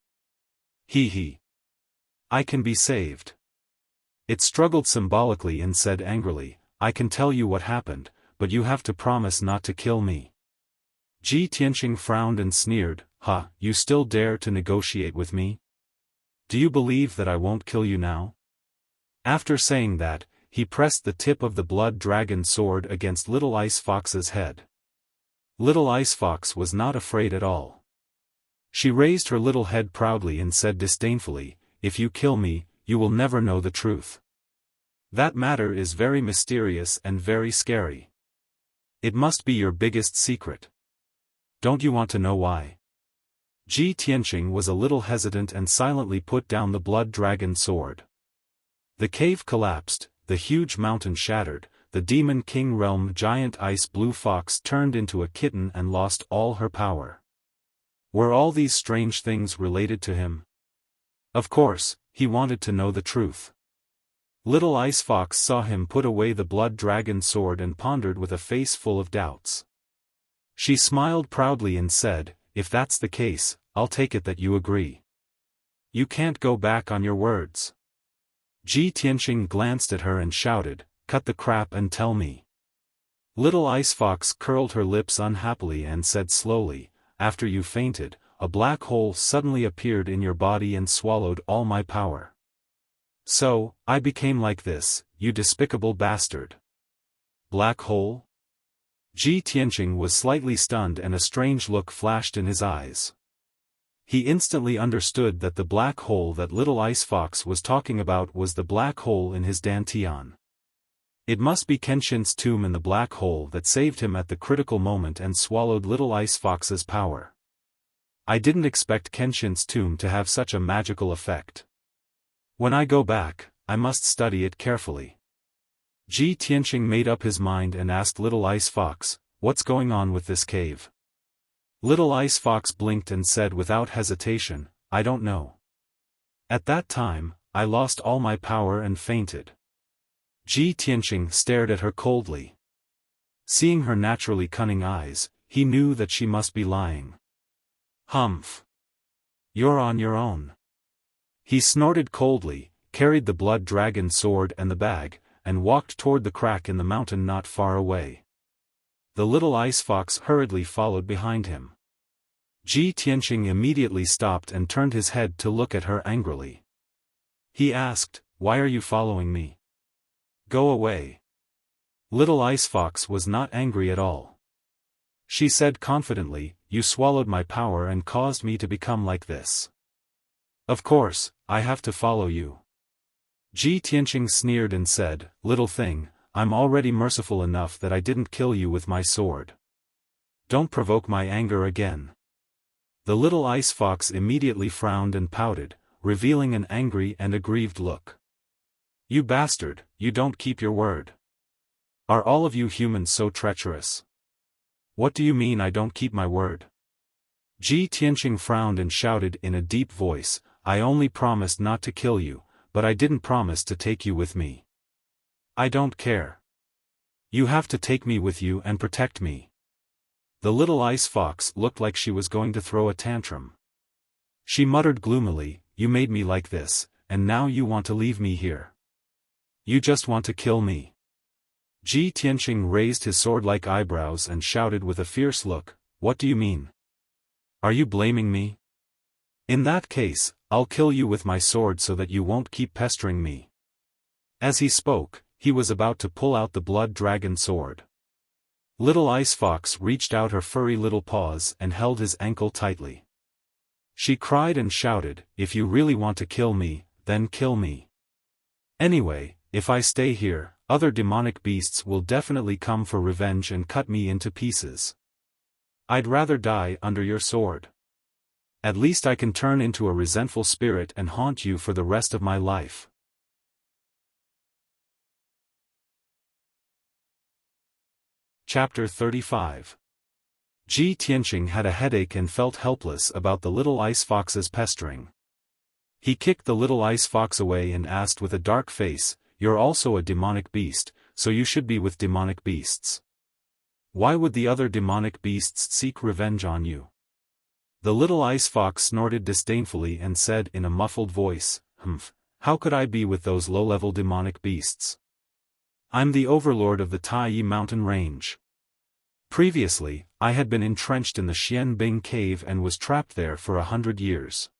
[SPEAKER 1] He. I can be saved. It struggled symbolically and said angrily, "I can tell you what happened, but you have to promise not to kill me." Ji Tianqing frowned and sneered, You still dare to negotiate with me? Do you believe that I won't kill you now?" After saying that, he pressed the tip of the blood dragon sword against Little Ice Fox's head. Little Ice Fox was not afraid at all. She raised her little head proudly and said disdainfully, "If you kill me, you will never know the truth. That matter is very mysterious and very scary. It must be your biggest secret. Don't you want to know why?" Ji Tianqing was a little hesitant and silently put down the blood dragon sword. The cave collapsed, the huge mountain shattered, the Demon King realm giant ice blue fox turned into a kitten and lost all her power. Were all these strange things related to him? Of course, he wanted to know the truth. Little Ice Fox saw him put away the blood dragon sword and pondered with a face full of doubts. She smiled proudly and said, "If that's the case, I'll take it that you agree. You can't go back on your words." Ji Tianqing glanced at her and shouted, "Cut the crap and tell me." Little Ice Fox curled her lips unhappily and said slowly, "After you fainted, a black hole suddenly appeared in your body and swallowed all my power. So, I became like this, you despicable bastard." Black hole? Ji Tianqing was slightly stunned and a strange look flashed in his eyes. He instantly understood that the black hole that Little Ice Fox was talking about was the black hole in his dantian. It must be Kenshin's tomb in the black hole that saved him at the critical moment and swallowed Little Ice Fox's power. I didn't expect Kenshin's tomb to have such a magical effect. When I go back, I must study it carefully. Ji Tianqing made up his mind and asked Little Ice Fox, "What's going on with this cave?" Little Ice Fox blinked and said without hesitation, "I don't know. At that time, I lost all my power and fainted." Ji Tianqing stared at her coldly. Seeing her naturally cunning eyes, he knew that she must be lying. "Humph. You're on your own." He snorted coldly, carried the blood dragon sword and the bag, and walked toward the crack in the mountain not far away. The Little Ice Fox hurriedly followed behind him. Ji Tianqing immediately stopped and turned his head to look at her angrily. He asked, "Why are you following me? Go away." Little Ice Fox was not angry at all. She said confidently, "You swallowed my power and caused me to become like this. Of course, I have to follow you." Ji Tianqing sneered and said, "Little thing, I'm already merciful enough that I didn't kill you with my sword. Don't provoke my anger again." The Little Ice Fox immediately frowned and pouted, revealing an angry and aggrieved look. "You bastard, you don't keep your word. Are all of you humans so treacherous? What do you mean I don't keep my word?" Ji Tianqing frowned and shouted in a deep voice, "I only promised not to kill you, but I didn't promise to take you with me. I don't care. You have to take me with you and protect me." The Little Ice Fox looked like she was going to throw a tantrum. She muttered gloomily, "You made me like this, and now you want to leave me here. You just want to kill me." Ji Tianqing raised his sword-like eyebrows and shouted with a fierce look, "What do you mean? Are you blaming me? In that case, I'll kill you with my sword so that you won't keep pestering me." As he spoke, he was about to pull out the blood dragon sword. Little Ice Fox reached out her furry little paws and held his ankle tightly. She cried and shouted, "If you really want to kill me, then kill me. Anyway, if I stay here, other demonic beasts will definitely come for revenge and cut me into pieces. I'd rather die under your sword. At least I can turn into a resentful spirit and haunt you for the rest of my life." Chapter 35. Ji Tianqing had a headache and felt helpless about the little ice fox's pestering. He kicked the little ice fox away and asked with a dark face, "You're also a demonic beast, so you should be with demonic beasts. Why would the other demonic beasts seek revenge on you?" The little ice fox snorted disdainfully and said in a muffled voice, "Humph, how could I be with those low-level demonic beasts? I'm the overlord of the Taiyi mountain range. Previously, I had been entrenched in the Xianbing cave and was trapped there for 100 years.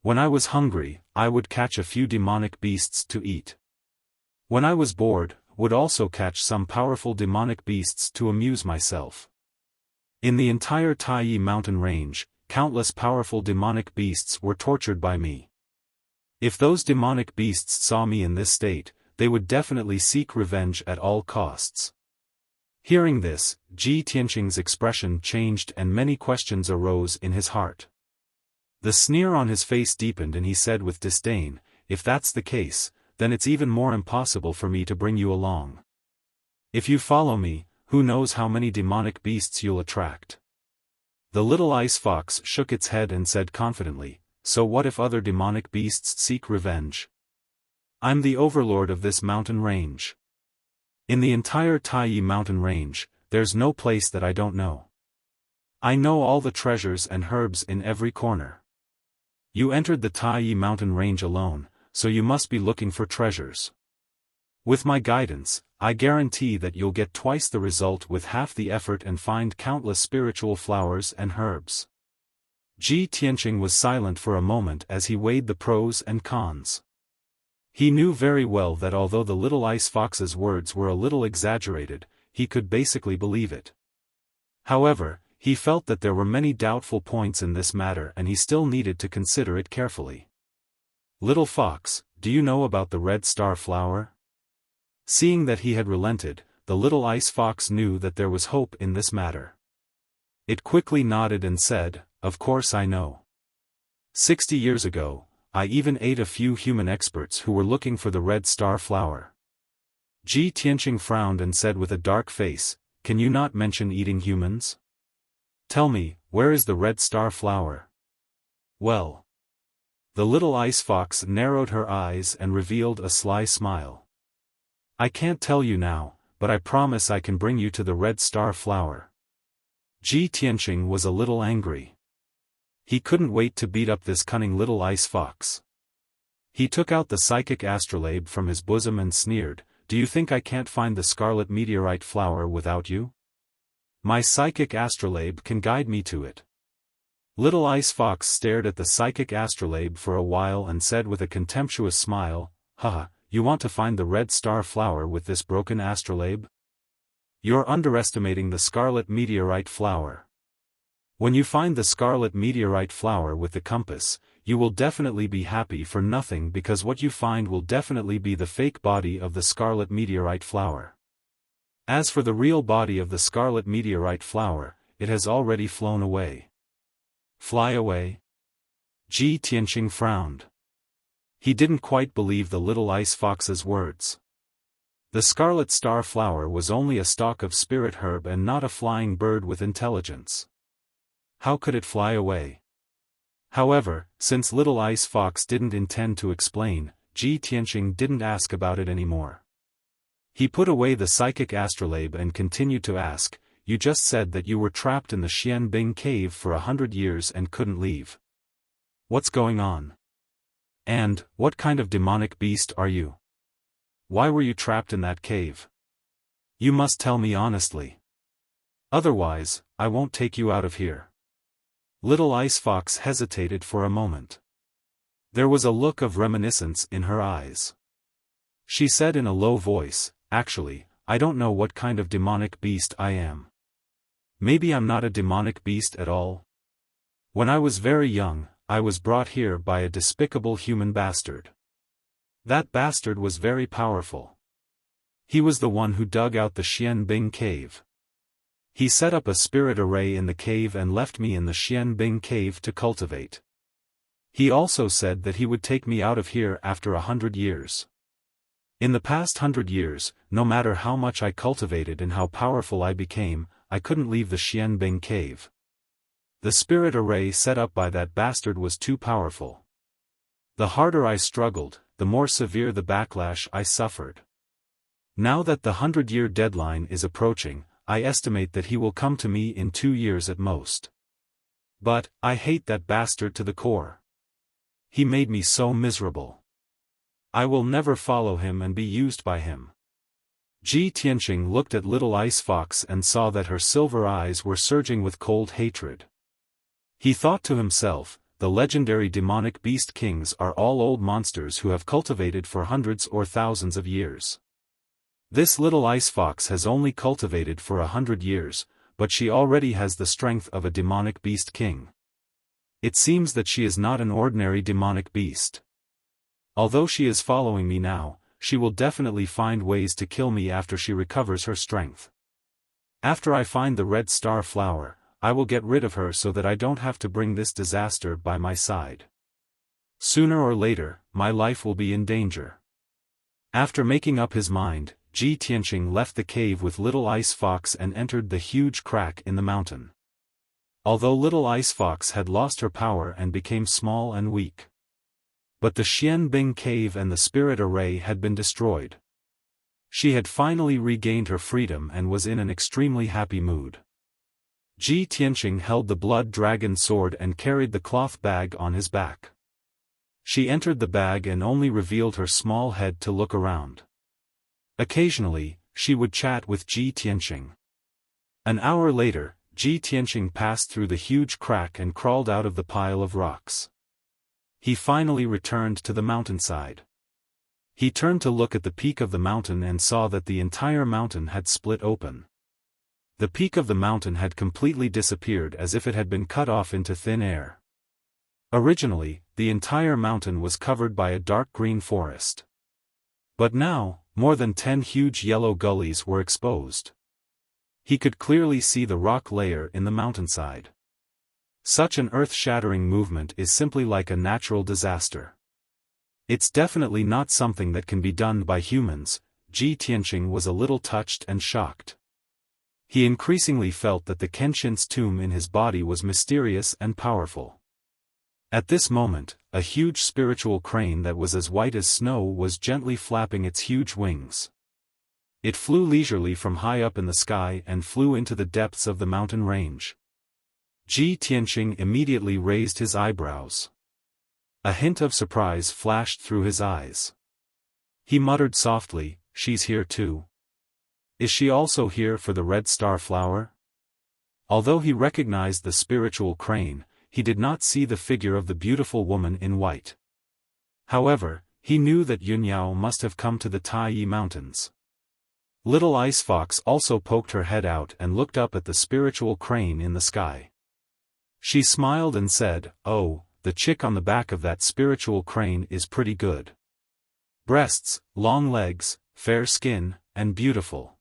[SPEAKER 1] When I was hungry, I would catch a few demonic beasts to eat. When I was bored, would also catch some powerful demonic beasts to amuse myself. In the entire Taiyi mountain range, countless powerful demonic beasts were tortured by me. If those demonic beasts saw me in this state, they would definitely seek revenge at all costs." Hearing this, Ji Tianqing's expression changed and many questions arose in his heart. The sneer on his face deepened and he said with disdain, "If that's the case, then it's even more impossible for me to bring you along. If you follow me, who knows how many demonic beasts you'll attract." The little ice fox shook its head and said confidently, "So what if other demonic beasts seek revenge? I'm the overlord of this mountain range. In the entire Taiyi mountain range, there's no place that I don't know. I know all the treasures and herbs in every corner. You entered the Taiyi mountain range alone, so you must be looking for treasures. With my guidance, I guarantee that you'll get twice the result with half the effort and find countless spiritual flowers and herbs." Ji Tianqing was silent for a moment as he weighed the pros and cons. He knew very well that although the little ice fox's words were a little exaggerated, he could basically believe it. However, he felt that there were many doubtful points in this matter and he still needed to consider it carefully. "Little fox, do you know about the red star flower?" Seeing that he had relented, the little ice fox knew that there was hope in this matter. It quickly nodded and said, "Of course I know. 60 years ago, I even ate a few human experts who were looking for the red star flower." Ji Tianqing frowned and said with a dark face, "Can you not mention eating humans? Tell me, where is the red star flower?" "Well." The little ice fox narrowed her eyes and revealed a sly smile. "I can't tell you now, but I promise I can bring you to the red star flower." Ji Tianqing was a little angry. He couldn't wait to beat up this cunning little ice fox. He took out the psychic astrolabe from his bosom and sneered, "Do you think I can't find the scarlet meteorite flower without you? My psychic astrolabe can guide me to it." Little ice fox stared at the psychic astrolabe for a while and said with a contemptuous smile, "Haha, you want to find the red star flower with this broken astrolabe? You're underestimating the scarlet meteorite flower. When you find the scarlet meteorite flower with the compass, you will definitely be happy for nothing because what you find will definitely be the fake body of the scarlet meteorite flower. As for the real body of the scarlet meteorite flower, it has already flown away." "Fly away?" Ji Tianqing frowned. He didn't quite believe the little ice fox's words. The scarlet star flower was only a stalk of spirit herb and not a flying bird with intelligence. How could it fly away? However, since little ice fox didn't intend to explain, Ji Tianqing didn't ask about it anymore. He put away the psychic astrolabe and continued to ask, "You just said that you were trapped in the Xianbing cave for 100 years and couldn't leave. What's going on? And, what kind of demonic beast are you? Why were you trapped in that cave? You must tell me honestly. Otherwise, I won't take you out of here." Little ice fox hesitated for a moment. There was a look of reminiscence in her eyes. She said in a low voice, "Actually, I don't know what kind of demonic beast I am. Maybe I'm not a demonic beast at all. When I was very young, I was brought here by a despicable human bastard. That bastard was very powerful. He was the one who dug out the Xianbing cave. He set up a spirit array in the cave and left me in the Xianbing cave to cultivate. He also said that he would take me out of here after 100 years. In the past 100 years, no matter how much I cultivated and how powerful I became, I couldn't leave the Xianbing cave. The spirit array set up by that bastard was too powerful. The harder I struggled, the more severe the backlash I suffered. Now that the 100-year deadline is approaching, I estimate that he will come to me in 2 years at most. But, I hate that bastard to the core. He made me so miserable. I will never follow him and be used by him." Ji Tianqing looked at Little Ice Fox and saw that her silver eyes were surging with cold hatred. He thought to himself, the legendary demonic beast kings are all old monsters who have cultivated for hundreds or thousands of years. This Little Ice Fox has only cultivated for 100 years, but she already has the strength of a demonic beast king. It seems that she is not an ordinary demonic beast. Although she is following me now, she will definitely find ways to kill me after she recovers her strength. After I find the red star flower, I will get rid of her so that I don't have to bring this disaster by my side. Sooner or later, my life will be in danger. After making up his mind, Ji Tianqing left the cave with Little Ice Fox and entered the huge crack in the mountain. Although Little Ice Fox had lost her power and became small and weak. But the Xianbing cave and the spirit array had been destroyed. She had finally regained her freedom and was in an extremely happy mood. Ji Tianqing held the blood dragon sword and carried the cloth bag on his back. She entered the bag and only revealed her small head to look around. Occasionally, she would chat with Ji Tianqing. An hour later, Ji Tianqing passed through the huge crack and crawled out of the pile of rocks. He finally returned to the mountainside. He turned to look at the peak of the mountain and saw that the entire mountain had split open. The peak of the mountain had completely disappeared as if it had been cut off into thin air. Originally, the entire mountain was covered by a dark green forest. But now, more than 10 huge yellow gullies were exposed. He could clearly see the rock layer in the mountainside. Such an earth-shattering movement is simply like a natural disaster. It's definitely not something that can be done by humans. Ji Tianqing was a little touched and shocked. He increasingly felt that the Kenshin's tomb in his body was mysterious and powerful. At this moment, a huge spiritual crane that was as white as snow was gently flapping its huge wings. It flew leisurely from high up in the sky and flew into the depths of the mountain range. Ji Tianqing immediately raised his eyebrows. A hint of surprise flashed through his eyes. He muttered softly, "She's here too. Is she also here for the red star flower?" Although he recognized the spiritual crane, he did not see the figure of the beautiful woman in white. However, he knew that Yunyao must have come to the Taiyi Mountains. Little Ice Fox also poked her head out and looked up at the spiritual crane in the sky. She smiled and said, "Oh, the chick on the back of that spiritual crane is pretty good. Breasts, long legs, fair skin, and beautiful.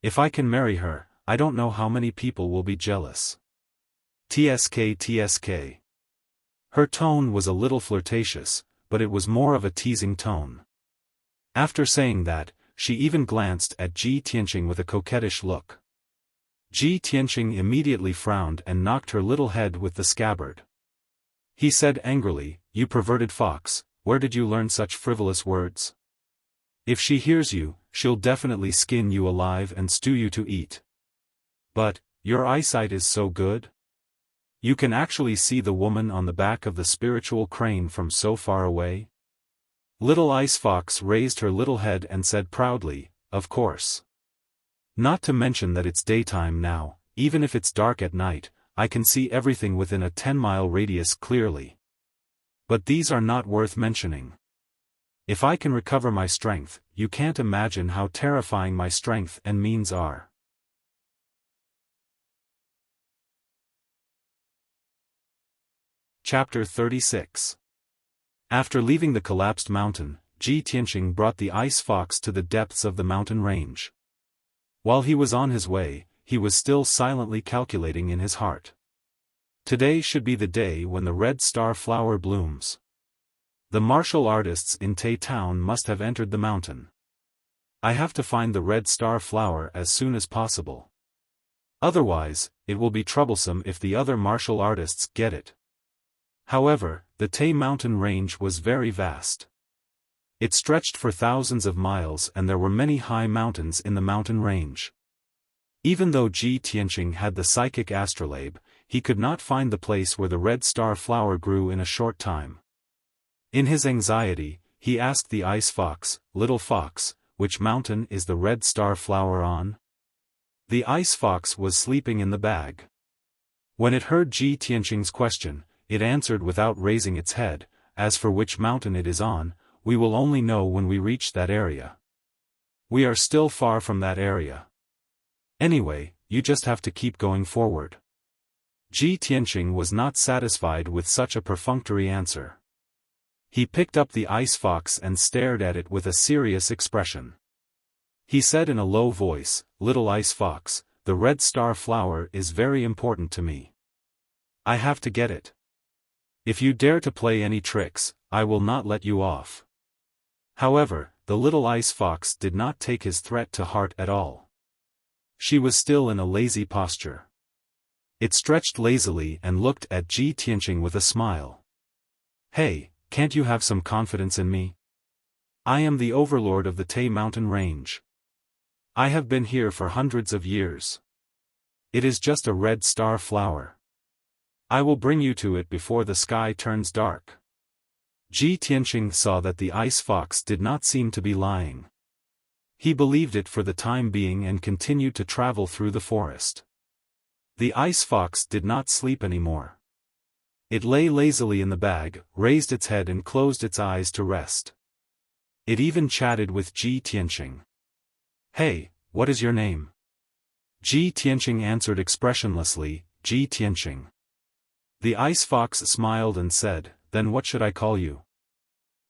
[SPEAKER 1] If I can marry her, I don't know how many people will be jealous. TSK TSK." Her tone was a little flirtatious, but it was more of a teasing tone. After saying that, she even glanced at Ji Tianqing with a coquettish look. Ji Tianqing immediately frowned and knocked her little head with the scabbard. He said angrily, "You perverted fox, where did you learn such frivolous words? If she hears you, she'll definitely skin you alive and stew you to eat. But, your eyesight is so good? You can actually see the woman on the back of the spiritual crane from so far away?" Little Ice Fox raised her little head and said proudly, "Of course. Not to mention that it's daytime now, even if it's dark at night, I can see everything within a 10-mile radius clearly. But these are not worth mentioning. If I can recover my strength, you can't imagine how terrifying my strength and means are. Chapter 36. After leaving the collapsed mountain, Ji Tianqing brought the ice fox to the depths of the mountain range. While he was on his way, he was still silently calculating in his heart. Today should be the day when the red star flower blooms. The martial artists in Tai Town must have entered the mountain. I have to find the red star flower as soon as possible. Otherwise, it will be troublesome if the other martial artists get it. However, the Tai mountain range was very vast. It stretched for thousands of miles and there were many high mountains in the mountain range. Even though Ji Tianqing had the psychic astrolabe, he could not find the place where the red star flower grew in a short time. In his anxiety, he asked the ice fox, "Little fox, which mountain is the red star flower on?" The ice fox was sleeping in the bag. When it heard Ji Tianqing's question, it answered without raising its head, "As for which mountain it is on, we will only know when we reach that area. We are still far from that area. Anyway, you just have to keep going forward." Ji Tianqing was not satisfied with such a perfunctory answer. He picked up the ice fox and stared at it with a serious expression. He said in a low voice, "Little ice fox, the red star flower is very important to me. I have to get it. If you dare to play any tricks, I will not let you off." However, the little ice fox did not take his threat to heart at all. She was still in a lazy posture. It stretched lazily and looked at Ji Tianqing with a smile. "Hey, can't you have some confidence in me? I am the overlord of the Tai mountain range. I have been here for hundreds of years. It is just a red star flower. I will bring you to it before the sky turns dark." Ji Tianqing saw that the ice fox did not seem to be lying. He believed it for the time being and continued to travel through the forest. The ice fox did not sleep anymore. It lay lazily in the bag, raised its head and closed its eyes to rest. It even chatted with Ji Tianqing. "Hey, what is your name?" Ji Tianqing answered expressionlessly, "Ji Tianqing." The ice fox smiled and said, "Then what should I call you?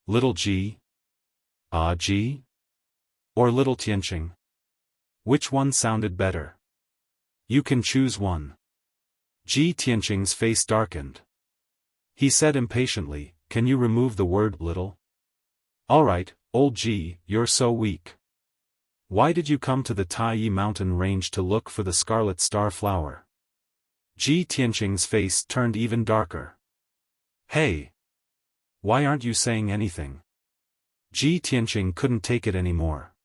[SPEAKER 1] Little Ji? Ji? Or Little Tianqing? Which one sounded better? You can choose one." Ji Tianqing's face darkened. He said impatiently, "Can you remove the word little?" "Alright, old Ji, you're so weak. Why did you come to the Tai mountain range to look for the scarlet star flower?" Ji Tianqing's face turned even darker. "Hey! Why aren't you saying anything?" Ji Tianqing couldn't take it anymore.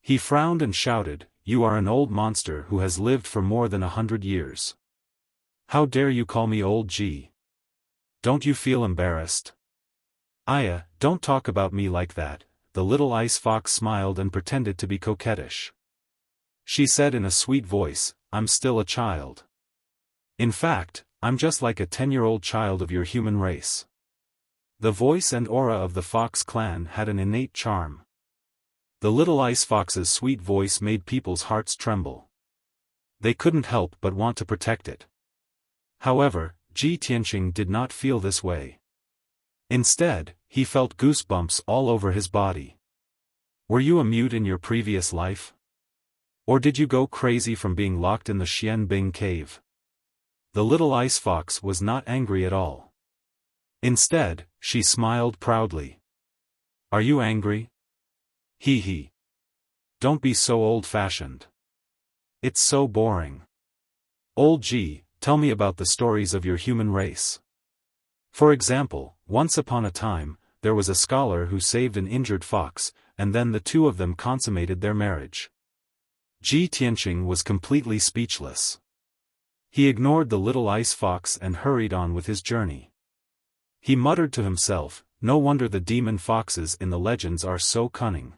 [SPEAKER 1] He frowned and shouted, "You are an old monster who has lived for more than 100 years. How dare you call me old Ji? Don't you feel embarrassed?" "Aya, don't talk about me like that." The little ice fox smiled and pretended to be coquettish. She said in a sweet voice, "I'm still a child. In fact, I'm just like a 10-year-old child of your human race." The voice and aura of the fox clan had an innate charm. The little ice fox's sweet voice made people's hearts tremble. They couldn't help but want to protect it. However, Ji Tianqing did not feel this way. Instead, he felt goosebumps all over his body. "Were you a mute in your previous life? Or did you go crazy from being locked in the Xianbing cave?" The little ice fox was not angry at all. Instead, she smiled proudly. "Are you angry? Hee hee. Don't be so old-fashioned. It's so boring. Old Ji, tell me about the stories of your human race. For example, once upon a time, there was a scholar who saved an injured fox, and then the two of them consummated their marriage." Ji Tianqing was completely speechless. He ignored the little ice fox and hurried on with his journey. He muttered to himself, "No wonder the demon foxes in the legends are so cunning.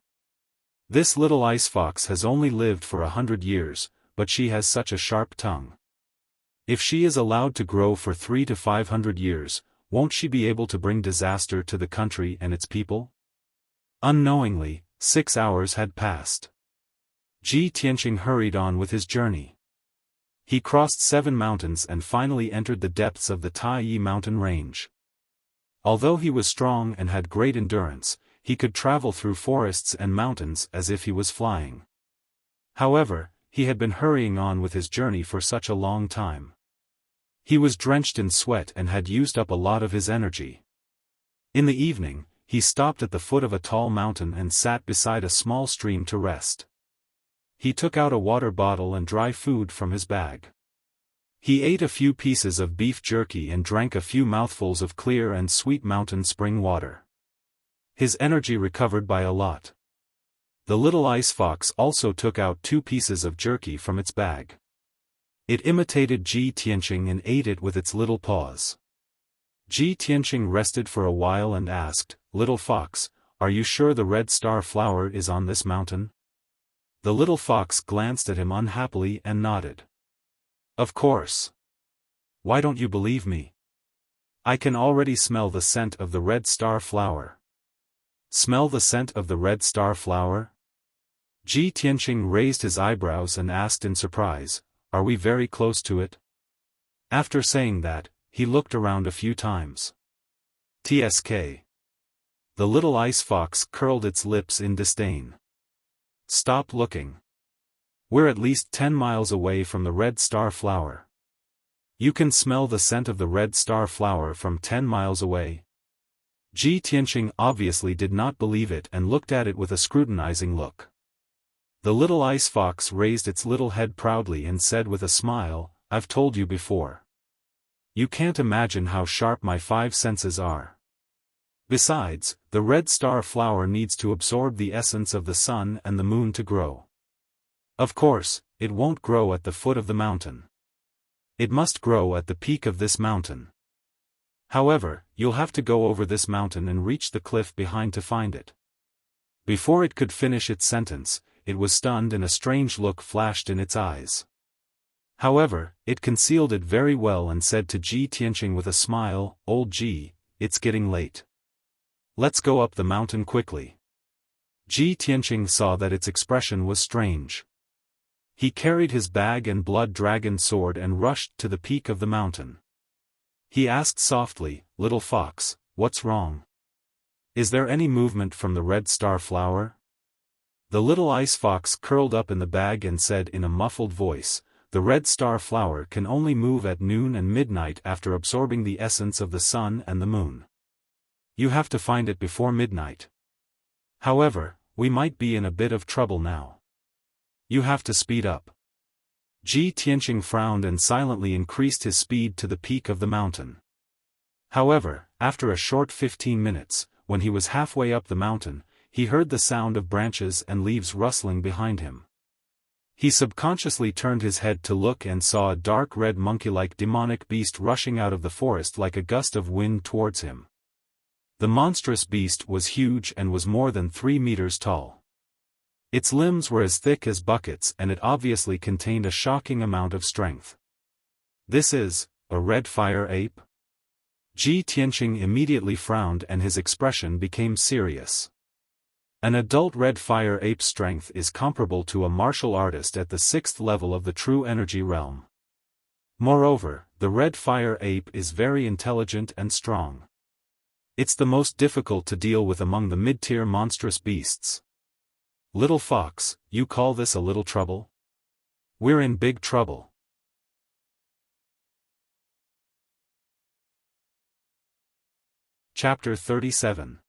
[SPEAKER 1] This little ice fox has only lived for 100 years, but she has such a sharp tongue. If she is allowed to grow for 300 to 500 years, won't she be able to bring disaster to the country and its people?" Unknowingly, 6 hours had passed. Ji Tianqing hurried on with his journey. He crossed 7 mountains and finally entered the depths of the Taiyi mountain range. Although he was strong and had great endurance, he could travel through forests and mountains as if he was flying. However, he had been hurrying on with his journey for such a long time. He was drenched in sweat and had used up a lot of his energy. In the evening, he stopped at the foot of a tall mountain and sat beside a small stream to rest. He took out a water bottle and dry food from his bag. He ate a few pieces of beef jerky and drank a few mouthfuls of clear and sweet mountain spring water. His energy recovered by a lot. The little ice fox also took out 2 pieces of jerky from its bag. It imitated Ji Tianqing and ate it with its little paws. Ji Tianqing rested for a while and asked, "Little fox, are you sure the red star flower is on this mountain?" The little fox glanced at him unhappily and nodded. "Of course. Why don't you believe me? I can already smell the scent of the red star flower." "Smell the scent of the red star flower?" Ji Tianqing raised his eyebrows and asked in surprise, "Are we very close to it?" After saying that, he looked around a few times. "Tsk." The little ice fox curled its lips in disdain. "Stop looking. We're at least 10 miles away from the red star flower. You can smell the scent of the red star flower from 10 miles away?" Ji Tianqing obviously did not believe it and looked at it with a scrutinizing look. The little ice fox raised its little head proudly and said with a smile, "I've told you before. You can't imagine how sharp my 5 senses are. Besides, the red star flower needs to absorb the essence of the sun and the moon to grow. Of course, it won't grow at the foot of the mountain. It must grow at the peak of this mountain. However, you'll have to go over this mountain and reach the cliff behind to find it." Before it could finish its sentence, it was stunned and a strange look flashed in its eyes. However, it concealed it very well and said to Ji Tianqing with a smile, "Old Ji, it's getting late. Let's go up the mountain quickly." Ji Tianqing saw that its expression was strange. He carried his bag and blood dragon sword and rushed to the peak of the mountain. He asked softly, "Little fox, what's wrong? Is there any movement from the red star flower?" The little ice fox curled up in the bag and said in a muffled voice, "The red star flower can only move at noon and midnight after absorbing the essence of the sun and the moon. You have to find it before midnight. However, we might be in a bit of trouble now. You have to speed up." Ji Tianqing frowned and silently increased his speed to the peak of the mountain. However, after a short 15 minutes, when he was halfway up the mountain, he heard the sound of branches and leaves rustling behind him. He subconsciously turned his head to look and saw a dark red monkey-like demonic beast rushing out of the forest like a gust of wind towards him. The monstrous beast was huge and was more than 3 meters tall. Its limbs were as thick as buckets and it obviously contained a shocking amount of strength. "This is a red fire ape?" Ji Tianqing immediately frowned and his expression became serious. An adult red fire ape's strength is comparable to a martial artist at the 6th level of the true energy realm. Moreover, the red fire ape is very intelligent and strong. It's the most difficult to deal with among the mid-tier monstrous beasts. "Little fox, you call this a little trouble? We're in big trouble." Chapter 37.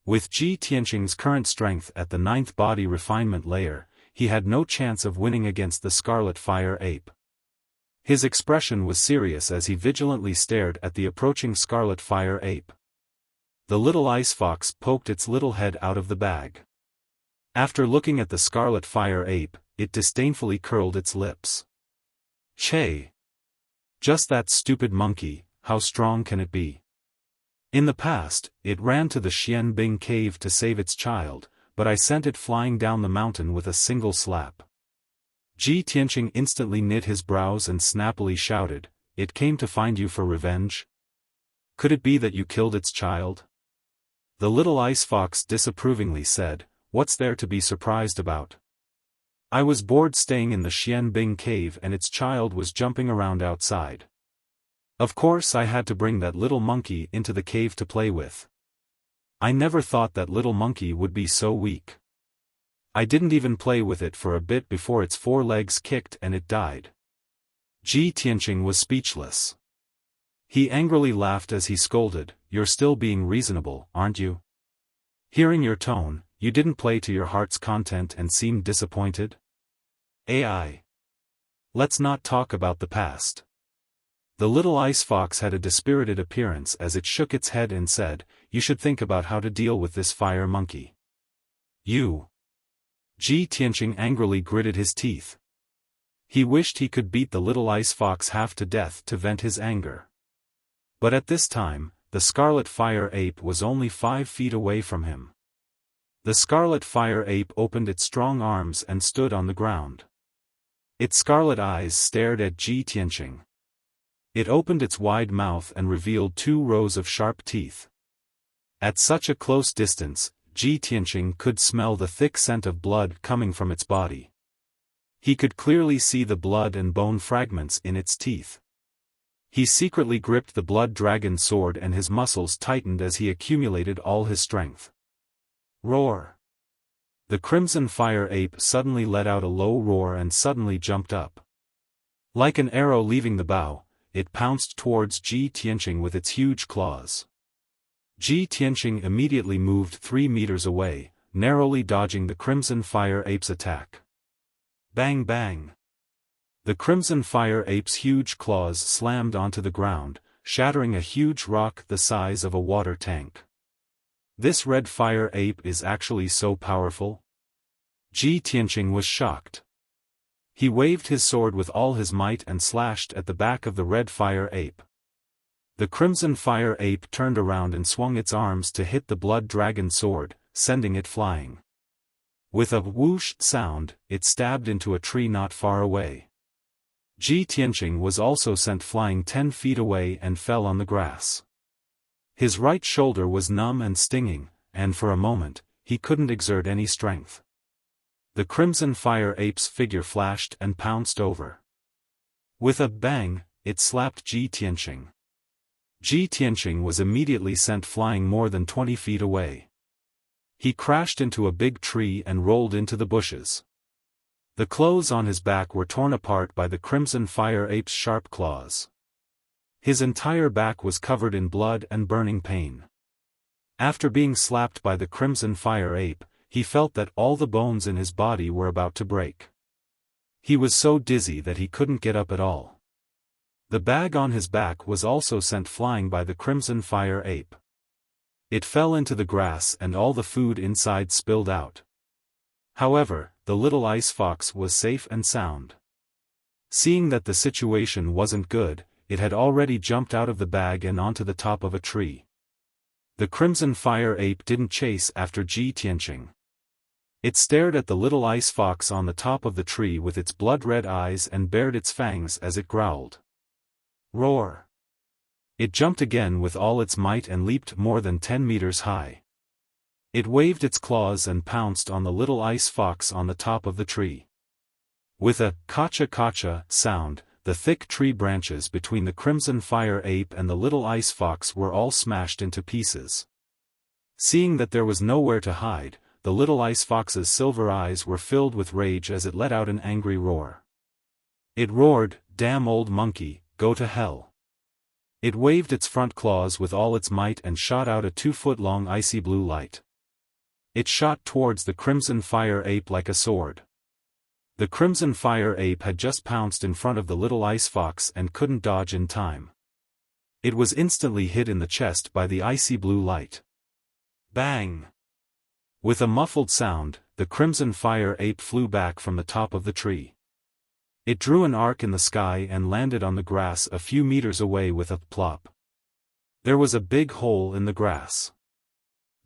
[SPEAKER 1] With Ji Tianqing's current strength at the 9th body refinement layer, he had no chance of winning against the scarlet fire ape. His expression was serious as he vigilantly stared at the approaching scarlet fire ape. The little ice fox poked its little head out of the bag. After looking at the scarlet fire ape, it disdainfully curled its lips. "Che! Just that stupid monkey, how strong can it be? In the past, it ran to the Xianbing cave to save its child, but I sent it flying down the mountain with a single slap." Ji Tianqing instantly knit his brows and snappily shouted, "It came to find you for revenge? Could it be that you killed its child?" The little ice fox disapprovingly said, "What's there to be surprised about? I was bored staying in the Xianbing cave and its child was jumping around outside. Of course I had to bring that little monkey into the cave to play with. I never thought that little monkey would be so weak. I didn't even play with it for a bit before its 4 legs kicked and it died." Ji Tianqing was speechless. He angrily laughed as he scolded, "You're still being reasonable, aren't you? Hearing your tone, you didn't play to your heart's content and seemed disappointed? AI. Let's not talk about the past." The little ice fox had a dispirited appearance as it shook its head and said, "You should think about how to deal with this fire monkey." "You." Ji Tianqing angrily gritted his teeth. He wished he could beat the little ice fox half to death to vent his anger. But at this time, the scarlet fire ape was only 5 feet away from him. The scarlet fire ape opened its strong arms and stood on the ground. Its scarlet eyes stared at Ji Tianqing. It opened its wide mouth and revealed 2 rows of sharp teeth. At such a close distance, Ji Tianqing could smell the thick scent of blood coming from its body. He could clearly see the blood and bone fragments in its teeth. He secretly gripped the blood dragon sword and his muscles tightened as he accumulated all his strength. Roar! The crimson fire ape suddenly let out a low roar and suddenly jumped up. Like an arrow leaving the bow, it pounced towards Ji Tianqing with its huge claws. Ji Tianqing immediately moved 3 meters away, narrowly dodging the crimson fire ape's attack. Bang bang! The crimson fire ape's huge claws slammed onto the ground, shattering a huge rock the size of a water tank. This red fire ape is actually so powerful? Ji Tianqing was shocked. He waved his sword with all his might and slashed at the back of the red fire ape. The crimson fire ape turned around and swung its arms to hit the blood dragon sword, sending it flying. With a whoosh sound, it stabbed into a tree not far away. Ji Tianqing was also sent flying 10 feet away and fell on the grass. His right shoulder was numb and stinging, and for a moment, he couldn't exert any strength. The crimson fire ape's figure flashed and pounced over. With a bang, it slapped Ji Tianqing. Ji Tianqing was immediately sent flying more than 20 feet away. He crashed into a big tree and rolled into the bushes. The clothes on his back were torn apart by the crimson fire ape's sharp claws. His entire back was covered in blood and burning pain. After being slapped by the crimson fire ape, he felt that all the bones in his body were about to break. He was so dizzy that he couldn't get up at all. The bag on his back was also sent flying by the crimson fire ape. It fell into the grass and all the food inside spilled out. However, the little ice fox was safe and sound. Seeing that the situation wasn't good, it had already jumped out of the bag and onto the top of a tree. The crimson fire ape didn't chase after Ji Tianqing. It stared at the little ice fox on the top of the tree with its blood-red eyes and bared its fangs as it growled. Roar! It jumped again with all its might and leaped more than 10 meters high. It waved its claws and pounced on the little ice fox on the top of the tree. With a kacha-kacha sound, the thick tree branches between the crimson fire ape and the little ice fox were all smashed into pieces. Seeing that there was nowhere to hide, the little ice fox's silver eyes were filled with rage as it let out an angry roar. It roared, "Damn old monkey, go to hell." It waved its front claws with all its might and shot out a 2-foot-long icy blue light. It shot towards the crimson fire ape like a sword. The crimson fire ape had just pounced in front of the little ice fox and couldn't dodge in time. It was instantly hit in the chest by the icy blue light. Bang! With a muffled sound, the crimson fire ape flew back from the top of the tree. It drew an arc in the sky and landed on the grass a few meters away with a plop. There was a big hole in the grass.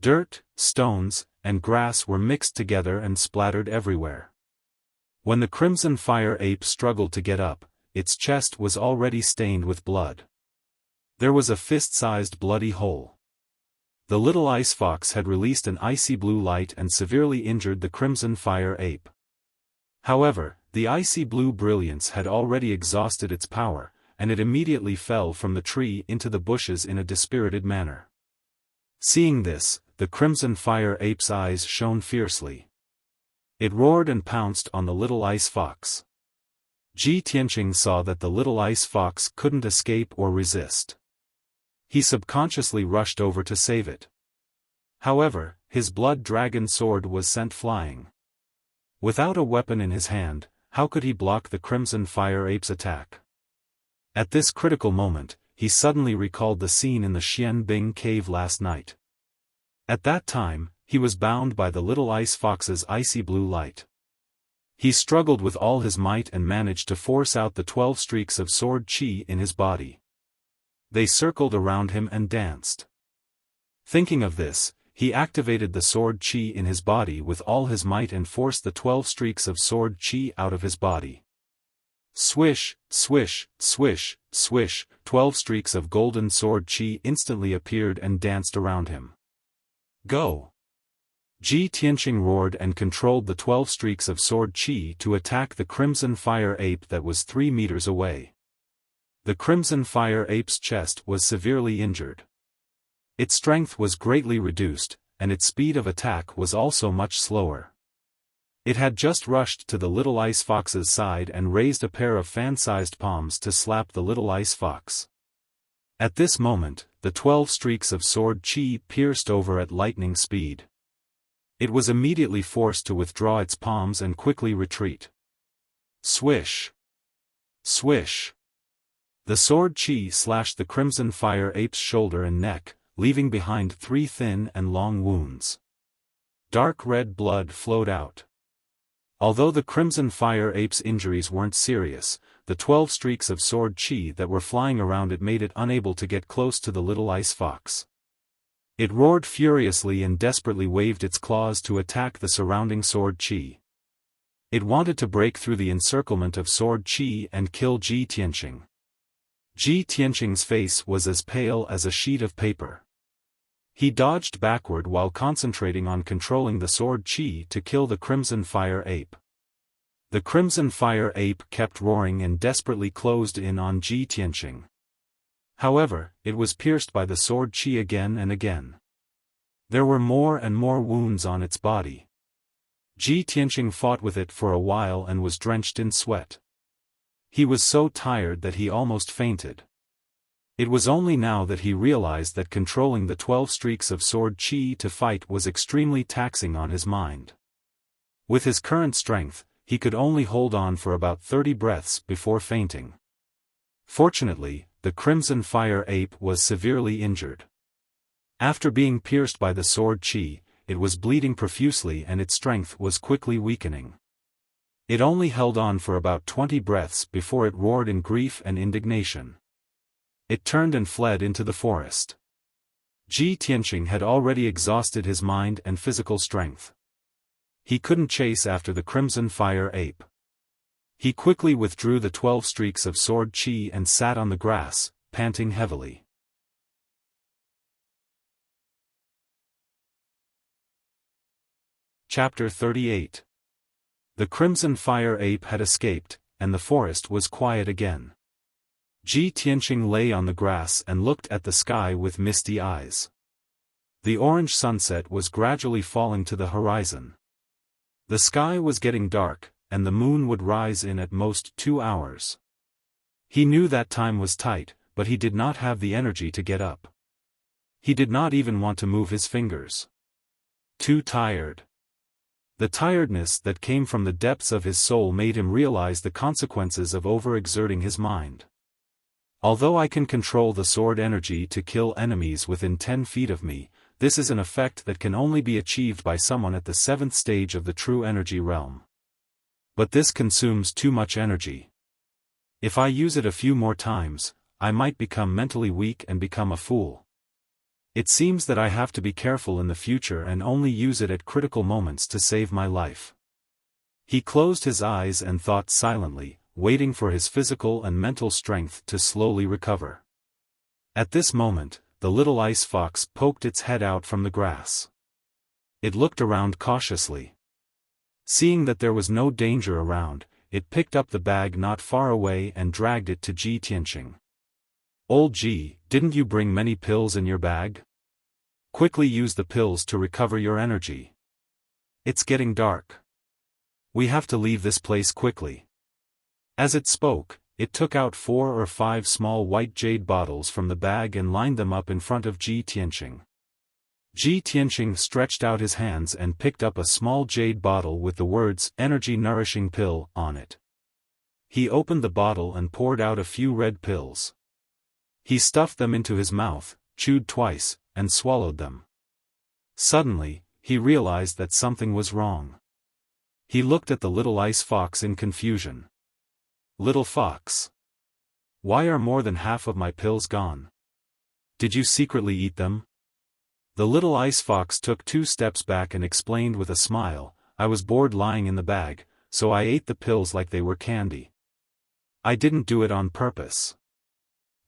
[SPEAKER 1] Dirt, stones, and grass were mixed together and splattered everywhere. When the crimson fire ape struggled to get up, its chest was already stained with blood. There was a fist-sized bloody hole. The little ice fox had released an icy blue light and severely injured the crimson fire ape. However, the icy blue brilliance had already exhausted its power, and it immediately fell from the tree into the bushes in a dispirited manner. Seeing this, the crimson fire ape's eyes shone fiercely. It roared and pounced on the little ice fox. Ji Tianqing saw that the little ice fox couldn't escape or resist. He subconsciously rushed over to save it. However, his blood dragon sword was sent flying. Without a weapon in his hand, how could he block the crimson fire ape's attack? At this critical moment, he suddenly recalled the scene in the Xian Bing cave last night. At that time, he was bound by the little ice fox's icy blue light. He struggled with all his might and managed to force out the 12 streaks of sword qi in his body. They circled around him and danced. Thinking of this, he activated the sword qi in his body with all his might and forced the 12 streaks of sword qi out of his body. Swish, swish, swish, swish, 12 streaks of golden sword qi instantly appeared and danced around him. Go! Ji Tianqing roared and controlled the 12 streaks of sword qi to attack the crimson fire ape that was 3 meters away. The crimson fire ape's chest was severely injured. Its strength was greatly reduced, and its speed of attack was also much slower. It had just rushed to the little ice fox's side and raised a pair of fan-sized palms to slap the little ice fox. At this moment, the 12 streaks of sword qi pierced over at lightning speed. It was immediately forced to withdraw its palms and quickly retreat. Swish! Swish! The sword qi slashed the crimson fire ape's shoulder and neck, leaving behind 3 thin and long wounds. Dark red blood flowed out. Although the crimson fire ape's injuries weren't serious, the 12 streaks of sword qi that were flying around it made it unable to get close to the little ice fox. It roared furiously and desperately waved its claws to attack the surrounding sword qi. It wanted to break through the encirclement of sword qi and kill Ji Tianqing. Ji Tianqing's face was as pale as a sheet of paper. He dodged backward while concentrating on controlling the sword qi to kill the crimson fire ape. The crimson fire ape kept roaring and desperately closed in on Ji Tianqing. However, it was pierced by the sword qi again and again. There were more and more wounds on its body. Ji Tianqing fought with it for a while and was drenched in sweat. He was so tired that he almost fainted. It was only now that he realized that controlling the 12 streaks of sword qi to fight was extremely taxing on his mind. With his current strength, he could only hold on for about 30 breaths before fainting. Fortunately, the crimson fire ape was severely injured. After being pierced by the sword qi, it was bleeding profusely and its strength was quickly weakening. It only held on for about 20 breaths before it roared in grief and indignation. It turned and fled into the forest. Ji Tianqing had already exhausted his mind and physical strength. He couldn't chase after the crimson fire ape. He quickly withdrew the 12 streaks of sword qi and sat on the grass, panting heavily. Chapter 38. The crimson fire ape had escaped, and the forest was quiet again. Ji Tianqing lay on the grass and looked at the sky with misty eyes. The orange sunset was gradually falling to the horizon. The sky was getting dark, and the moon would rise in at most 2 hours. He knew that time was tight, but he did not have the energy to get up. He did not even want to move his fingers. Too tired. The tiredness that came from the depths of his soul made him realize the consequences of overexerting his mind. Although I can control the sword energy to kill enemies within 10 feet of me, this is an effect that can only be achieved by someone at the 7th stage of the true energy realm. But this consumes too much energy. If I use it a few more times, I might become mentally weak and become a fool. It seems that I have to be careful in the future and only use it at critical moments to save my life. He closed his eyes and thought silently, waiting for his physical and mental strength to slowly recover. At this moment, the little ice fox poked its head out from the grass. It looked around cautiously. Seeing that there was no danger around, it picked up the bag not far away and dragged it to Ji Tianqing. "Old Ji, didn't you bring many pills in your bag? Quickly use the pills to recover your energy. It's getting dark. We have to leave this place quickly." As it spoke, it took out 4 or 5 small white jade bottles from the bag and lined them up in front of Ji Tianqing. Ji Tianqing stretched out his hands and picked up a small jade bottle with the words "Energy Nourishing Pill" on it. He opened the bottle and poured out a few red pills. He stuffed them into his mouth, chewed twice, and swallowed them. Suddenly, he realized that something was wrong. He looked at the little ice fox in confusion. "Little fox. Why are more than half of my pills gone? Did you secretly eat them?" The little ice fox took 2 steps back and explained with a smile, "I was bored lying in the bag, so I ate the pills like they were candy. I didn't do it on purpose."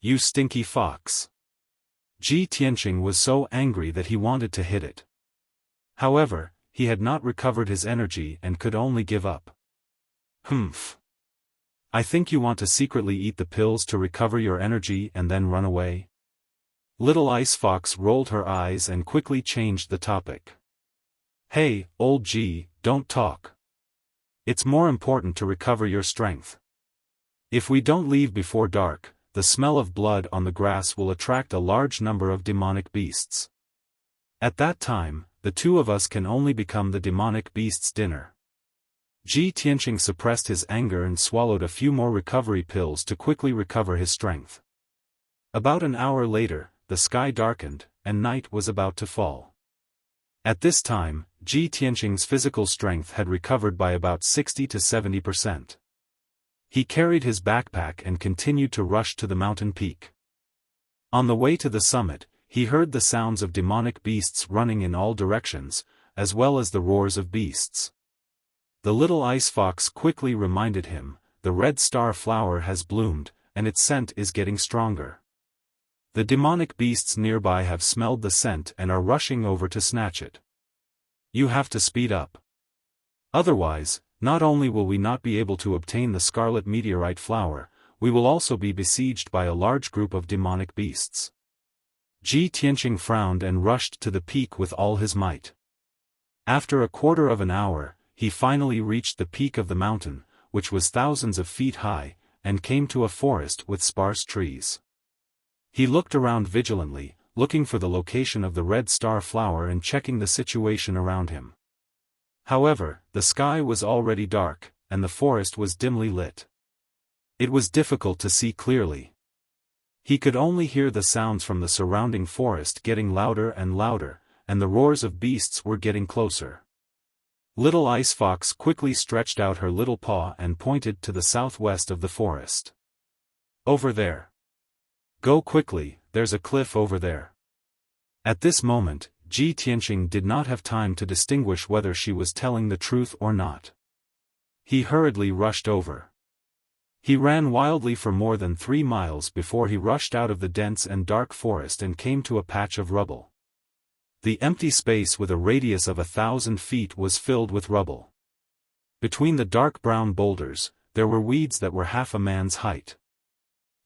[SPEAKER 1] "You stinky fox." Ji Tianqing was so angry that he wanted to hit it. However, he had not recovered his energy and could only give up. "Humph. I think you want to secretly eat the pills to recover your energy and then run away?" Little Ice Fox rolled her eyes and quickly changed the topic. "Hey, old G, don't talk. It's more important to recover your strength. If we don't leave before dark, the smell of blood on the grass will attract a large number of demonic beasts. At that time, the 2 of us can only become the demonic beast's dinner." Ji Tianqing suppressed his anger and swallowed a few more recovery pills to quickly recover his strength. About an hour later, the sky darkened, and night was about to fall. At this time, Ji Tianqing's physical strength had recovered by about 60 to 70%. He carried his backpack and continued to rush to the mountain peak. On the way to the summit, he heard the sounds of demonic beasts running in all directions, as well as the roars of beasts. The little ice fox quickly reminded him, "The red star flower has bloomed, and its scent is getting stronger. The demonic beasts nearby have smelled the scent and are rushing over to snatch it. You have to speed up. Otherwise, not only will we not be able to obtain the scarlet meteorite flower, we will also be besieged by a large group of demonic beasts." Ji Tianqing frowned and rushed to the peak with all his might. After a quarter of an hour, he finally reached the peak of the mountain, which was thousands of feet high, and came to a forest with sparse trees. He looked around vigilantly, looking for the location of the red star flower and checking the situation around him. However, the sky was already dark, and the forest was dimly lit. It was difficult to see clearly. He could only hear the sounds from the surrounding forest getting louder and louder, and the roars of beasts were getting closer. Little Ice Fox quickly stretched out her little paw and pointed to the southwest of the forest. "Over there. Go quickly, there's a cliff over there." At this moment, Ji Tianqing did not have time to distinguish whether she was telling the truth or not. He hurriedly rushed over. He ran wildly for more than 3 miles before he rushed out of the dense and dark forest and came to a patch of rubble. The empty space with a radius of 1,000 feet was filled with rubble. Between the dark brown boulders, there were weeds that were half a man's height.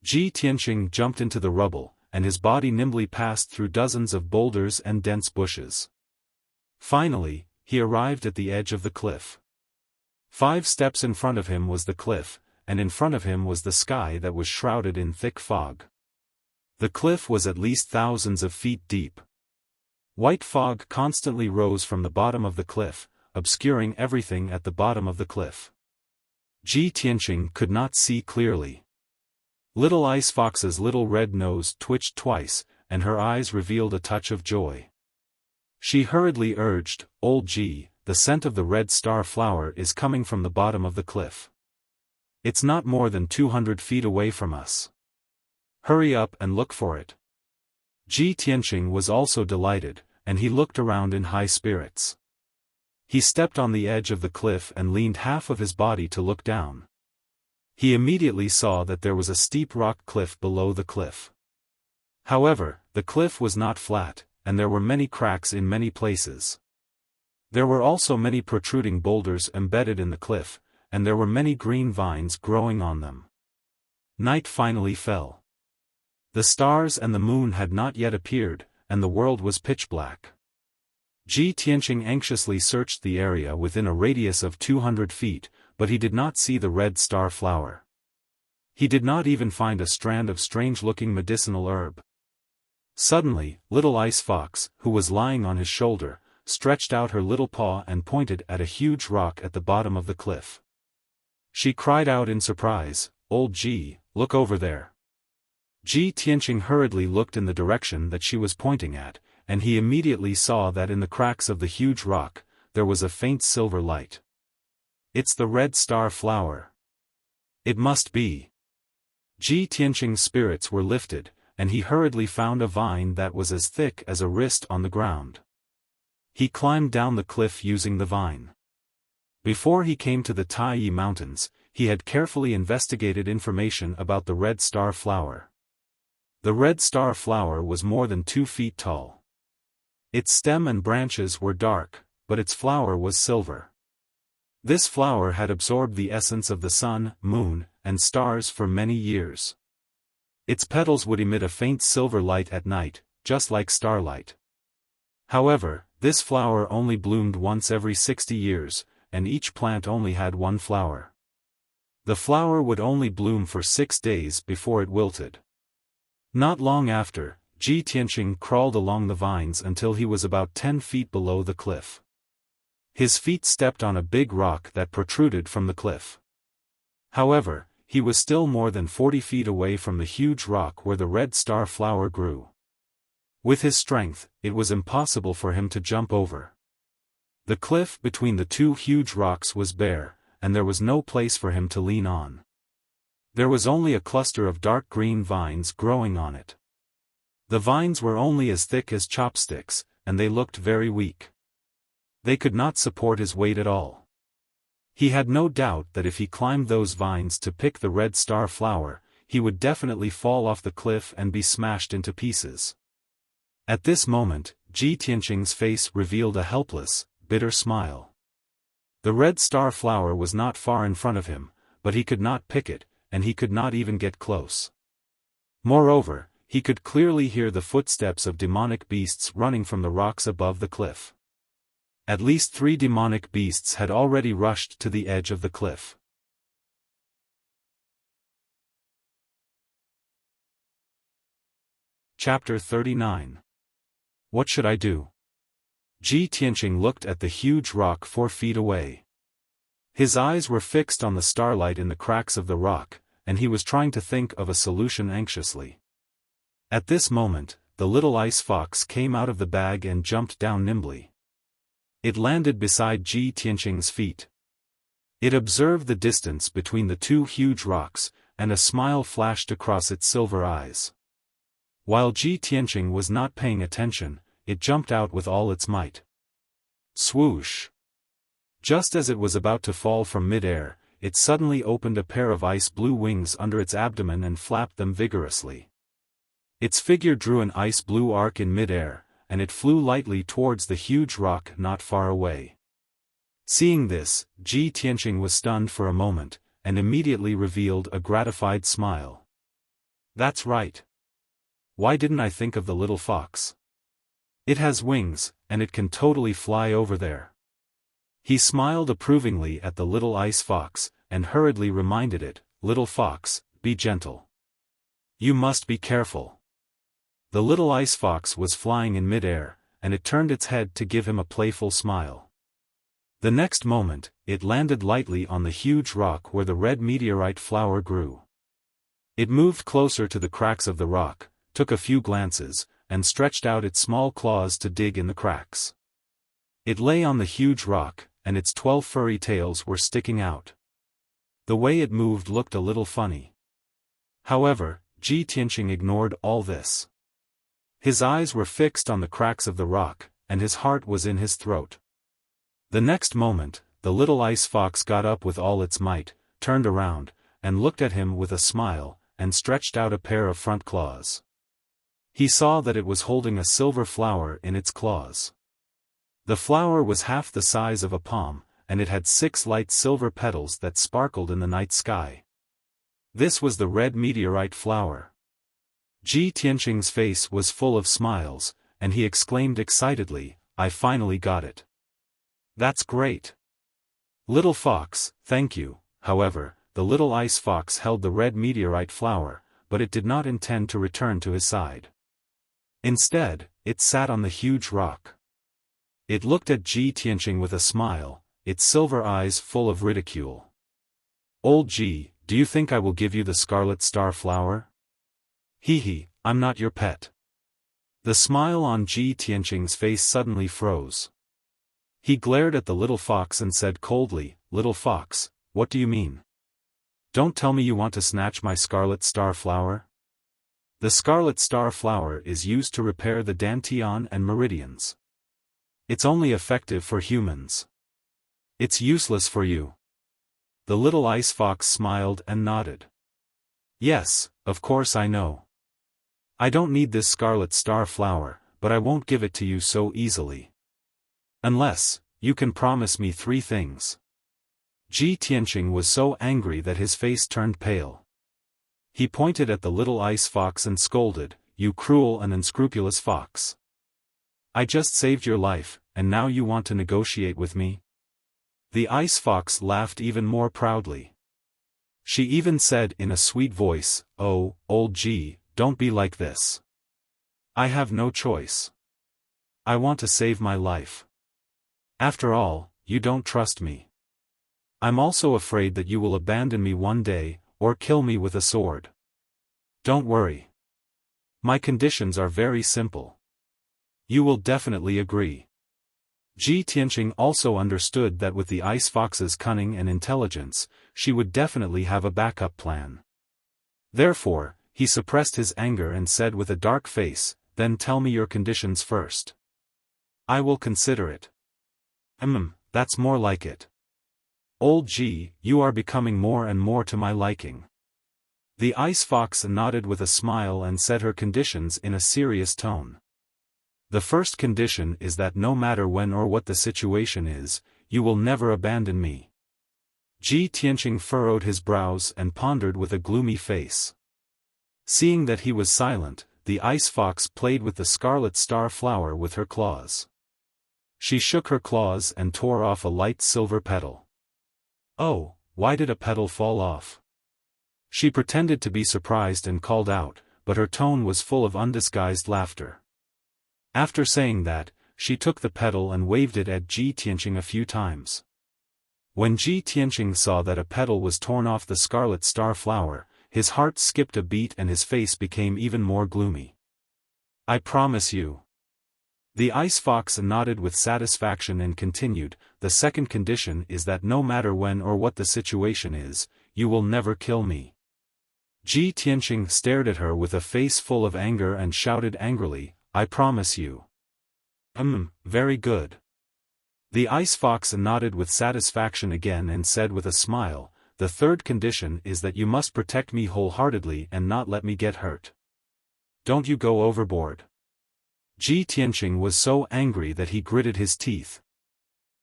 [SPEAKER 1] Ji Tianqing jumped into the rubble, and his body nimbly passed through dozens of boulders and dense bushes. Finally, he arrived at the edge of the cliff. 5 steps in front of him was the cliff, and in front of him was the sky that was shrouded in thick fog. The cliff was at least thousands of feet deep. White fog constantly rose from the bottom of the cliff, obscuring everything at the bottom of the cliff. Ji Tianqing could not see clearly. Little Ice Fox's little red nose twitched twice, and her eyes revealed a touch of joy. She hurriedly urged, "Old Ji, the scent of the red star flower is coming from the bottom of the cliff. It's not more than 200 feet away from us. Hurry up and look for it." Ji Tianqing was also delighted, and he looked around in high spirits. He stepped on the edge of the cliff and leaned half of his body to look down. He immediately saw that there was a steep rock cliff below the cliff. However, the cliff was not flat, and there were many cracks in many places. There were also many protruding boulders embedded in the cliff, and there were many green vines growing on them. Night finally fell. The stars and the moon had not yet appeared, and the world was pitch black. Ji Tianqing anxiously searched the area within a radius of 200 feet, but he did not see the red star flower. He did not even find a strand of strange-looking medicinal herb. Suddenly, Little Ice Fox, who was lying on his shoulder, stretched out her little paw and pointed at a huge rock at the bottom of the cliff. She cried out in surprise, "Old Ji, look over there." Ji Tianqing hurriedly looked in the direction that she was pointing at, and he immediately saw that in the cracks of the huge rock, there was a faint silver light. "It's the red star flower. It must be." Ji Tianqing's spirits were lifted, and he hurriedly found a vine that was as thick as a wrist on the ground. He climbed down the cliff using the vine. Before he came to the Taiyi Mountains, he had carefully investigated information about the red star flower. The red star flower was more than 2 feet tall. Its stem and branches were dark, but its flower was silver. This flower had absorbed the essence of the sun, moon, and stars for many years. Its petals would emit a faint silver light at night, just like starlight. However, this flower only bloomed once every 60 years, and each plant only had one flower. The flower would only bloom for 6 days before it wilted. Not long after, Ji Tianqing crawled along the vines until he was about 10 feet below the cliff. His feet stepped on a big rock that protruded from the cliff. However, he was still more than 40 feet away from the huge rock where the red star flower grew. With his strength, it was impossible for him to jump over. The cliff between the two huge rocks was bare, and there was no place for him to lean on. There was only a cluster of dark green vines growing on it. The vines were only as thick as chopsticks, and they looked very weak. They could not support his weight at all. He had no doubt that if he climbed those vines to pick the red star flower, he would definitely fall off the cliff and be smashed into pieces. At this moment, Ji Tianqing's face revealed a helpless, bitter smile. The red star flower was not far in front of him, but he could not pick it, and he could not even get close. Moreover, he could clearly hear the footsteps of demonic beasts running from the rocks above the cliff. At least 3 demonic beasts had already rushed to the edge of the cliff. Chapter 39. What should I do? Ji Tianqing looked at the huge rock 4 feet away. His eyes were fixed on the starlight in the cracks of the rock, and he was trying to think of a solution anxiously. At this moment, the little ice fox came out of the bag and jumped down nimbly. It landed beside Ji Tianqing's feet. It observed the distance between the 2 huge rocks, and a smile flashed across its silver eyes. While Ji Tianqing was not paying attention, it jumped out with all its might. Swoosh! Just as it was about to fall from mid-air, it suddenly opened a pair of ice-blue wings under its abdomen and flapped them vigorously. Its figure drew an ice-blue arc in mid-air, and it flew lightly towards the huge rock not far away. Seeing this, Ji Tianqing was stunned for a moment, and immediately revealed a gratified smile. That's right. Why didn't I think of the little fox? It has wings, and it can totally fly over there. He smiled approvingly at the little ice fox, and hurriedly reminded it, "Little fox, be gentle. You must be careful." The little ice fox was flying in mid-air, and it turned its head to give him a playful smile. The next moment, it landed lightly on the huge rock where the red meteorite flower grew. It moved closer to the cracks of the rock, took a few glances, and stretched out its small claws to dig in the cracks. It lay on the huge rock, and its 12 furry tails were sticking out. The way it moved looked a little funny. However, Ji Tianqing ignored all this. His eyes were fixed on the cracks of the rock, and his heart was in his throat. The next moment, the little ice fox got up with all its might, turned around, and looked at him with a smile, and stretched out a pair of front claws. He saw that it was holding a silver flower in its claws. The flower was half the size of a palm, and it had 6 light silver petals that sparkled in the night sky. This was the red meteorite flower. Ji Tianqing's face was full of smiles, and he exclaimed excitedly, "I finally got it. That's great. Little fox, thank you." However, the little ice fox held the red meteorite flower, but it did not intend to return to his side. Instead, it sat on the huge rock. It looked at Ji Tianqing with a smile, its silver eyes full of ridicule. "Old Ji, do you think I will give you the scarlet star flower? Hee, I'm not your pet." The smile on Ji Tianqing's face suddenly froze. He glared at the little fox and said coldly, "Little fox, what do you mean? Don't tell me you want to snatch my scarlet star flower?" The scarlet star flower is used to repair the dantian and meridians. It's only effective for humans. It's useless for you. The little ice fox smiled and nodded. "Yes, of course I know. I don't need this scarlet star flower, but I won't give it to you so easily. Unless, you can promise me 3 things. Ji Tianqing was so angry that his face turned pale. He pointed at the little ice fox and scolded, "You cruel and unscrupulous fox. I just saved your life, and now you want to negotiate with me?" The ice fox laughed even more proudly. She even said in a sweet voice, "Oh, old Ji, don't be like this. I have no choice. I want to save my life. After all, you don't trust me. I'm also afraid that you will abandon me one day, or kill me with a sword. Don't worry. My conditions are very simple. You will definitely agree." Ji Tianqing also understood that with the ice fox's cunning and intelligence, she would definitely have a backup plan. Therefore, he suppressed his anger and said with a dark face, "Then tell me your conditions first. I will consider it." That's more like it. Old Ji, you are becoming more and more to my liking." The ice fox nodded with a smile and said her conditions in a serious tone. "The first condition is that no matter when or what the situation is, you will never abandon me." Ji Tianqing furrowed his brows and pondered with a gloomy face. Seeing that he was silent, the ice fox played with the scarlet star flower with her claws. She shook her claws and tore off a light silver petal. "Oh, why did a petal fall off?" She pretended to be surprised and called out, but her tone was full of undisguised laughter. After saying that, she took the petal and waved it at Ji Tianqing a few times. When Ji Tianqing saw that a petal was torn off the scarlet star flower, his heart skipped a beat and his face became even more gloomy. "I promise you." The ice fox nodded with satisfaction and continued, "The second condition is that no matter when or what the situation is, you will never kill me." Ji Tianqing stared at her with a face full of anger and shouted angrily, "I promise you." Very good." The ice fox nodded with satisfaction again and said with a smile, "The third condition is that you must protect me wholeheartedly and not let me get hurt. Don't you go overboard." Ji Tianqing was so angry that he gritted his teeth.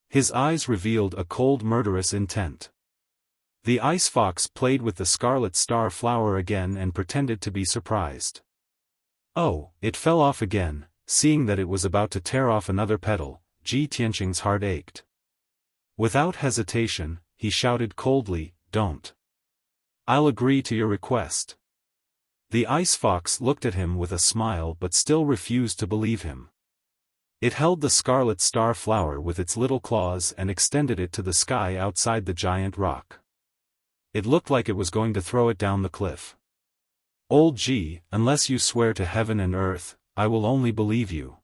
[SPEAKER 1] His eyes revealed a cold murderous intent. The ice fox played with the scarlet star flower again and pretended to be surprised. Oh, it fell off again. Seeing that it was about to tear off another petal, Ji Tianqing's heart ached. Without hesitation, he shouted coldly, "Don't. I'll agree to your request." The ice fox looked at him with a smile but still refused to believe him. It held the scarlet star flower with its little claws and extended it to the sky outside the giant rock. It looked like it was going to throw it down the cliff. "Old Ji, unless you swear to heaven and earth, I will only believe you."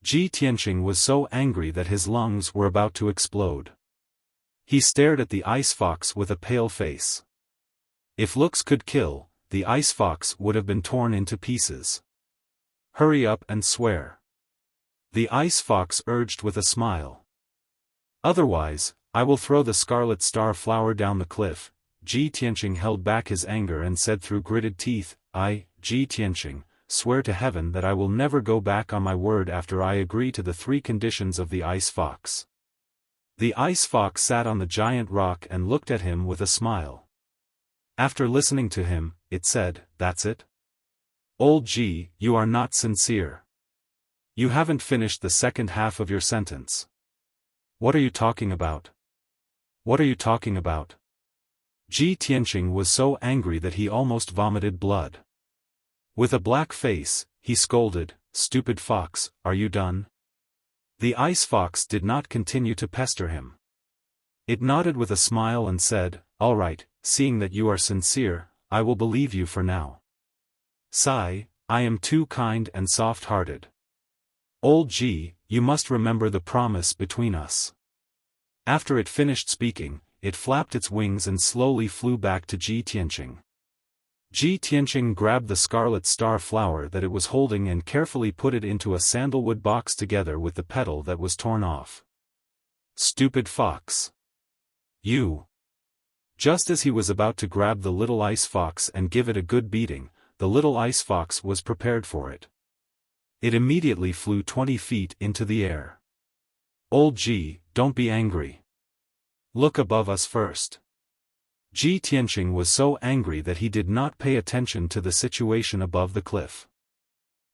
[SPEAKER 1] Ji Tianqing was so angry that his lungs were about to explode. He stared at the ice fox with a pale face. If looks could kill, the ice fox would have been torn into pieces. "Hurry up and swear," the ice fox urged with a smile. "Otherwise, I will throw the scarlet star flower down the cliff." Ji Tianqing held back his anger and said through gritted teeth, Ji Tianqing, swear to heaven that I will never go back on my word after I agree to the 3 conditions of the ice fox. The ice fox sat on the giant rock and looked at him with a smile. After listening to him, it said, "That's it? Old Ji, you are not sincere. You haven't finished the second half of your sentence. What are you talking about? What are you talking about?" Ji Tianqing was so angry that he almost vomited blood. With a black face, he scolded, "Stupid fox, are you done?" The ice fox did not continue to pester him. It nodded with a smile and said, "All right, seeing that you are sincere, I will believe you for now. Sigh, I am too kind and soft-hearted. Old Ji, you must remember the promise between us." After it finished speaking, it flapped its wings and slowly flew back to Ji Tianqing. Ji Tianqing grabbed the scarlet star flower that it was holding and carefully put it into a sandalwood box together with the petal that was torn off. "Stupid fox! You!" Just as he was about to grab the little ice fox and give it a good beating, the little ice fox was prepared for it. It immediately flew 20 feet into the air. "Old Ji, don't be angry. Look above us first." Ji Tianqing was so angry that he did not pay attention to the situation above the cliff.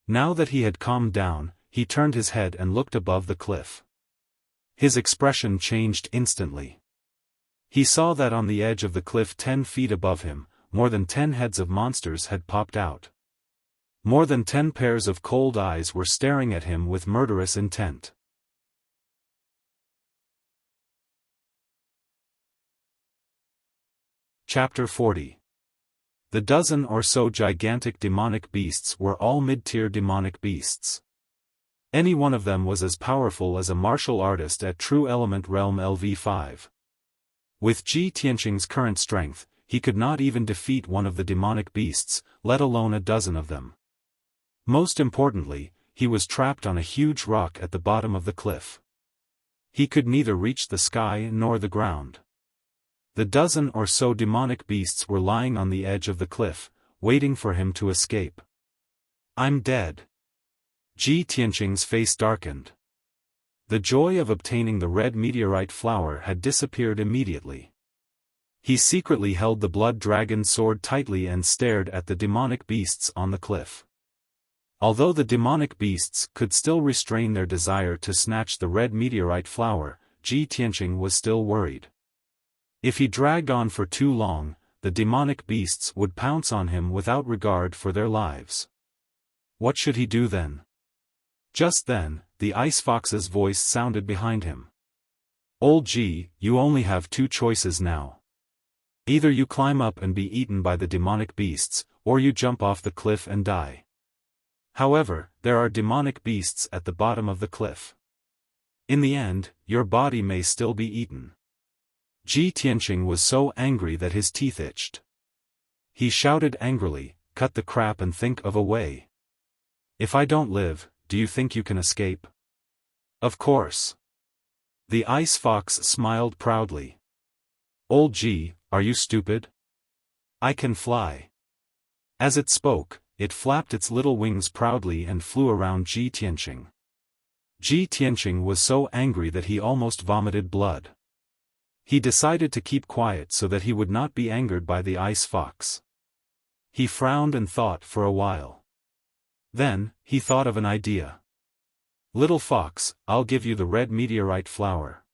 [SPEAKER 1] Now that he had calmed down, he turned his head and looked above the cliff. His expression changed instantly. He saw that on the edge of the cliff 10 feet above him, more than 10 heads of monsters had popped out. More than 10 pairs of cold eyes were staring at him with murderous intent. Chapter 40. The dozen or so gigantic demonic beasts were all mid-tier demonic beasts. Any one of them was as powerful as a martial artist at True Element Realm LV5. With Ji Tianqing's current strength, he could not even defeat one of the demonic beasts, let alone a dozen of them. Most importantly, he was trapped on a huge rock at the bottom of the cliff. He could neither reach the sky nor the ground. The dozen or so demonic beasts were lying on the edge of the cliff, waiting for him to escape. "I'm dead." Ji Tianqing's face darkened. The joy of obtaining the red meteorite flower had disappeared immediately. He secretly held the blood dragon sword tightly and stared at the demonic beasts on the cliff. Although the demonic beasts could still restrain their desire to snatch the red meteorite flower, Ji Tianqing was still worried. If he dragged on for too long, the demonic beasts would pounce on him without regard for their lives. What should he do then? Just then, the ice fox's voice sounded behind him. "Old Ji, you only have 2 choices now. Either you climb up and be eaten by the demonic beasts, or you jump off the cliff and die. However, there are demonic beasts at the bottom of the cliff. In the end, your body may still be eaten." Ji Tianqing was so angry that his teeth itched. He shouted angrily, "Cut the crap and think of a way. If I don't live, do you think you can escape?" "Of course." The ice fox smiled proudly. "Old Ji, are you stupid? I can fly." As it spoke, it flapped its little wings proudly and flew around Ji Tianqing. Ji Tianqing was so angry that he almost vomited blood. He decided to keep quiet so that he would not be angered by the ice fox. He frowned and thought for a while. Then, he thought of an idea. "Little fox, I'll give you the red meteorite flower.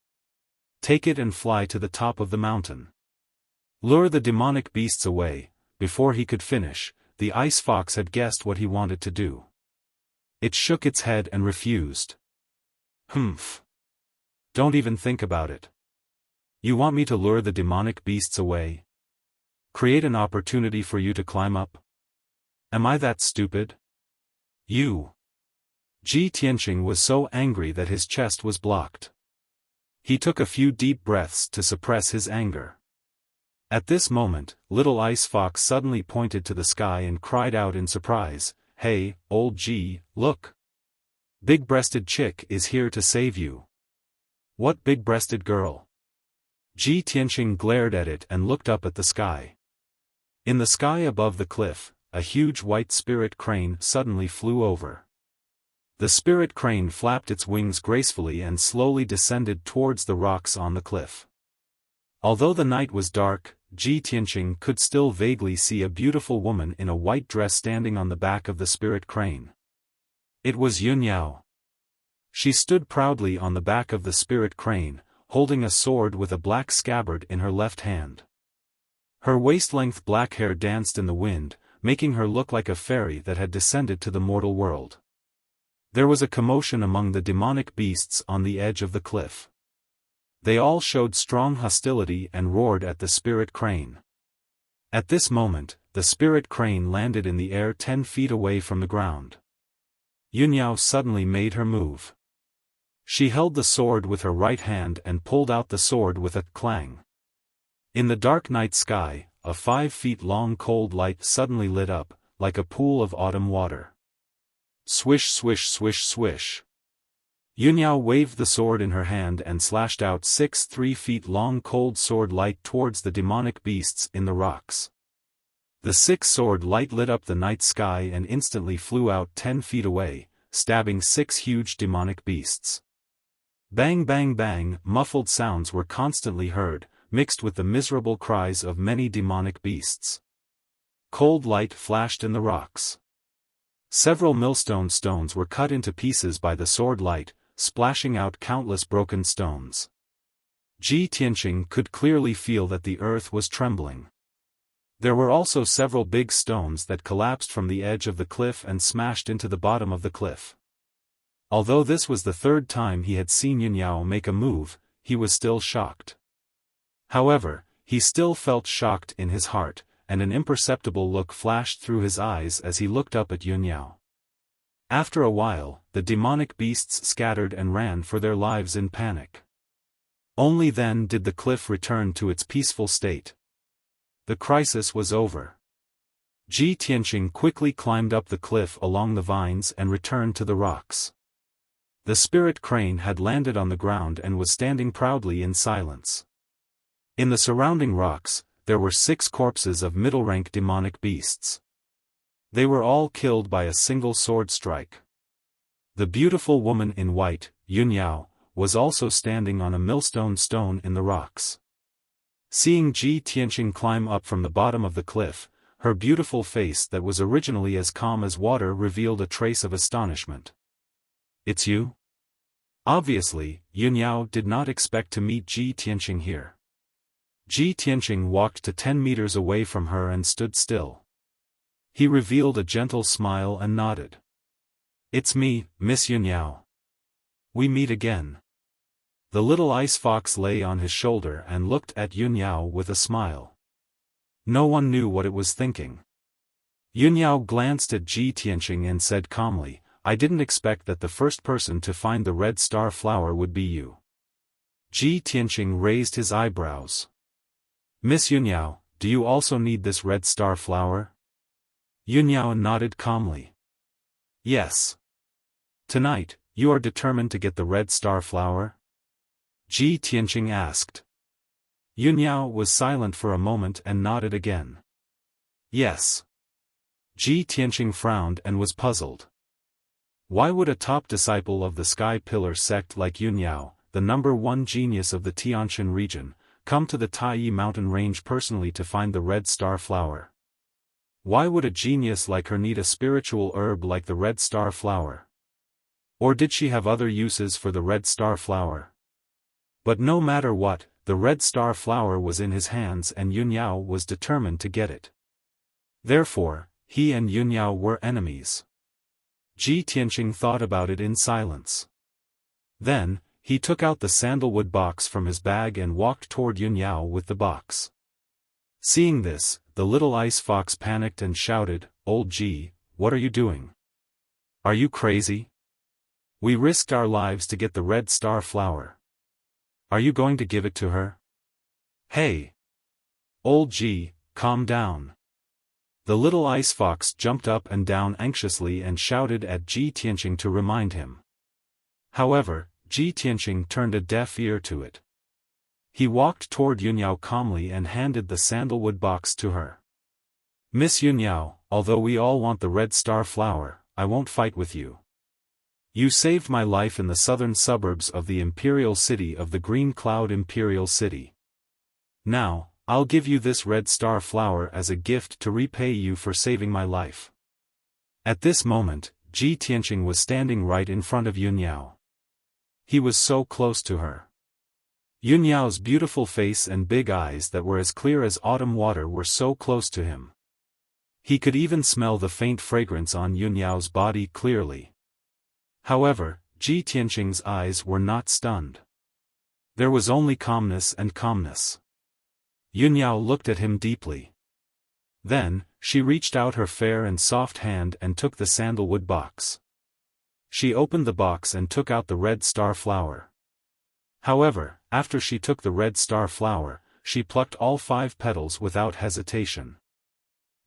[SPEAKER 1] Take it and fly to the top of the mountain. Lure the demonic beasts away." Before he could finish, the ice fox had guessed what he wanted to do. It shook its head and refused. "Humph. Don't even think about it. You want me to lure the demonic beasts away? Create an opportunity for you to climb up? Am I that stupid? You." Ji Tianqing was so angry that his chest was blocked. He took a few deep breaths to suppress his anger. At this moment, Little Ice Fox suddenly pointed to the sky and cried out in surprise, "Hey, old Ji, look! Big-breasted chick is here to save you." "What big-breasted girl?" Ji Tianqing glared at it and looked up at the sky. In the sky above the cliff, a huge white spirit crane suddenly flew over. The spirit crane flapped its wings gracefully and slowly descended towards the rocks on the cliff. Although the night was dark, Ji Tianqing could still vaguely see a beautiful woman in a white dress standing on the back of the spirit crane. It was Yunyao. She stood proudly on the back of the spirit crane, holding a sword with a black scabbard in her left hand. Her waist-length black hair danced in the wind, making her look like a fairy that had descended to the mortal world. There was a commotion among the demonic beasts on the edge of the cliff. They all showed strong hostility and roared at the spirit crane. At this moment, the spirit crane landed in the air 10 feet away from the ground. Yunyao suddenly made her move. She held the sword with her right hand and pulled out the sword with a clang. In the dark night sky, a 5 feet long cold light suddenly lit up, like a pool of autumn water. Swish swish swish swish. Yunyao waved the sword in her hand and slashed out 6 3-feet-long cold sword light towards the demonic beasts in the rocks. The 6 sword light lit up the night sky and instantly flew out 10 feet away, stabbing 6 huge demonic beasts. Bang bang bang, muffled sounds were constantly heard, mixed with the miserable cries of many demonic beasts. Cold light flashed in the rocks. Several millstone stones were cut into pieces by the sword light, splashing out countless broken stones. Ji Tianqing could clearly feel that the earth was trembling. There were also several big stones that collapsed from the edge of the cliff and smashed into the bottom of the cliff. Although this was the 3rd time he had seen Yunyao make a move, he was still shocked. However, he still felt shocked in his heart, and an imperceptible look flashed through his eyes as he looked up at Yunyao. After a while, the demonic beasts scattered and ran for their lives in panic. Only then did the cliff return to its peaceful state. The crisis was over. Ji Tianqing quickly climbed up the cliff along the vines and returned to the rocks. The spirit crane had landed on the ground and was standing proudly in silence. In the surrounding rocks, there were 6 corpses of middle-rank demonic beasts. They were all killed by a single sword strike. The beautiful woman in white, Yunyao, was also standing on a millstone stone in the rocks. Seeing Ji Tianqing climb up from the bottom of the cliff, her beautiful face that was originally as calm as water revealed a trace of astonishment. "It's you?" Obviously, Yunyao did not expect to meet Ji Tianqing here. Ji Tianqing walked to 10 meters away from her and stood still. He revealed a gentle smile and nodded. "It's me, Miss Yunyao. We meet again." The little ice fox lay on his shoulder and looked at Yunyao with a smile. No one knew what it was thinking. Yunyao glanced at Ji Tianqing and said calmly, "I didn't expect that the first person to find the red star flower would be you." Ji Tianqing raised his eyebrows. "Miss Yunyao, do you also need this red star flower?" Yunyao nodded calmly. "Yes. Tonight, you are determined to get the red star flower?" Ji Tianqing asked. Yunyao was silent for a moment and nodded again. "Yes." Ji Tianqing frowned and was puzzled. Why would a top disciple of the Sky Pillar sect like Yunyao, the #1 genius of the Tianshan region, come to the Taiyi mountain range personally to find the red star flower? Why would a genius like her need a spiritual herb like the red star flower? Or did she have other uses for the red star flower? But no matter what, the red star flower was in his hands and Yunyao was determined to get it. Therefore, he and Yunyao were enemies. Ji Tianqing thought about it in silence. Then, he took out the sandalwood box from his bag and walked toward Yunyao with the box. Seeing this, the little ice fox panicked and shouted, "Old Ji, what are you doing? Are you crazy? We risked our lives to get the red star flower. Are you going to give it to her? Hey! Old Ji, calm down." The little ice fox jumped up and down anxiously and shouted at Ji Tianqing to remind him. However, Ji Tianqing turned a deaf ear to it. He walked toward Yunyao calmly and handed the sandalwood box to her. "Miss Yunyao, although we all want the red star flower, I won't fight with you. You saved my life in the southern suburbs of the imperial city of the Green Cloud Imperial City. Now, I'll give you this red star flower as a gift to repay you for saving my life. At this moment, Ji Tianqing was standing right in front of Yunyao. He was so close to her. Yunyao's beautiful face and big eyes that were as clear as autumn water were so close to him. He could even smell the faint fragrance on Yunyao's body clearly. However, Ji Tianqing's eyes were not stunned. There was only calmness and calmness. Yunyao looked at him deeply. Then, she reached out her fair and soft hand and took the sandalwood box. She opened the box and took out the red star flower. However, after she took the red star flower, she plucked all 5 petals without hesitation.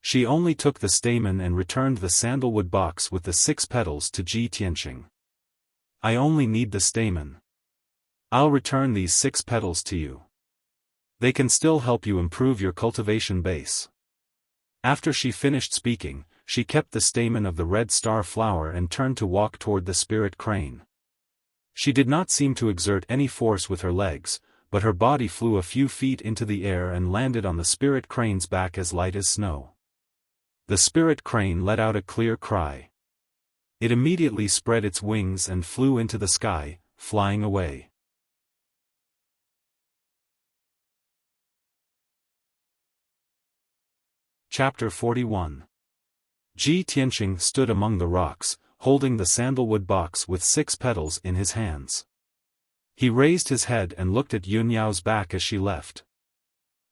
[SPEAKER 1] She only took the stamen and returned the sandalwood box with the 6 petals to Ji Tianqing. I only need the stamen. I'll return these 6 petals to you. They can still help you improve your cultivation base. After she finished speaking, she kept the stamen of the red star flower and turned to walk toward the spirit crane. She did not seem to exert any force with her legs, but her body flew a few feet into the air and landed on the spirit crane's back as light as snow. The spirit crane let out a clear cry. It immediately spread its wings and flew into the sky, flying away. Chapter 41. Ji Tianqing stood among the rocks, holding the sandalwood box with 6 petals in his hands. He raised his head and looked at Yunyao's back as she left.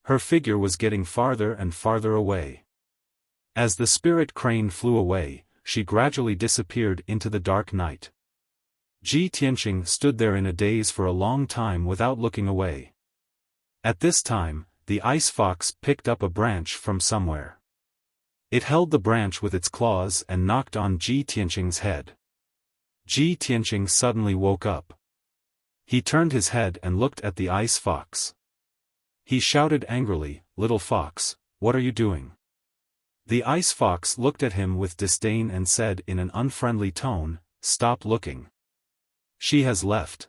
[SPEAKER 1] Her figure was getting farther and farther away. As the spirit crane flew away, she gradually disappeared into the dark night. Ji Tianqing stood there in a daze for a long time without looking away. At this time, the ice fox picked up a branch from somewhere. It held the branch with its claws and knocked on Ji Tianqing's head. Ji Tianqing suddenly woke up. He turned his head and looked at the ice fox. He shouted angrily, "Little fox, what are you doing?" The ice fox looked at him with disdain and said in an unfriendly tone, "Stop looking. She has left.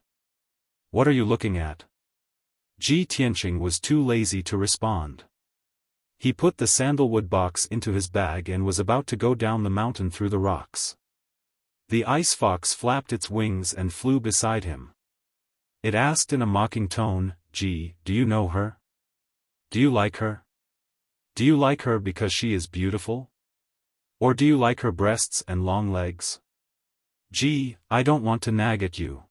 [SPEAKER 1] What are you looking at?" Ji Tianqing was too lazy to respond. He put the sandalwood box into his bag and was about to go down the mountain through the rocks. The ice fox flapped its wings and flew beside him. It asked in a mocking tone, "Ji, do you know her? Do you like her? Do you like her because she is beautiful? Or do you like her breasts and long legs? Ji, I don't want to nag at you.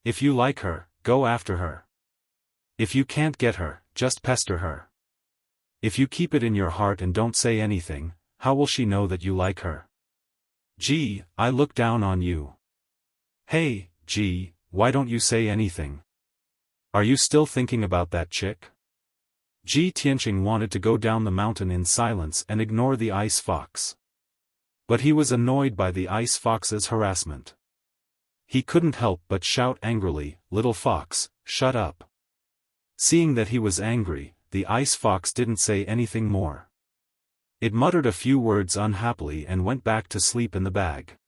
[SPEAKER 1] If you like her, go after her. If you can't get her, just pester her. If you keep it in your heart and don't say anything, how will she know that you like her? Ji, I look down on you. Hey, Ji, why don't you say anything? Are you still thinking about that chick?" Ji Tianqing wanted to go down the mountain in silence and ignore the ice fox. But he was annoyed by the ice fox's harassment. He couldn't help but shout angrily, "Little fox, shut up." Seeing that he was angry, the ice fox didn't say anything more. It muttered a few words unhappily and went back to sleep in the bag.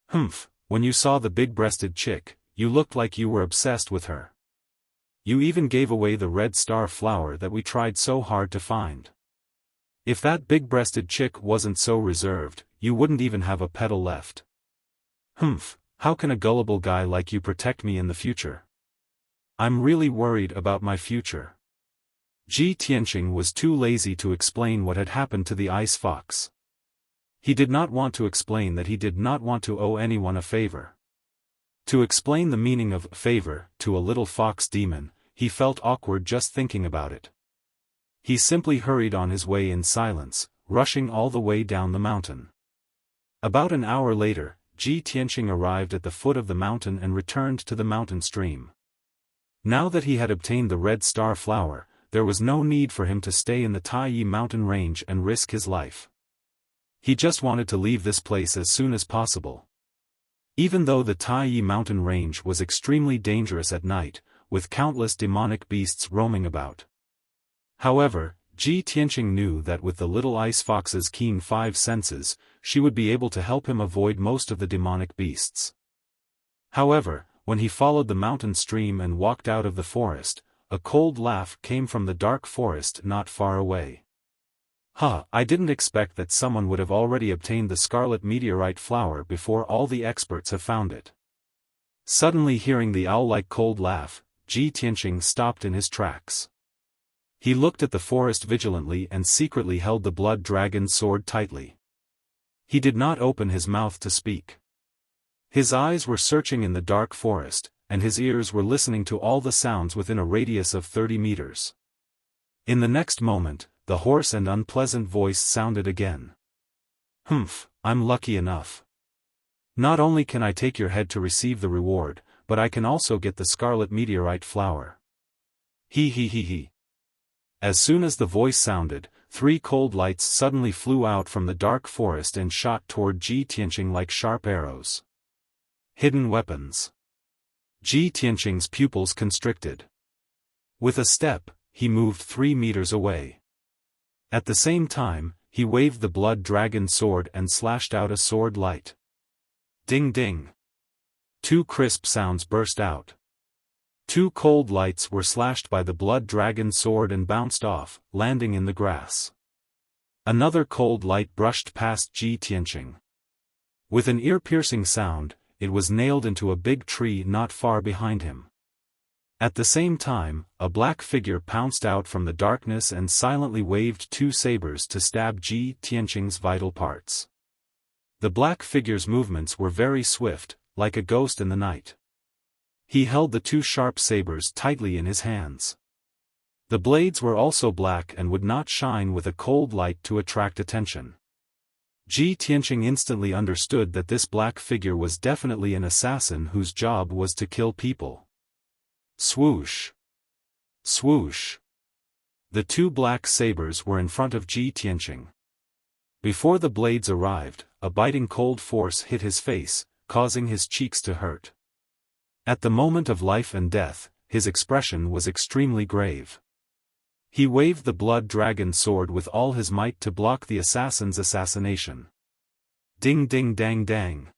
[SPEAKER 1] "Humph, when you saw the big-breasted chick, you looked like you were obsessed with her. You even gave away the red star flower that we tried so hard to find. If that big-breasted chick wasn't so reserved, you wouldn't even have a petal left. Humph, how can a gullible guy like you protect me in the future? I'm really worried about my future." Ji Tianqing was too lazy to explain what had happened to the ice fox. He did not want to explain that he did not want to owe anyone a favor. To explain the meaning of favor to a little fox demon, he felt awkward just thinking about it. He simply hurried on his way in silence, rushing all the way down the mountain. About an hour later, Ji Tianqing arrived at the foot of the mountain and returned to the mountain stream. Now that he had obtained the red star flower, there was no need for him to stay in the Taiyi mountain range and risk his life. He just wanted to leave this place as soon as possible. Even though the Taiyi mountain range was extremely dangerous at night, with countless demonic beasts roaming about. However, Ji Tianqing knew that with the little ice fox's keen 5 senses, she would be able to help him avoid most of the demonic beasts. However, when he followed the mountain stream and walked out of the forest, a cold laugh came from the dark forest not far away. I didn't expect that someone would have already obtained the scarlet meteorite flower before all the experts have found it. Suddenly hearing the owl-like cold laugh, Ji Tianqing stopped in his tracks. He looked at the forest vigilantly and secretly held the blood dragon's sword tightly. He did not open his mouth to speak. His eyes were searching in the dark forest, and his ears were listening to all the sounds within a radius of 30 meters. In the next moment, the hoarse and unpleasant voice sounded again. I'm lucky enough. Not only can I take your head to receive the reward, but I can also get the scarlet meteorite flower. He. As soon as the voice sounded, 3 cold lights suddenly flew out from the dark forest and shot toward Ji Tianqing like sharp arrows. Hidden weapons. Ji Tianqing's pupils constricted. With a step, he moved 3 meters away. At the same time, he waved the blood dragon sword and slashed out a sword light. Ding ding. 2 crisp sounds burst out. 2 cold lights were slashed by the blood dragon sword and bounced off, landing in the grass. Another cold light brushed past Ji Tianqing. With an ear-piercing sound, it was nailed into a big tree not far behind him. At the same time, a black figure pounced out from the darkness and silently waved 2 sabers to stab Ji Tianqing's vital parts. The black figure's movements were very swift, like a ghost in the night. He held the 2 sharp sabers tightly in his hands. The blades were also black and would not shine with a cold light to attract attention. Ji Tianqing instantly understood that this black figure was definitely an assassin whose job was to kill people. Swoosh! Swoosh! The 2 black sabers were in front of Ji Tianqing. Before the blades arrived, a biting cold force hit his face, causing his cheeks to hurt. At the moment of life and death, his expression was extremely grave. He waved the blood dragon sword with all his might to block the assassin's assassination. Ding ding dang dang.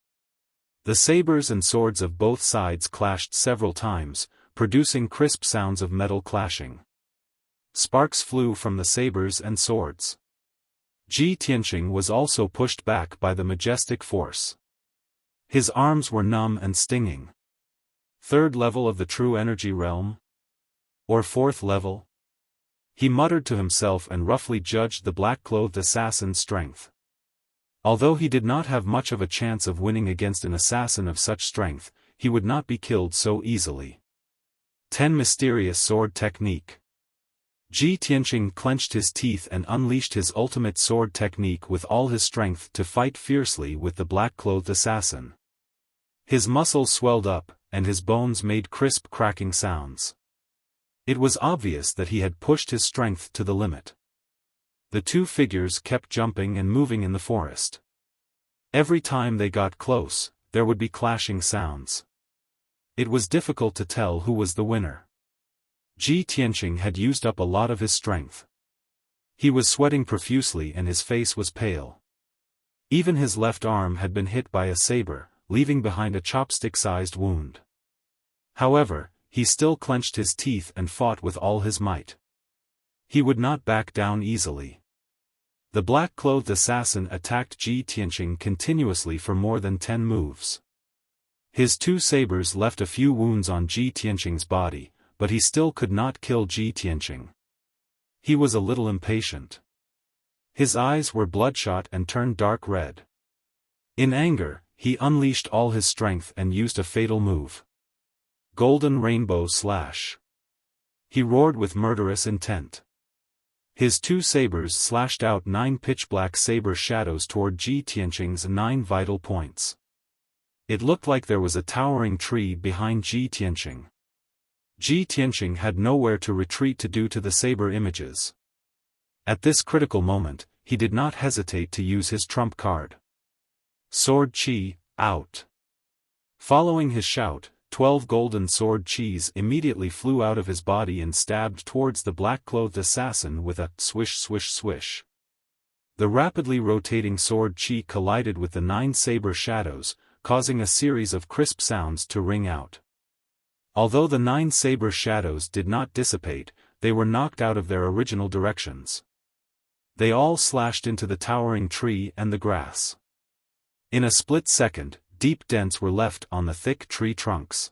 [SPEAKER 1] The sabers and swords of both sides clashed several times, producing crisp sounds of metal clashing. Sparks flew from the sabers and swords. Ji Tianqing was also pushed back by the majestic force. His arms were numb and stinging. 3rd level of the true energy realm? Or 4th level? He muttered to himself and roughly judged the black-clothed assassin's strength. Although he did not have much of a chance of winning against an assassin of such strength, he would not be killed so easily. 10 Mysterious Sword Technique. Ji Tianqing clenched his teeth and unleashed his ultimate sword technique with all his strength to fight fiercely with the black-clothed assassin. His muscles swelled up, and his bones made crisp cracking sounds. It was obvious that he had pushed his strength to the limit. The 2 figures kept jumping and moving in the forest. Every time they got close, there would be clashing sounds. It was difficult to tell who was the winner. Ji Tianqing had used up a lot of his strength. He was sweating profusely and his face was pale. Even his left arm had been hit by a saber, leaving behind a chopstick-sized wound. However, he still clenched his teeth and fought with all his might. He would not back down easily. The black-clothed assassin attacked Ji Tianqing continuously for more than 10 moves. His 2 sabers left a few wounds on Ji Tianqing's body, but he still could not kill Ji Tianqing. He was a little impatient. His eyes were bloodshot and turned dark red. In anger, he unleashed all his strength and used a fatal move. Golden Rainbow Slash. He roared with murderous intent. His 2 sabers slashed out 9 pitch-black saber shadows toward Ji Tianqing's 9 vital points. It looked like there was a towering tree behind Ji Tianqing. Ji Tianqing had nowhere to retreat due to the saber images. At this critical moment, he did not hesitate to use his trump card. Sword Chi, out. Following his shout, 12 golden sword chis immediately flew out of his body and stabbed towards the black-clothed assassin with a swish swish swish. The rapidly rotating sword chi collided with the 9 saber shadows, causing a series of crisp sounds to ring out. Although the 9 saber shadows did not dissipate, they were knocked out of their original directions. They all slashed into the towering tree and the grass. In a split second, deep dents were left on the thick tree trunks.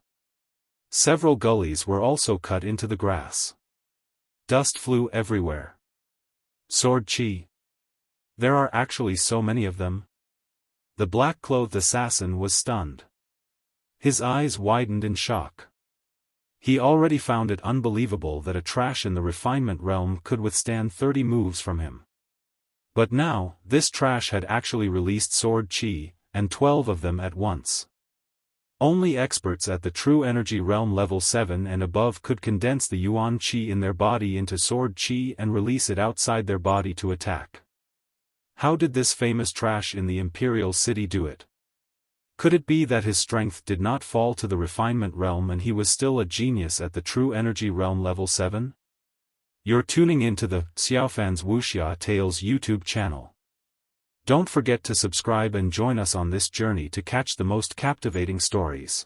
[SPEAKER 1] Several gullies were also cut into the grass. Dust flew everywhere. Sword chi. There are actually so many of them? The black-clothed assassin was stunned. His eyes widened in shock. He already found it unbelievable that a trash in the refinement realm could withstand 30 moves from him. But now, this trash had actually released sword chi, and 12 of them at once. Only experts at the true energy realm level 7 and above could condense the yuan chi in their body into sword chi and release it outside their body to attack. How did this famous trash in the Imperial City do it? Could it be that his strength did not fall to the refinement realm and he was still a genius at the true energy realm level 7? You're tuning into the Xiaofan's Wuxia Tales YouTube channel. Don't forget to subscribe and join us on this journey to catch the most captivating stories.